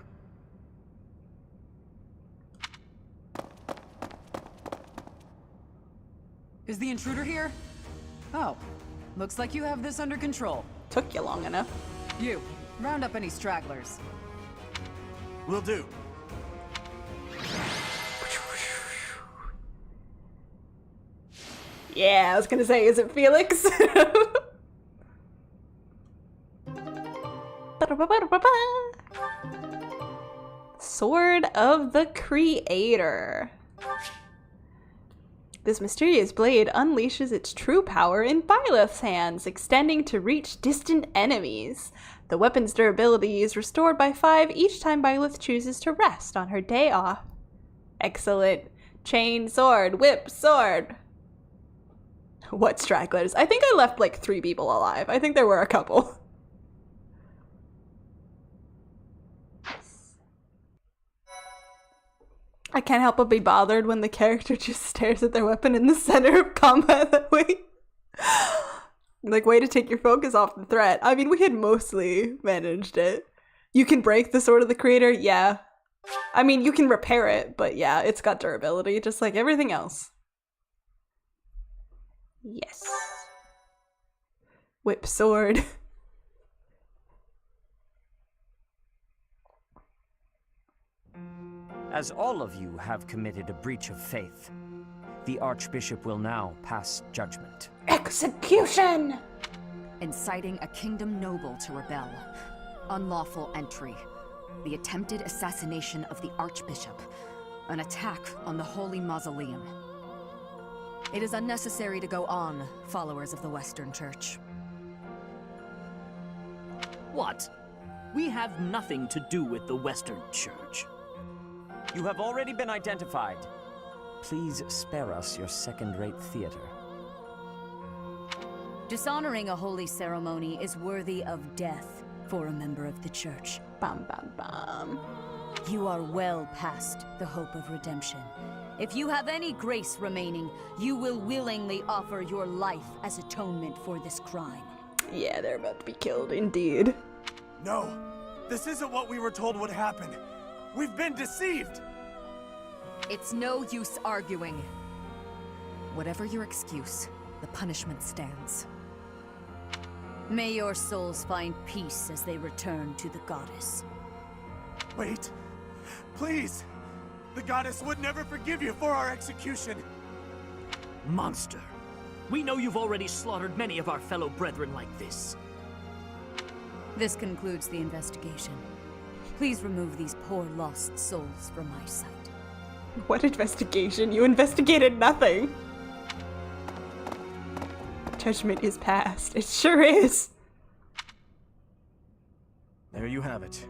Is the intruder here? Oh, looks like you have this under control. Took you long enough. You, round up any stragglers. Will do. Yeah, I was gonna say, is it Felix? Sword of the Creator. This mysterious blade unleashes its true power in Byleth's hands, extending to reach distant enemies. The weapon's durability is restored by 5 each time Byleth chooses to rest on her day off. Excellent. Chain, sword, whip, sword. What stragglers? I think I left like 3 people alive. I think there were a couple. I can't help but be bothered when the character just stares at their weapon in the center of combat that way. Like, way to take your focus off the threat. I mean, we had mostly managed it. You can break the Sword of the Creator, yeah. I mean, you can repair it, but yeah, it's got durability, just like everything else. Yes. Whip sword. As all of you have committed a breach of faith, the Archbishop will now pass judgment. Execution! Inciting a kingdom noble to rebel. Unlawful entry. The attempted assassination of the Archbishop. An attack on the Holy Mausoleum. It is unnecessary to go on, followers of the Western Church. What? We have nothing to do with the Western Church. You have already been identified. Please spare us your second-rate theater. Dishonoring a holy ceremony is worthy of death for a member of the church. Bum, bum, bum. You are well past the hope of redemption. If you have any grace remaining, you will willingly offer your life as atonement for this crime. Yeah, they're about to be killed, indeed. No, this isn't what we were told would happen. We've been deceived! It's no use arguing. Whatever your excuse, the punishment stands. May your souls find peace as they return to the goddess. Wait, please! The goddess would never forgive you for our execution! Monster! We know you've already slaughtered many of our fellow brethren like this. This concludes the investigation. Please remove these poor lost souls from my sight. What investigation? You investigated nothing. Judgment is passed. It sure is. There you have it.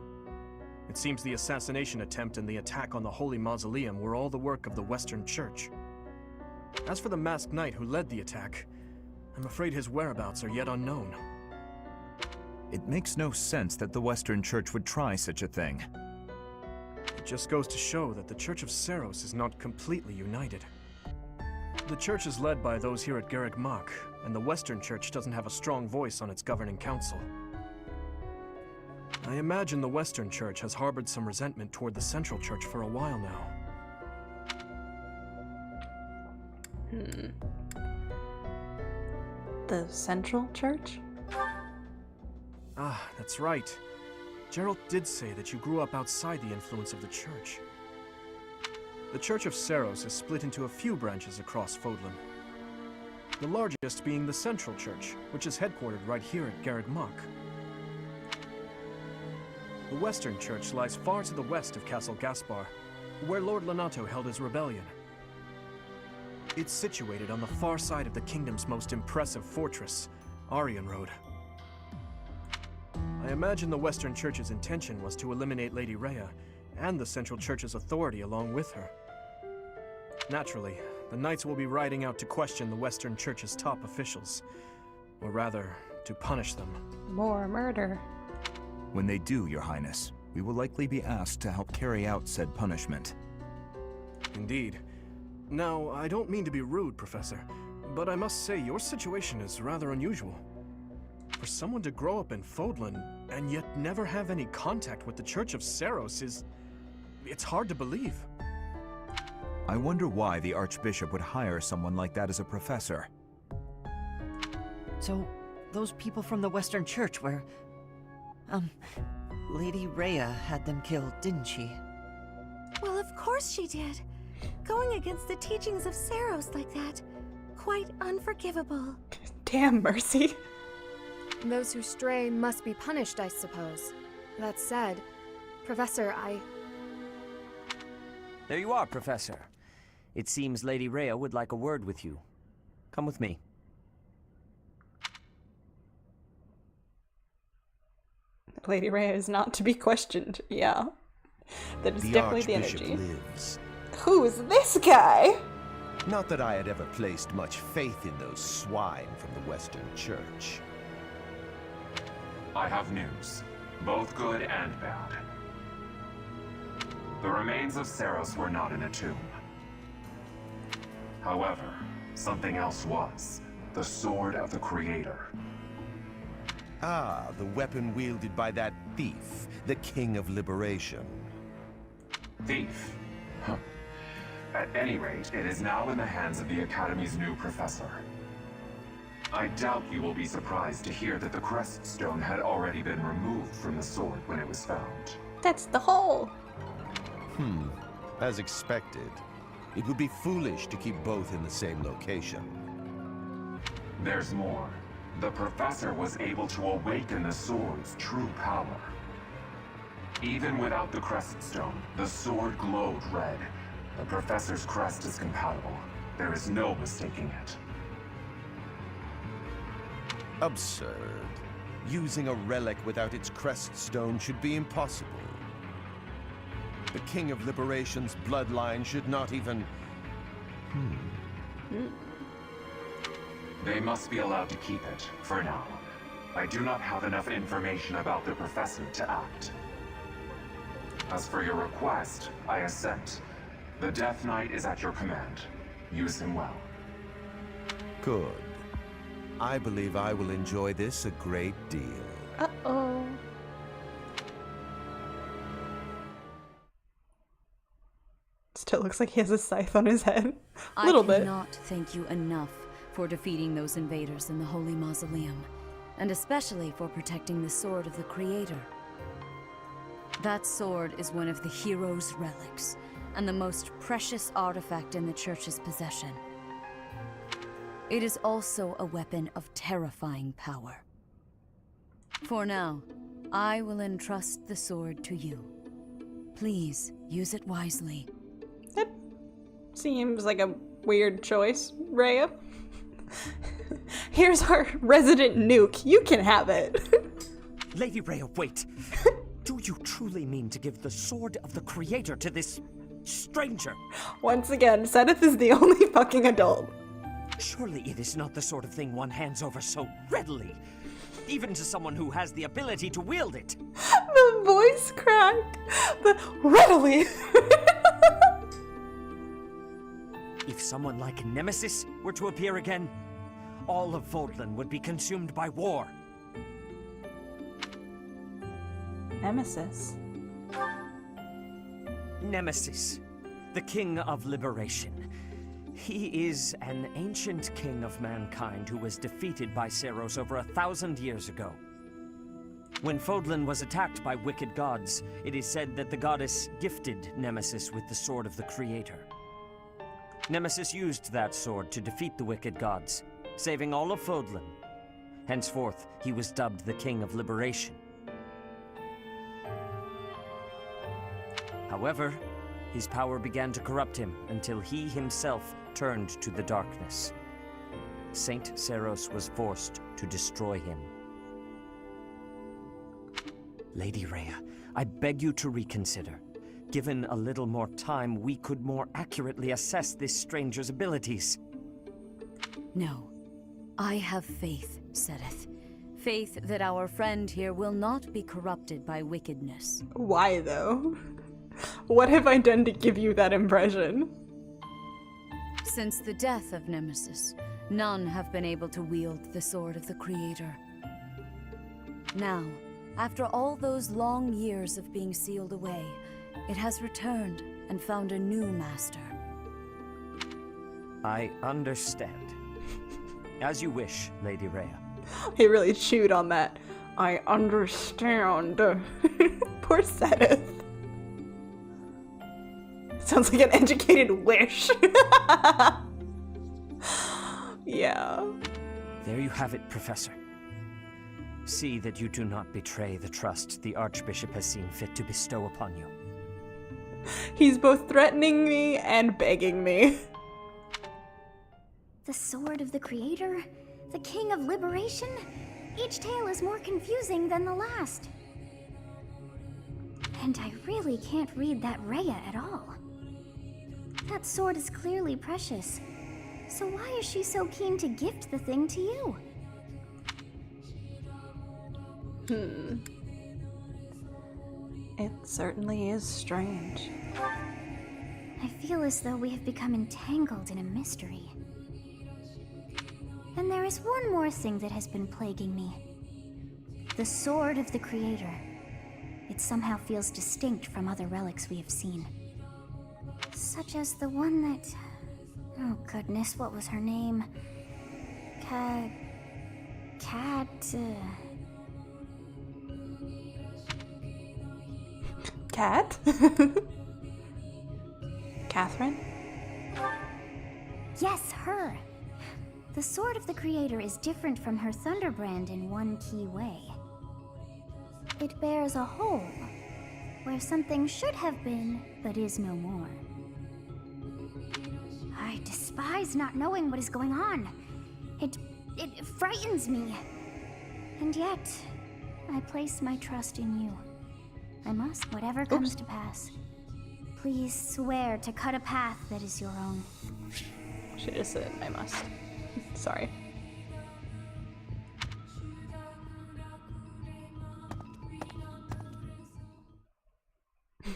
It seems the assassination attempt and the attack on the Holy Mausoleum were all the work of the Western Church. As for the masked knight who led the attack, I'm afraid his whereabouts are yet unknown. It makes no sense that the Western Church would try such a thing. It just goes to show that the Church of Seiros is not completely united. The Church is led by those here at Garreg Mach, and the Western Church doesn't have a strong voice on its governing council. I imagine the Western Church has harbored some resentment toward the Central Church for a while now. The Central Church? Ah, that's right. Geralt did say that you grew up outside the influence of the Church. The Church of Seiros is split into a few branches across Fodlan. The largest being the Central Church, which is headquartered right here at Garreg Mach. The Western Church lies far to the west of Castle Gaspar, where Lord Lonato held his rebellion. It's situated on the far side of the kingdom's most impressive fortress, Aryan Road. I imagine the Western Church's intention was to eliminate Lady Rhea and the Central Church's authority along with her. Naturally, the Knights will be riding out to question the Western Church's top officials. Or rather, to punish them. More murder. When they do, Your Highness, we will likely be asked to help carry out said punishment. Indeed. Now, I don't mean to be rude, Professor, but I must say your situation is rather unusual. For someone to grow up in Fodlan and yet never have any contact with the Church of Seiros it's hard to believe. I wonder why the Archbishop would hire someone like that as a professor. So, those people from the Western Church were... Lady Rhea had them killed, didn't she? Well, of course she did. Going against the teachings of Seiros like that, quite unforgivable. Damn, Mercy. Those who stray must be punished, I suppose. That said, Professor, There you are, Professor. It seems Lady Rhea would like a word with you. Come with me. Lady Rhea is not to be questioned. Yeah. That is definitely the energy. Lives. Who's this guy? Not that I had ever placed much faith in those swine from the Western Church. I have news, both good and bad. The remains of Seiros were not in a tomb. However, something else was. The Sword of the Creator. Ah, the weapon wielded by that thief, the King of Liberation. Thief? Huh. At any rate, it is now in the hands of the Academy's new professor. I doubt you will be surprised to hear that the crest stone had already been removed from the sword when it was found. That's the hole. As expected. It would be foolish to keep both in the same location. There's more. The professor was able to awaken the sword's true power. Even without the crest stone, the sword glowed red. The professor's crest is compatible. There is no mistaking it. Absurd. Using a relic without its crest stone should be impossible. The King of Liberation's bloodline should not even... They must be allowed to keep it, for now. I do not have enough information about the professor to act. As for your request, I assent. The Death Knight is at your command. Use him well. Good. I believe I will enjoy this a great deal. Uh-oh. Still looks like he has a scythe on his head. A little bit. I cannot thank you enough for defeating those invaders in the Holy Mausoleum, and especially for protecting the sword of the Creator. That sword is one of the hero's relics, and the most precious artifact in the Church's possession. It is also a weapon of terrifying power. For now, I will entrust the sword to you. Please use it wisely. That seems like a weird choice, Rhea. Here's our resident nuke. You can have it. Lady Rhea, wait. Do you truly mean to give the sword of the Creator to this stranger? Once again, Zenith is the only fucking adult. Surely it is not the sort of thing one hands over so readily, even to someone who has the ability to wield it. The voice crack. The readily. If someone like Nemesis were to appear again, all of Vodland would be consumed by war. Nemesis? Nemesis, the King of Liberation. He is an ancient king of mankind who was defeated by Seiros over 1,000 years ago. When Fodlan was attacked by wicked gods, it is said that the goddess gifted Nemesis with the sword of the Creator. Nemesis used that sword to defeat the wicked gods, saving all of Fodlan. Henceforth, he was dubbed the King of Liberation. However, his power began to corrupt him until he himself turned to the darkness. Saint Seiros was forced to destroy him. Lady Rhea, I beg you to reconsider. Given a little more time, we could more accurately assess this stranger's abilities. No. I have faith, Sereth. Faith that our friend here will not be corrupted by wickedness. Why, though? What have I done to give you that impression? Since the death of Nemesis, none have been able to wield the sword of the Creator. Now, after all those long years of being sealed away, it has returned and found a new master. I understand. As you wish, Lady Rhea. He really chewed on that. I understand. Poor Sereth. Sounds like an educated wish. Yeah. There you have it, Professor. See that you do not betray the trust the Archbishop has seen fit to bestow upon you. He's both threatening me and begging me. The sword of the Creator? The King of Liberation? Each tale is more confusing than the last. And I really can't read that Rhea at all. That sword is clearly precious. So why is she so keen to gift the thing to you? It certainly is strange. I feel as though we have become entangled in a mystery. And there is one more thing that has been plaguing me. The sword of the Creator. It somehow feels distinct from other relics we have seen. Such as the one that... Oh goodness, what was her name? Cat... Cat? Catherine? Yes, her! The sword of the Creator is different from her Thunderbrand in one key way. It bears a hole, where something should have been, but is no more. I despise not knowing what is going on. It frightens me. And yet, I place my trust in you. I must, whatever comes to pass. Please swear to cut a path that is your own. She just said, I must. Sorry.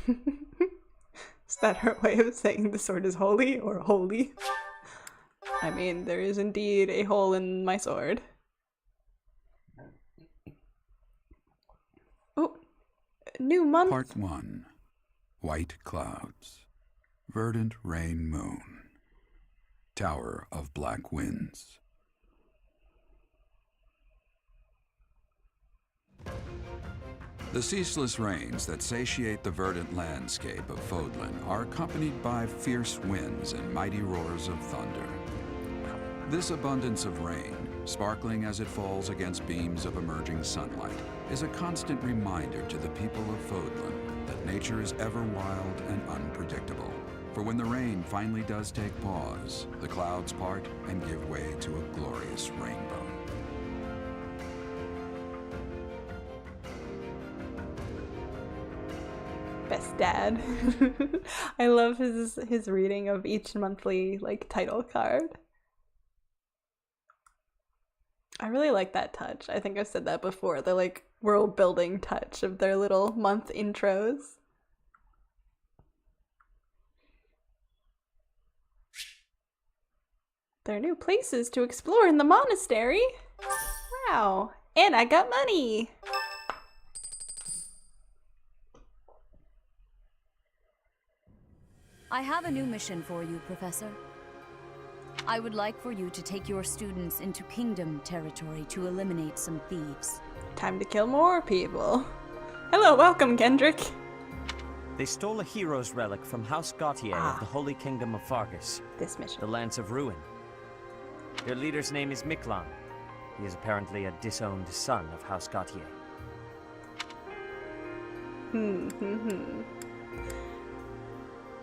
Is that her way of saying the sword is holy or holy? I mean, there is indeed a hole in my sword. Oh, new month. Part 1. White Clouds. Verdant Rain Moon. Tower of Black Winds. The ceaseless rains that satiate the verdant landscape of Fodlan are accompanied by fierce winds and mighty roars of thunder. This abundance of rain, sparkling as it falls against beams of emerging sunlight, is a constant reminder to the people of Fodlan that nature is ever wild and unpredictable. For when the rain finally does take pause, the clouds part and give way to a glorious rainbow. Best dad. I love his reading of each monthly like title card. I really like that touch. I think I've said that before. The like world building touch of their little month intros. There are new places to explore in the monastery. Wow. And I got money. I have a new mission for you, Professor. I would like for you to take your students into Kingdom territory to eliminate some thieves. Time to kill more people. Hello, welcome, Kendrick. They stole a hero's relic from House Gautier of the Holy Kingdom of Fargus. This mission. The Lance of Ruin. Their leader's name is Miklan. He is apparently a disowned son of House Gautier.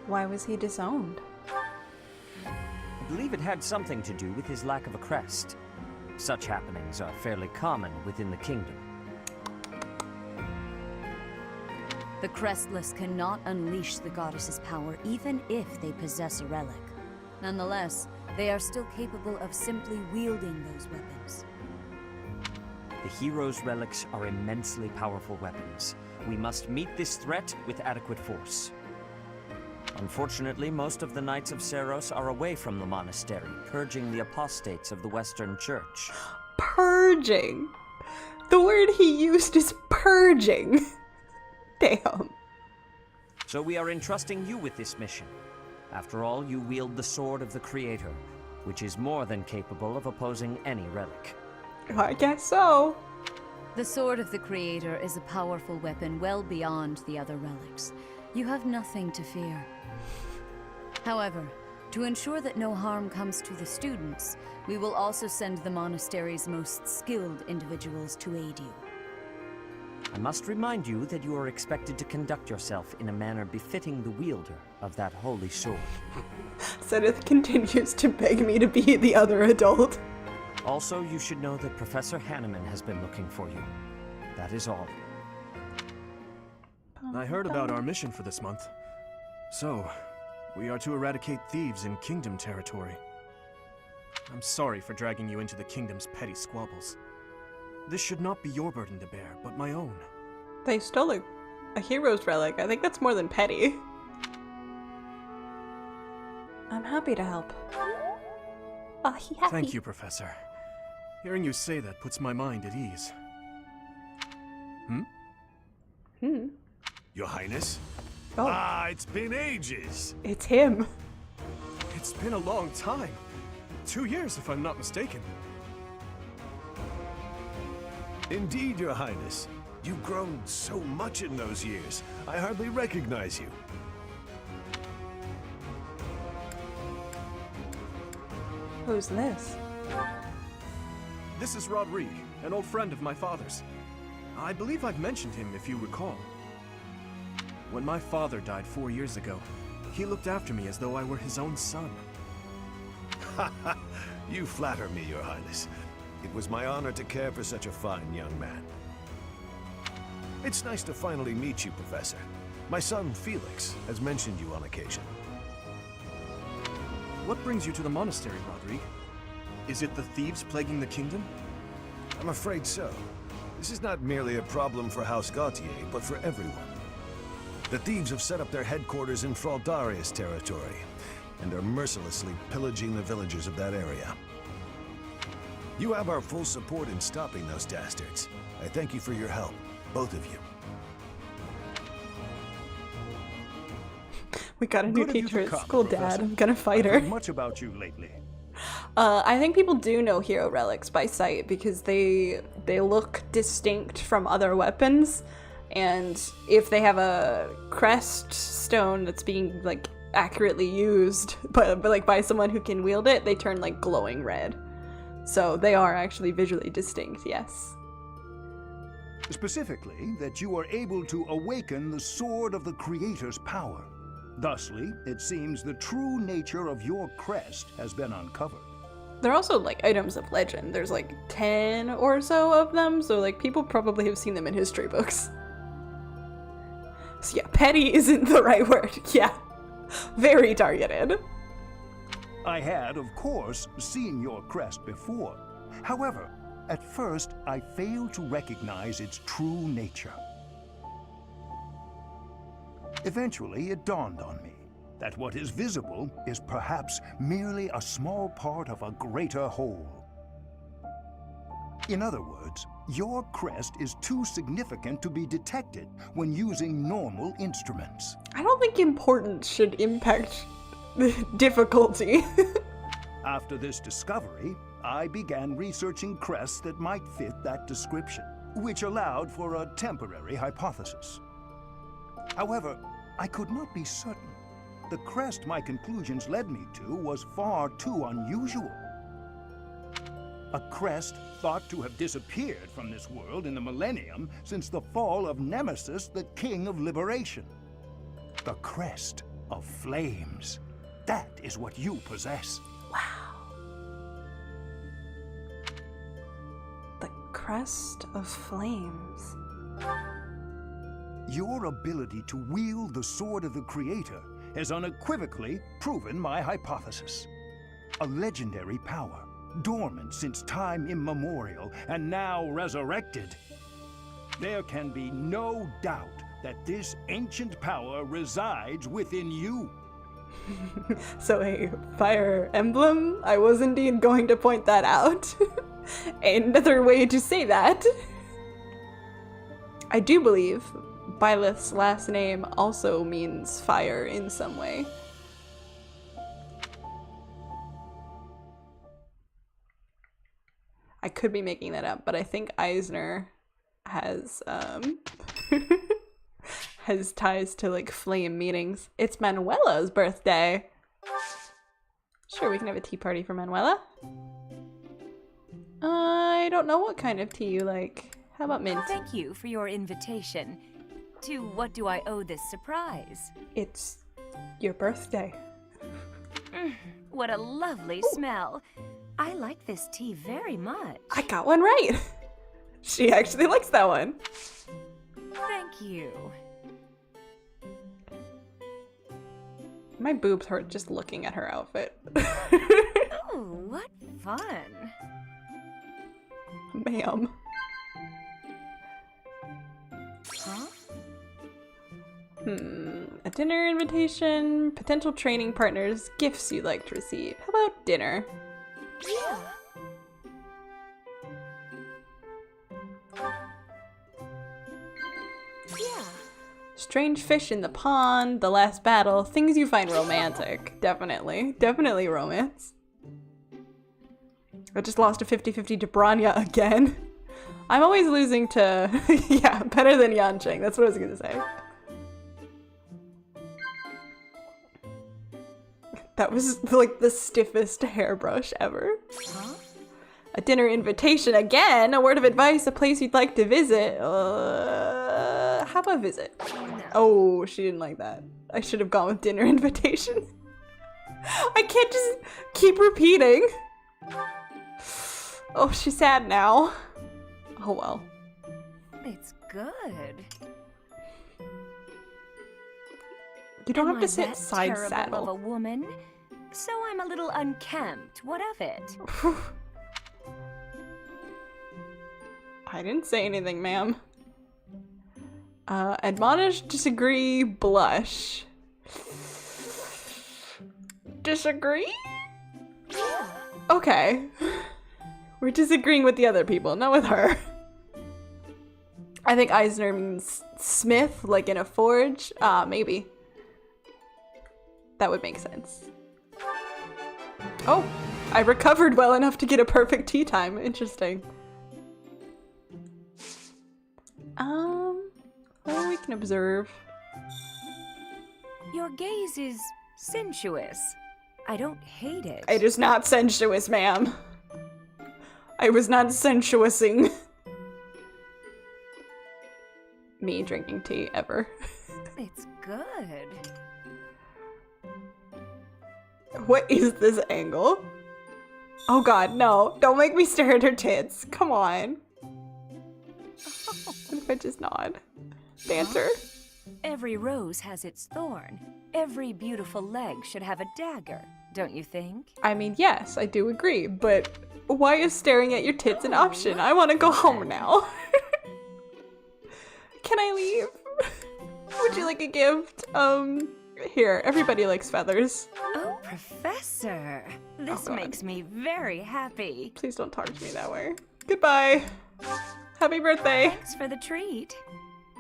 Why was he disowned? I believe it had something to do with his lack of a crest. Such happenings are fairly common within the kingdom. The Crestless cannot unleash the goddess's power even if they possess a relic. Nonetheless, they are still capable of simply wielding those weapons. The hero's relics are immensely powerful weapons. We must meet this threat with adequate force. Unfortunately, most of the Knights of Seiros are away from the monastery, purging the apostates of the Western Church. Purging. The word he used is purging. Damn. So we are entrusting you with this mission. After all, you wield the Sword of the Creator, which is more than capable of opposing any relic. I guess so. The Sword of the Creator is a powerful weapon well beyond the other relics. You have nothing to fear. However, to ensure that no harm comes to the students, we will also send the monastery's most skilled individuals to aid you. I must remind you that you are expected to conduct yourself in a manner befitting the wielder of that holy sword. Zenith continues to beg me to be the other adult. Also, you should know that Professor Hanneman has been looking for you. That is all. I heard about our mission for this month. So, we are to eradicate thieves in Kingdom territory. I'm sorry for dragging you into the Kingdom's petty squabbles. This should not be your burden to bear, but my own. They stole a hero's relic. I think that's more than petty. I'm happy to help. Oh, he happy. Thank you, Professor. Hearing you say that puts my mind at ease. Your Highness? Oh. Ah, it's been ages. It's him. It's been a long time. 2 years, if I'm not mistaken. Indeed, Your Highness. You've grown so much in those years. I hardly recognize you. Who's this? This is Rodrigue, an old friend of my father's. I believe I've mentioned him, if you recall. When my father died 4 years ago, he looked after me as though I were his own son. You flatter me, Your Highness. It was my honor to care for such a fine young man. It's nice to finally meet you, Professor. My son, Felix, has mentioned you on occasion. What brings you to the monastery, Rodrigue? Is it the thieves plaguing the kingdom? I'm afraid so. This is not merely a problem for House Gautier, but for everyone. The thieves have set up their headquarters in Fraldaria's territory, and are mercilessly pillaging the villagers of that area. You have our full support in stopping those dastards. I thank you for your help, both of you. We got a new Good of you teacher to at come, school, Professor. Dad. I'm gonna fight I've her. heard much about you lately. I think people do know hero relics by sight because they look distinct from other weapons, and if they have a crest stone that's being like accurately used, but like by someone who can wield it, they turn like glowing red. So they are actually visually distinct. Yes. Specifically, that you are able to awaken the sword of the Creator's power. Thusly, it seems the true nature of your crest has been uncovered. They're also like items of legend. There's like 10 or so of them, so like people probably have seen them in history books. So yeah, petty isn't the right word. Yeah, very targeted. I had, of course, seen your crest before. However, at first, I failed to recognize its true nature. Eventually, it dawned on me that what is visible is perhaps merely a small part of a greater whole. In other words, your crest is too significant to be detected when using normal instruments. I don't think importance should impact difficulty. After this discovery, I began researching crests that might fit that description, which allowed for a temporary hypothesis. However, I could not be certain. The crest my conclusions led me to was far too unusual. A crest thought to have disappeared from this world in the millennium since the fall of Nemesis, the King of Liberation. The crest of flames. That is what you possess. The crest of flames. Your ability to wield the sword of the Creator has unequivocally proven my hypothesis. A legendary power, dormant since time immemorial, and now resurrected. There can be no doubt that this ancient power resides within you. So a Fire Emblem? I was indeed going to point that out. Another way to say that. I do believe Byleth's last name also means fire in some way. I could be making that up, but I think Eisner has has ties to like flame meanings. It's Manuela's birthday. Sure, we can have a tea party for Manuela. I don't know what kind of tea you like. How about mint? Thank you for your invitation. To what do I owe this surprise? It's your birthday. What a lovely smell. I like this tea very much. I got one right. She actually likes that one. Thank you. My boobs hurt just looking at her outfit. Oh, what fun. Ma'am. Huh? A dinner invitation, potential training partners, gifts you'd like to receive. How about dinner? Yeah. Yeah. Strange fish in the pond, the last battle, things you find romantic. Definitely. Definitely romance. I just lost a 50-50 to Branya again. I'm always losing to... yeah, better than Yanqing. That's what I was gonna say. That was like the stiffest hairbrush ever. Huh? A dinner invitation again, a word of advice, a place you'd like to visit. How about visit? Oh, she didn't like that. I should have gone with dinner invitation. I can't just keep repeating. Oh, she's sad now. Oh well. It's good. You don't Am have to I sit that side terrible saddle. of a woman? So I'm a little unkempt. What of it? I didn't say anything, ma'am. Admonish, disagree, blush. Disagree? Okay. We're disagreeing with the other people, not with her. I think Eisner means smith, like in a forge. Maybe. That would make sense. Oh, I recovered well enough to get a perfect tea time. Interesting. Well, we can observe. Your gaze is sensuous. I don't hate it. It is not sensuous, ma'am. I was not sensuousing. Me drinking tea, ever. It's good. What is this angle? Oh god, no. Don't make me stare at her tits. Come on. What if I just nod? Banter? Every rose has its thorn. Every beautiful leg should have a dagger, don't you think? I mean, yes, I do agree, but why is staring at your tits an option? I want to go home now. Can I leave? Would you like a gift? Here, everybody likes feathers. Oh, Professor. This makes me very happy. Please don't talk to me that way. Goodbye. Happy birthday. Thanks for the treat.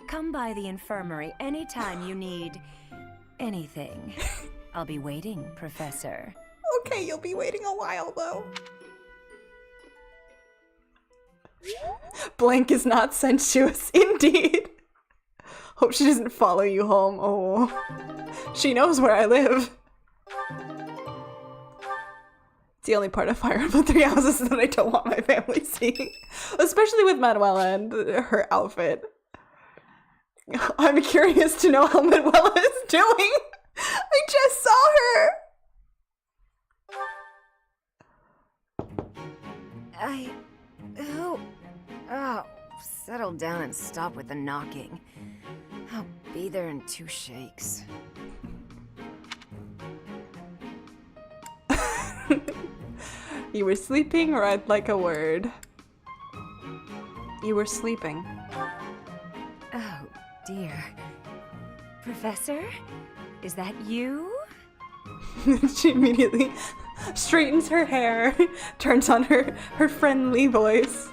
Come by the infirmary anytime you need anything. I'll be waiting, Professor. Okay, you'll be waiting a while, though. Blank is not sensuous, indeed. Hope she doesn't follow you home. Oh, she knows where I live. It's the only part of Fire Emblem Three Houses that I don't want my family seeing. Especially with Manuela and her outfit. I'm curious to know how Manuela is doing. I just saw her. Oh, settle down and stop with the knocking. I'll be there in 2 shakes. You were sleeping, or I'd like a word. You were sleeping. Oh, dear. Professor? Is that you? She immediately straightens her hair, turns on her friendly voice.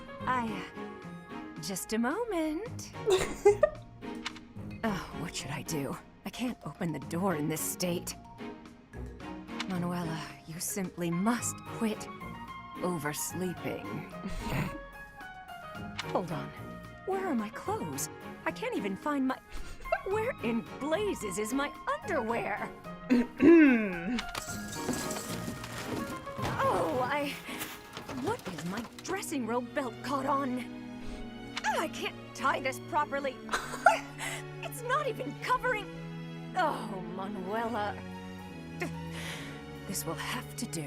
Just a moment. Oh, what should I do? I can't open the door in this state. Manuela, you simply must quit oversleeping. Hold on. Where are my clothes? I can't even find my... Where in blazes is my underwear? What is my dressing robe belt caught on? I can't tie this properly. It's not even covering... Oh, Manuela. This will have to do.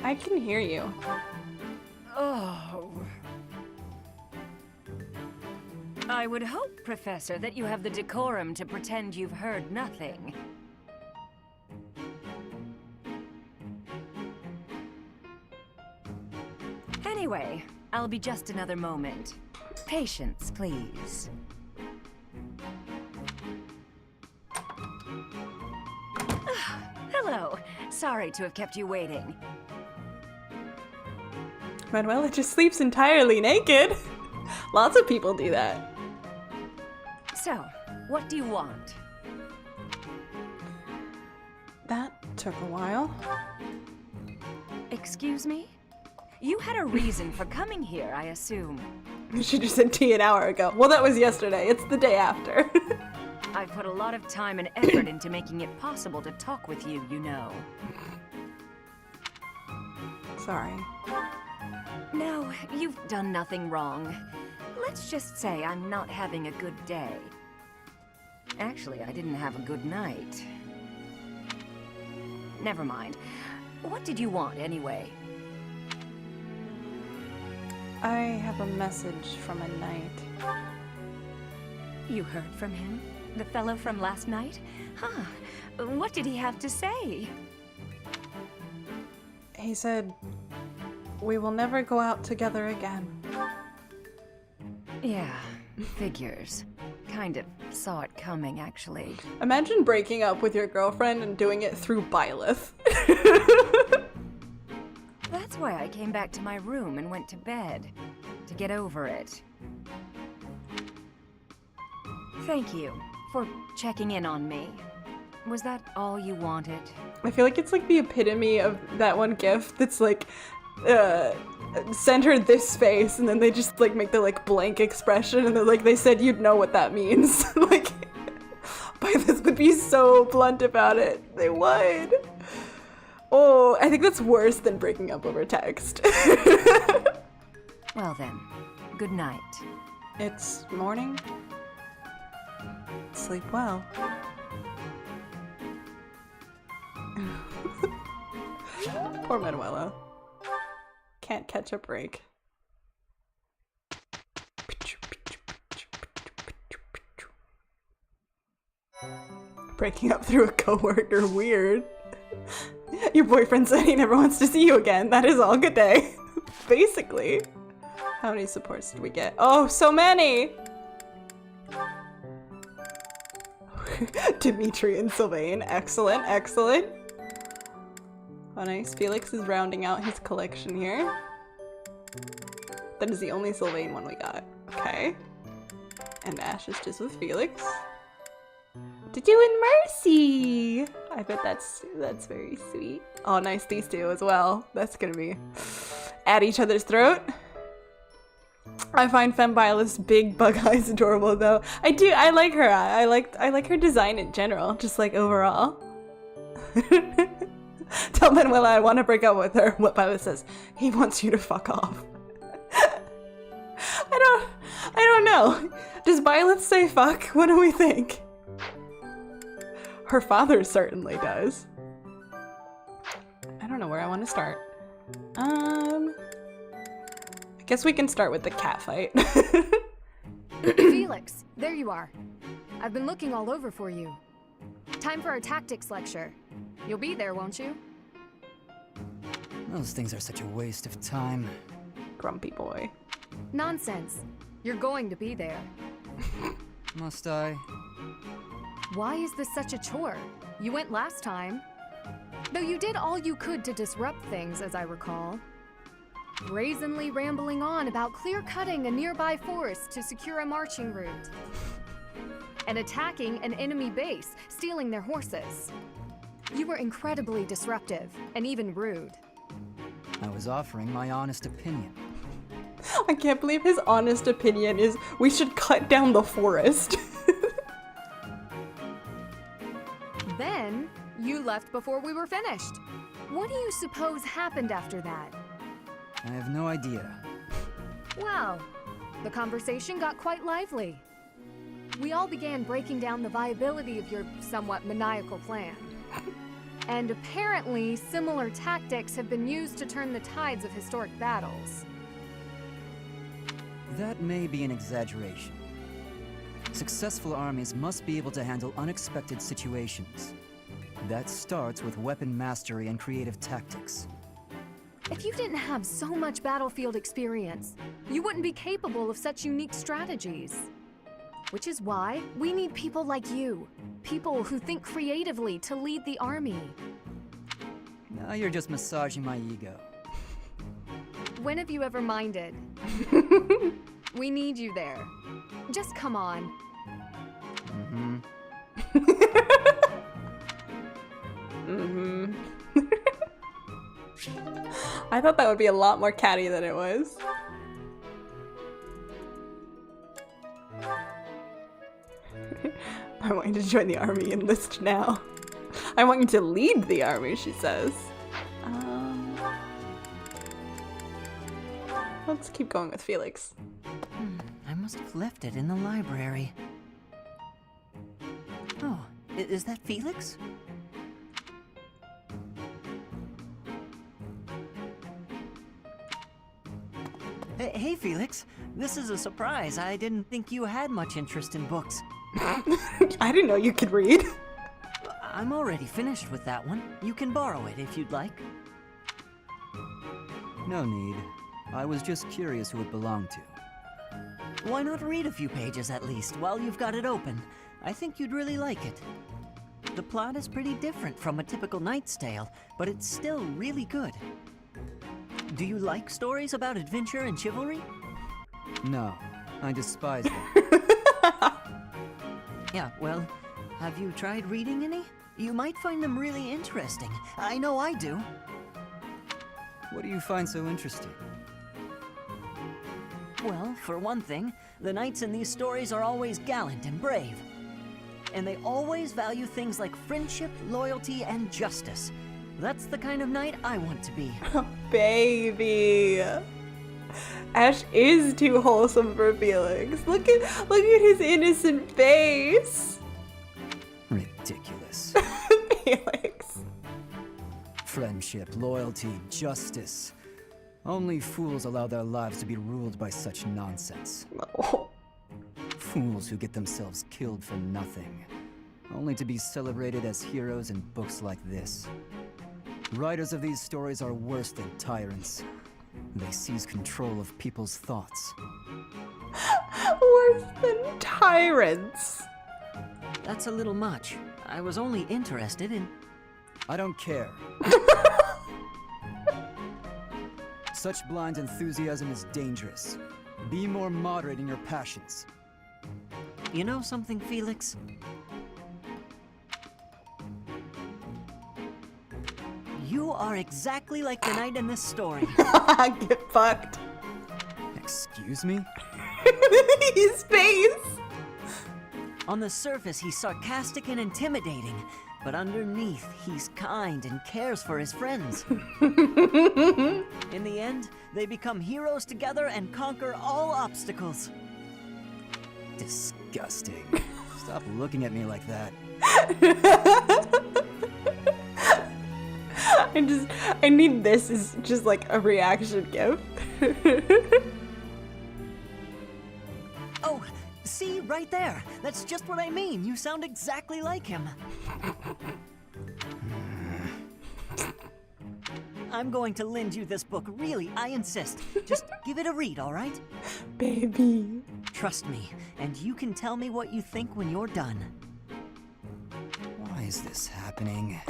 I can hear you. Oh. I would hope, Professor, that you have the decorum to pretend you've heard nothing. Anyway, I'll be just another moment. Patience, please. Hello. Sorry to have kept you waiting. Manuela just sleeps entirely naked. Lots of people do that. So, what do you want? That took a while. Excuse me? You had a reason for coming here, I assume. She just said tea an hour ago. Well, that was yesterday. It's the day after. I've put a lot of time and effort into making it possible to talk with you, you know. Sorry. No, you've done nothing wrong. Let's just say I'm not having a good day. Actually, I didn't have a good night. Never mind. What did you want, anyway? I have a message from a knight. You heard from him? The fellow from last night? Huh. What did he have to say? He said we will never go out together again. Yeah, figures. Kind of saw it coming, actually. Imagine breaking up with your girlfriend and doing it through Byleth. That's why I came back to my room and went to bed. To get over it. Thank you for checking in on me. Was that all you wanted? I feel like it's like the epitome of that one gif that's like, center this space, and then they just like make the like blank expression, and they're like, they said you'd know what that means. Like, Byleth would be so blunt about it. They would. Oh, I think that's worse than breaking up over text. Well then, good night. It's morning. Sleep well. Poor Manuela. Can't catch a break. Breaking up through a coworker, weird. Your boyfriend said he never wants to see you again. That is all. Good day. Basically. How many supports did we get? Oh, so many! Dimitri and Sylvain. Excellent, excellent. Oh, nice. Felix is rounding out his collection here. That is the only Sylvain one we got. Okay. And Ash is just with Felix. To do in Mercy! I bet that's very sweet. Oh, nice, these two as well. That's gonna be at each other's throat. I find Fembile's big bug eyes adorable though. I do, I like her. I like her design in general, just like overall. Tell Manuela I want to break up with her. What Byleth says, he wants you to fuck off. I don't know. Does Byleth say fuck? What do we think? Her father certainly does. I don't know where I want to start. I guess we can start with the cat fight. Felix, there you are. I've been looking all over for you. Time for our tactics lecture. You'll be there, won't you? Those things are such a waste of time. Grumpy boy. Nonsense. You're going to be there. Must I? Why is this such a chore? You went last time. Though you did all you could to disrupt things, as I recall. Brazenly rambling on about clear-cutting a nearby forest to secure a marching route. And attacking an enemy base, stealing their horses. You were incredibly disruptive, and even rude. I was offering my honest opinion. I can't believe his honest opinion is we should cut down the forest. Then, you left before we were finished. What do you suppose happened after that? I have no idea. Well, the conversation got quite lively. We all began breaking down the viability of your somewhat maniacal plan. And apparently, similar tactics have been used to turn the tides of historic battles. That may be an exaggeration. Successful armies must be able to handle unexpected situations. That starts with weapon mastery and creative tactics. If you didn't have so much battlefield experience, you wouldn't be capable of such unique strategies. Which is why we need people like you. People who think creatively to lead the army. Now you're just massaging my ego. When have you ever minded? We need you there. Just come on. I thought that would be a lot more catty than it was. I want you to join the army, enlist now. I want you to lead the army, she says. Let's keep going with Felix. I must have left it in the library. Oh, is that Felix? Hey, Felix. This is a surprise. I didn't think you had much interest in books. I didn't know you could read. I'm already finished with that one. You can borrow it if you'd like. No need. I was just curious who it belonged to. Why not read a few pages at least while you've got it open? I think you'd really like it. The plot is pretty different from a typical knight's tale, but it's still really good. Do you like stories about adventure and chivalry? No, I despise them. Yeah, well, have you tried reading any? You might find them really interesting. I know I do. What do you find so interesting? Well, for one thing, the knights in these stories are always gallant and brave. And they always value things like friendship, loyalty, and justice. That's the kind of knight I want to be. Baby. Ash is too wholesome for Felix. Look at his innocent face. Ridiculous. Felix. Friendship, loyalty, justice. Only fools allow their lives to be ruled by such nonsense. No. Fools who get themselves killed for nothing, only to be celebrated as heroes in books like this. Writers of these stories are worse than tyrants. They seize control of people's thoughts. Worse than tyrants. That's a little much. I was only interested in... I don't care. Such blind enthusiasm is dangerous. Be more moderate in your passions. You know something, Felix? You are exactly like the knight in this story. Get fucked. Excuse me? His face! On the surface, he's sarcastic and intimidating, but underneath, he's kind and cares for his friends. In the end, they become heroes together and conquer all obstacles. Disgusting. Stop looking at me like that. I need this as just like a reaction gif. Oh, see, right there. That's just what I mean. You sound exactly like him. I'm going to lend you this book, really, I insist. Just give it a read, all right? Baby. Trust me, and you can tell me what you think when you're done. Why is this happening?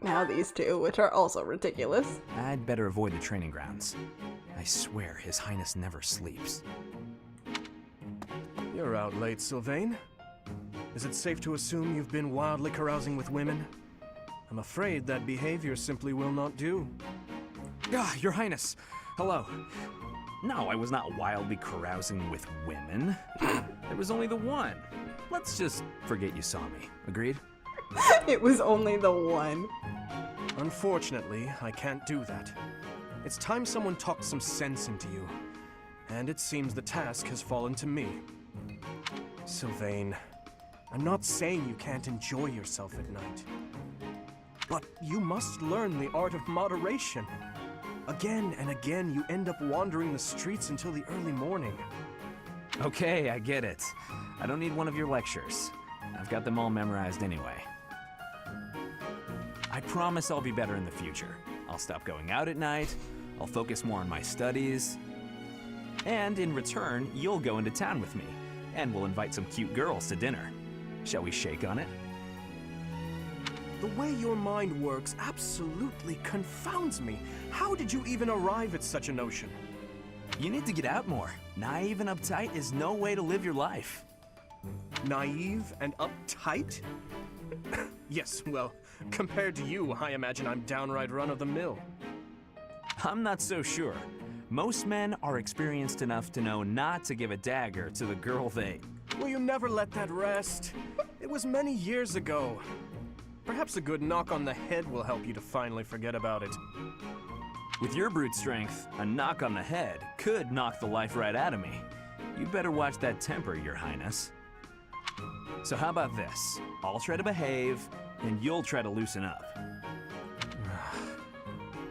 Now these two, which are also ridiculous. I'd better avoid the training grounds. I swear His Highness never sleeps. You're out late, Sylvain. Is it safe to assume you've been wildly carousing with women? I'm afraid that behavior simply will not do. Ah, Your Highness! Hello. No, I was not wildly carousing with women. There was only the one. Let's just forget you saw me. Agreed? It was only the one. Unfortunately, I can't do that. It's time someone talked some sense into you. And it seems the task has fallen to me. Sylvain, I'm not saying you can't enjoy yourself at night. But you must learn the art of moderation. Again and again, you end up wandering the streets until the early morning. Okay, I get it. I don't need one of your lectures. I've got them all memorized anyway. I promise I'll be better in the future. I'll stop going out at night, I'll focus more on my studies, and in return, you'll go into town with me, and we'll invite some cute girls to dinner. Shall we shake on it? The way your mind works absolutely confounds me. How did you even arrive at such a notion? You need to get out more. Naive and uptight is no way to live your life. Naive and uptight? Yes, well, compared to you, I imagine I'm downright run-of-the-mill. I'm not so sure. Most men are experienced enough to know not to give a dagger to the girl they... Will you never let that rest? It was many years ago. Perhaps a good knock on the head will help you to finally forget about it. With your brute strength, a knock on the head could knock the life right out of me. You'd better watch that temper, Your Highness. So how about this? I'll try to behave, and you'll try to loosen up.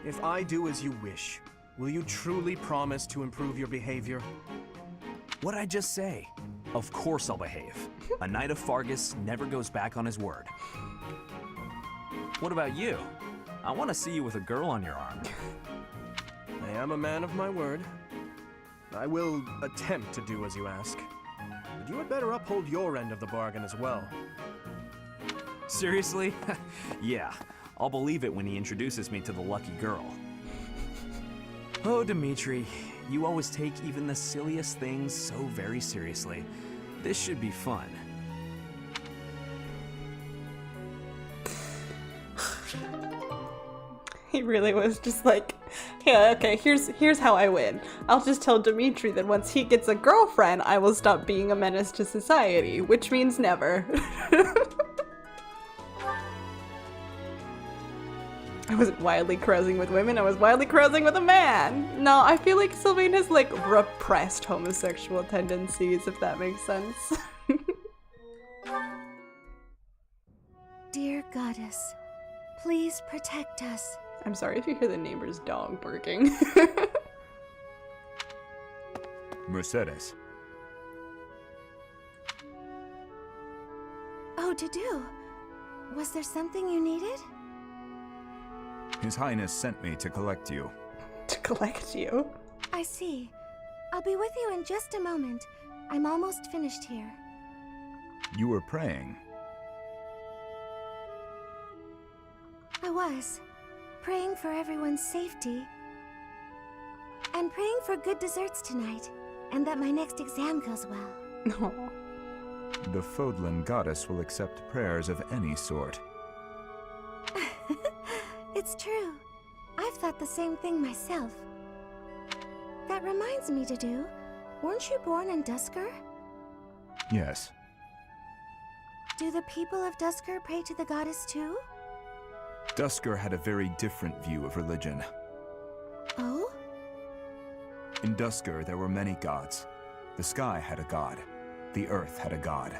If I do as you wish, will you truly promise to improve your behavior? What'd I just say? Of course I'll behave. A knight of Fargus never goes back on his word. What about you? I want to see you with a girl on your arm. I am a man of my word. I will attempt to do as you ask. But you had better uphold your end of the bargain as well. Seriously? Yeah, I'll believe it when he introduces me to the lucky girl. Oh, Dimitri, you always take even the silliest things so very seriously. This should be fun. He really was just like, yeah, okay, here's how I win. I'll just tell Dimitri that once he gets a girlfriend, I will stop being a menace to society, which means never. I wasn't wildly carousing with women, I was wildly carousing with a man! No, I feel like Sylvain has like repressed homosexual tendencies, if that makes sense. Dear goddess, please protect us. I'm sorry if you hear the neighbor's dog barking. Mercedes. Oh, Dudu. Was there something you needed? His Highness sent me to collect you. To collect you? I see. I'll be with you in just a moment. I'm almost finished here. You were praying. I was. Praying for everyone's safety. And praying for good desserts tonight. And that my next exam goes well. The Fodlan goddess will accept prayers of any sort. It's true. I've thought the same thing myself. That reminds me, Dudu. Weren't you born in Duskur? Yes. Do the people of Duskur pray to the goddess too? Duskur had a very different view of religion. Oh? In Duskur, there were many gods. The sky had a god. The earth had a god.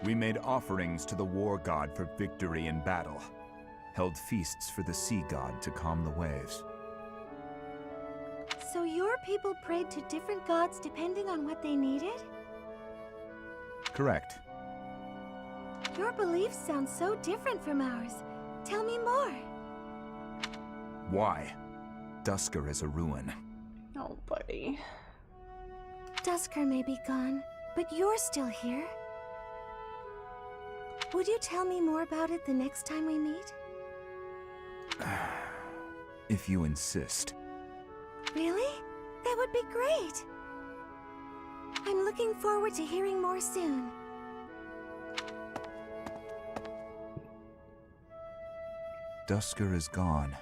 We made offerings to the war god for victory in battle. Held feasts for the sea god to calm the waves. So your people prayed to different gods depending on what they needed? Correct. Your beliefs sound so different from ours. Tell me more. Why? Duskur is a ruin. Oh, buddy. Duskur may be gone, but you're still here. Would you tell me more about it the next time we meet? If you insist. Really? That would be great. I'm looking forward to hearing more soon. Duskur is gone,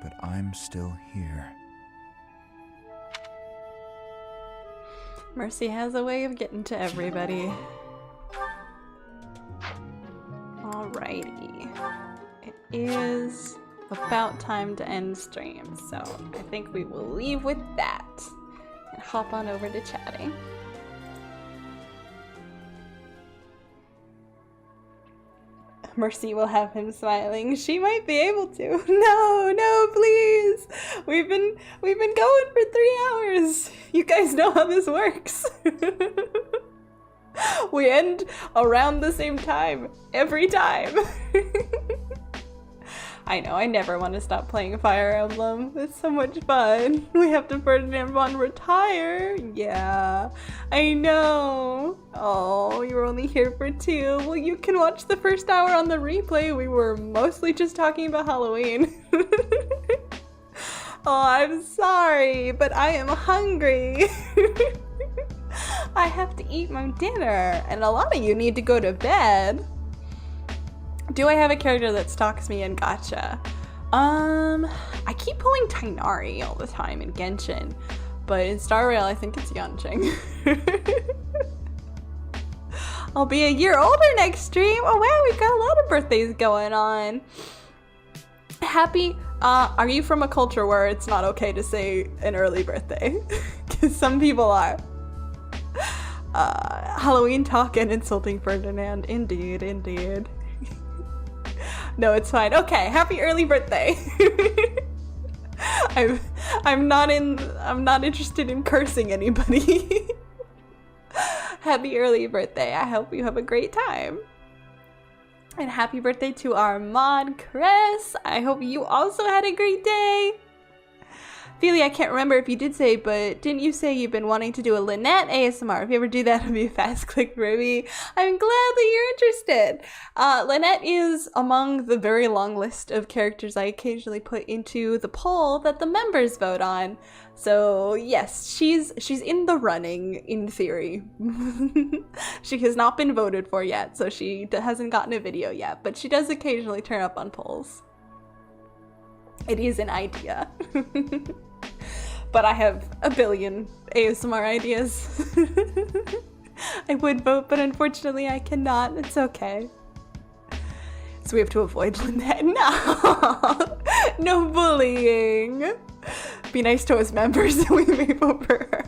but I'm still here. Mercy has a way of getting to everybody. Alrighty. It is about time to end stream, so I think we will leave with that and hop on over to chatting. Mercy will have him smiling. She might be able to. No, please. We've been going for 3 hours. You guys know how this works. We end around the same time every time. I know, I never want to stop playing Fire Emblem. It's so much fun. We have to Ferdinand von retire. Yeah, I know. Oh, you were only here for 2. Well, you can watch the first hour on the replay. We were mostly just talking about Halloween. Oh, I'm sorry, but I am hungry. I have to eat my dinner, and a lot of you need to go to bed. Do I have a character that stalks me in Gacha? I keep pulling Tainari all the time in Genshin, but in Star Rail I think it's Yanqing. I'll be a year older next stream. Oh wow, we've got a lot of birthdays going on. Happy, are you from a culture where it's not okay to say an early birthday? Because some people are. Halloween talk and insulting Ferdinand. Indeed, indeed. No, it's fine. Okay, happy early birthday. I'm not interested in cursing anybody. Happy early birthday. I hope you have a great time. And happy birthday to our mod, Chris. I hope you also had a great day. Ophelia, I can't remember if you did say, but didn't you say you've been wanting to do a Lynette ASMR? If you ever do that, it'll be a fast click for me. I'm glad that you're interested. Lynette is among the very long list of characters I occasionally put into the poll that the members vote on. So yes, she's in the running, in theory. She has not been voted for yet, so she hasn't gotten a video yet, but she does occasionally turn up on polls. It is an idea. But I have a billion ASMR ideas. I would vote, but unfortunately I cannot. It's okay. So we have to avoid Lynette. No! No bullying! Be nice to us members and we may vote for her.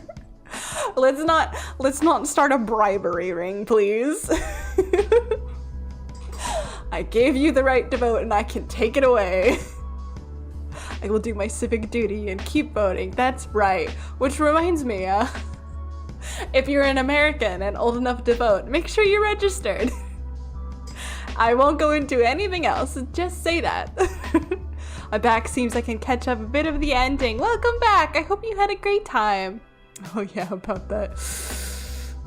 Let's not start a bribery ring, please. I gave you the right to vote and I can take it away. I will do my civic duty and keep voting. That's right. Which reminds me, if you're an American and old enough to vote, make sure you're registered. I won't go into anything else, just say that. My back seems I can catch up a bit of the ending. Welcome back. I hope you had a great time. Oh yeah, about that.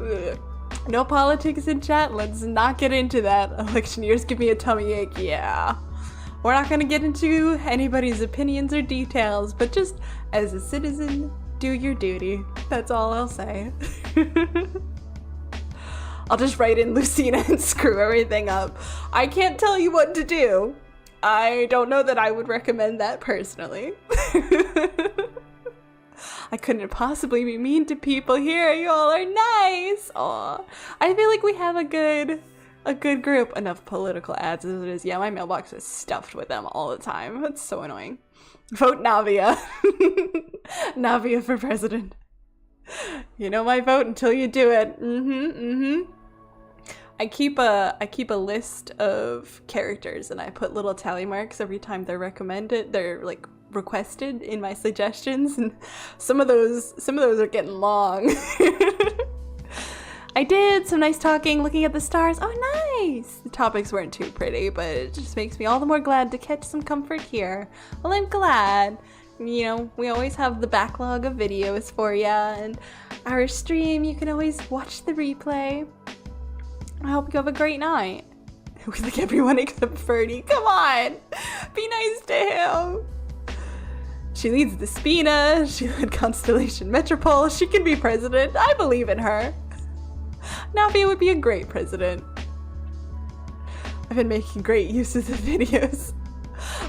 Ugh. No politics in chat. Let's not get into that. Election years give me a tummy ache. Yeah. We're not gonna get into anybody's opinions or details, but just as a citizen, do your duty. That's all I'll say. I'll just write in Lucina and screw everything up. I can't tell you what to do. I don't know that I would recommend that personally. I couldn't possibly be mean to people here. You all are nice. Aw. I feel like we have a good group. Enough political ads as it is. Yeah, my mailbox is stuffed with them all the time. That's so annoying. Vote Navia. Navia for president. You know my vote until you do it. I keep a list of characters and I put little tally marks every time they're recommended. They're like requested in my suggestions, and some of those are getting long. I did some nice talking, looking at the stars. Oh, nice! The topics weren't too pretty, but it just makes me all the more glad to catch some comfort here. Well, I'm glad. You know, we always have the backlog of videos for you, and our stream, you can always watch the replay. I hope you have a great night. We like everyone except Ferdy. Come on! Be nice to him! She leads the Spina, she led Constellation Metropole, she can be president, I believe in her. Navia would be a great president. I've been making great uses of videos.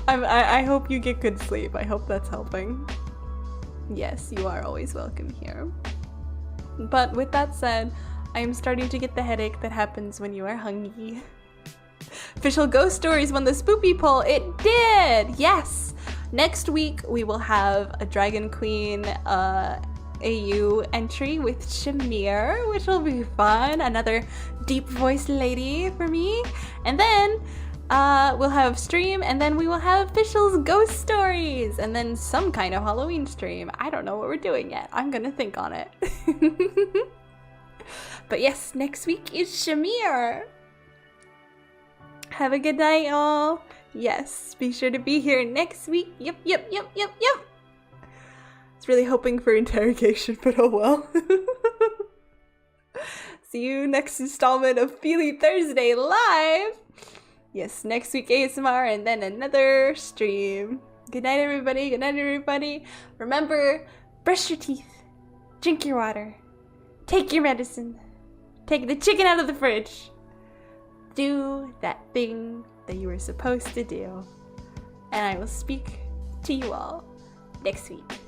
I hope you get good sleep. I hope that's helping. Yes, you are always welcome here. But with that said, I am starting to get the headache that happens when you are hungry. Official Ghost Stories won the Spoopy poll. It did! Yes! Next week, we will have a Dragon Queen AU entry with Shamir, which will be fun. Another deep voiced lady for me. And then we'll have stream, and then we will have Official's Ghost Stories, and then some kind of Halloween stream. I don't know what we're doing yet. I'm gonna think on it. But yes, next week is Shamir. Have a good night, y'all. Yes, be sure to be here next week. Yep. I was really hoping for interrogation, but oh well. See you next installment of Feely Thursday live. Yes, next week ASMR and then another stream. Good night, everybody. Good night, everybody. Remember, brush your teeth, drink your water, take your medicine, take the chicken out of the fridge. Do that thing that you were supposed to do. And I will speak to you all next week.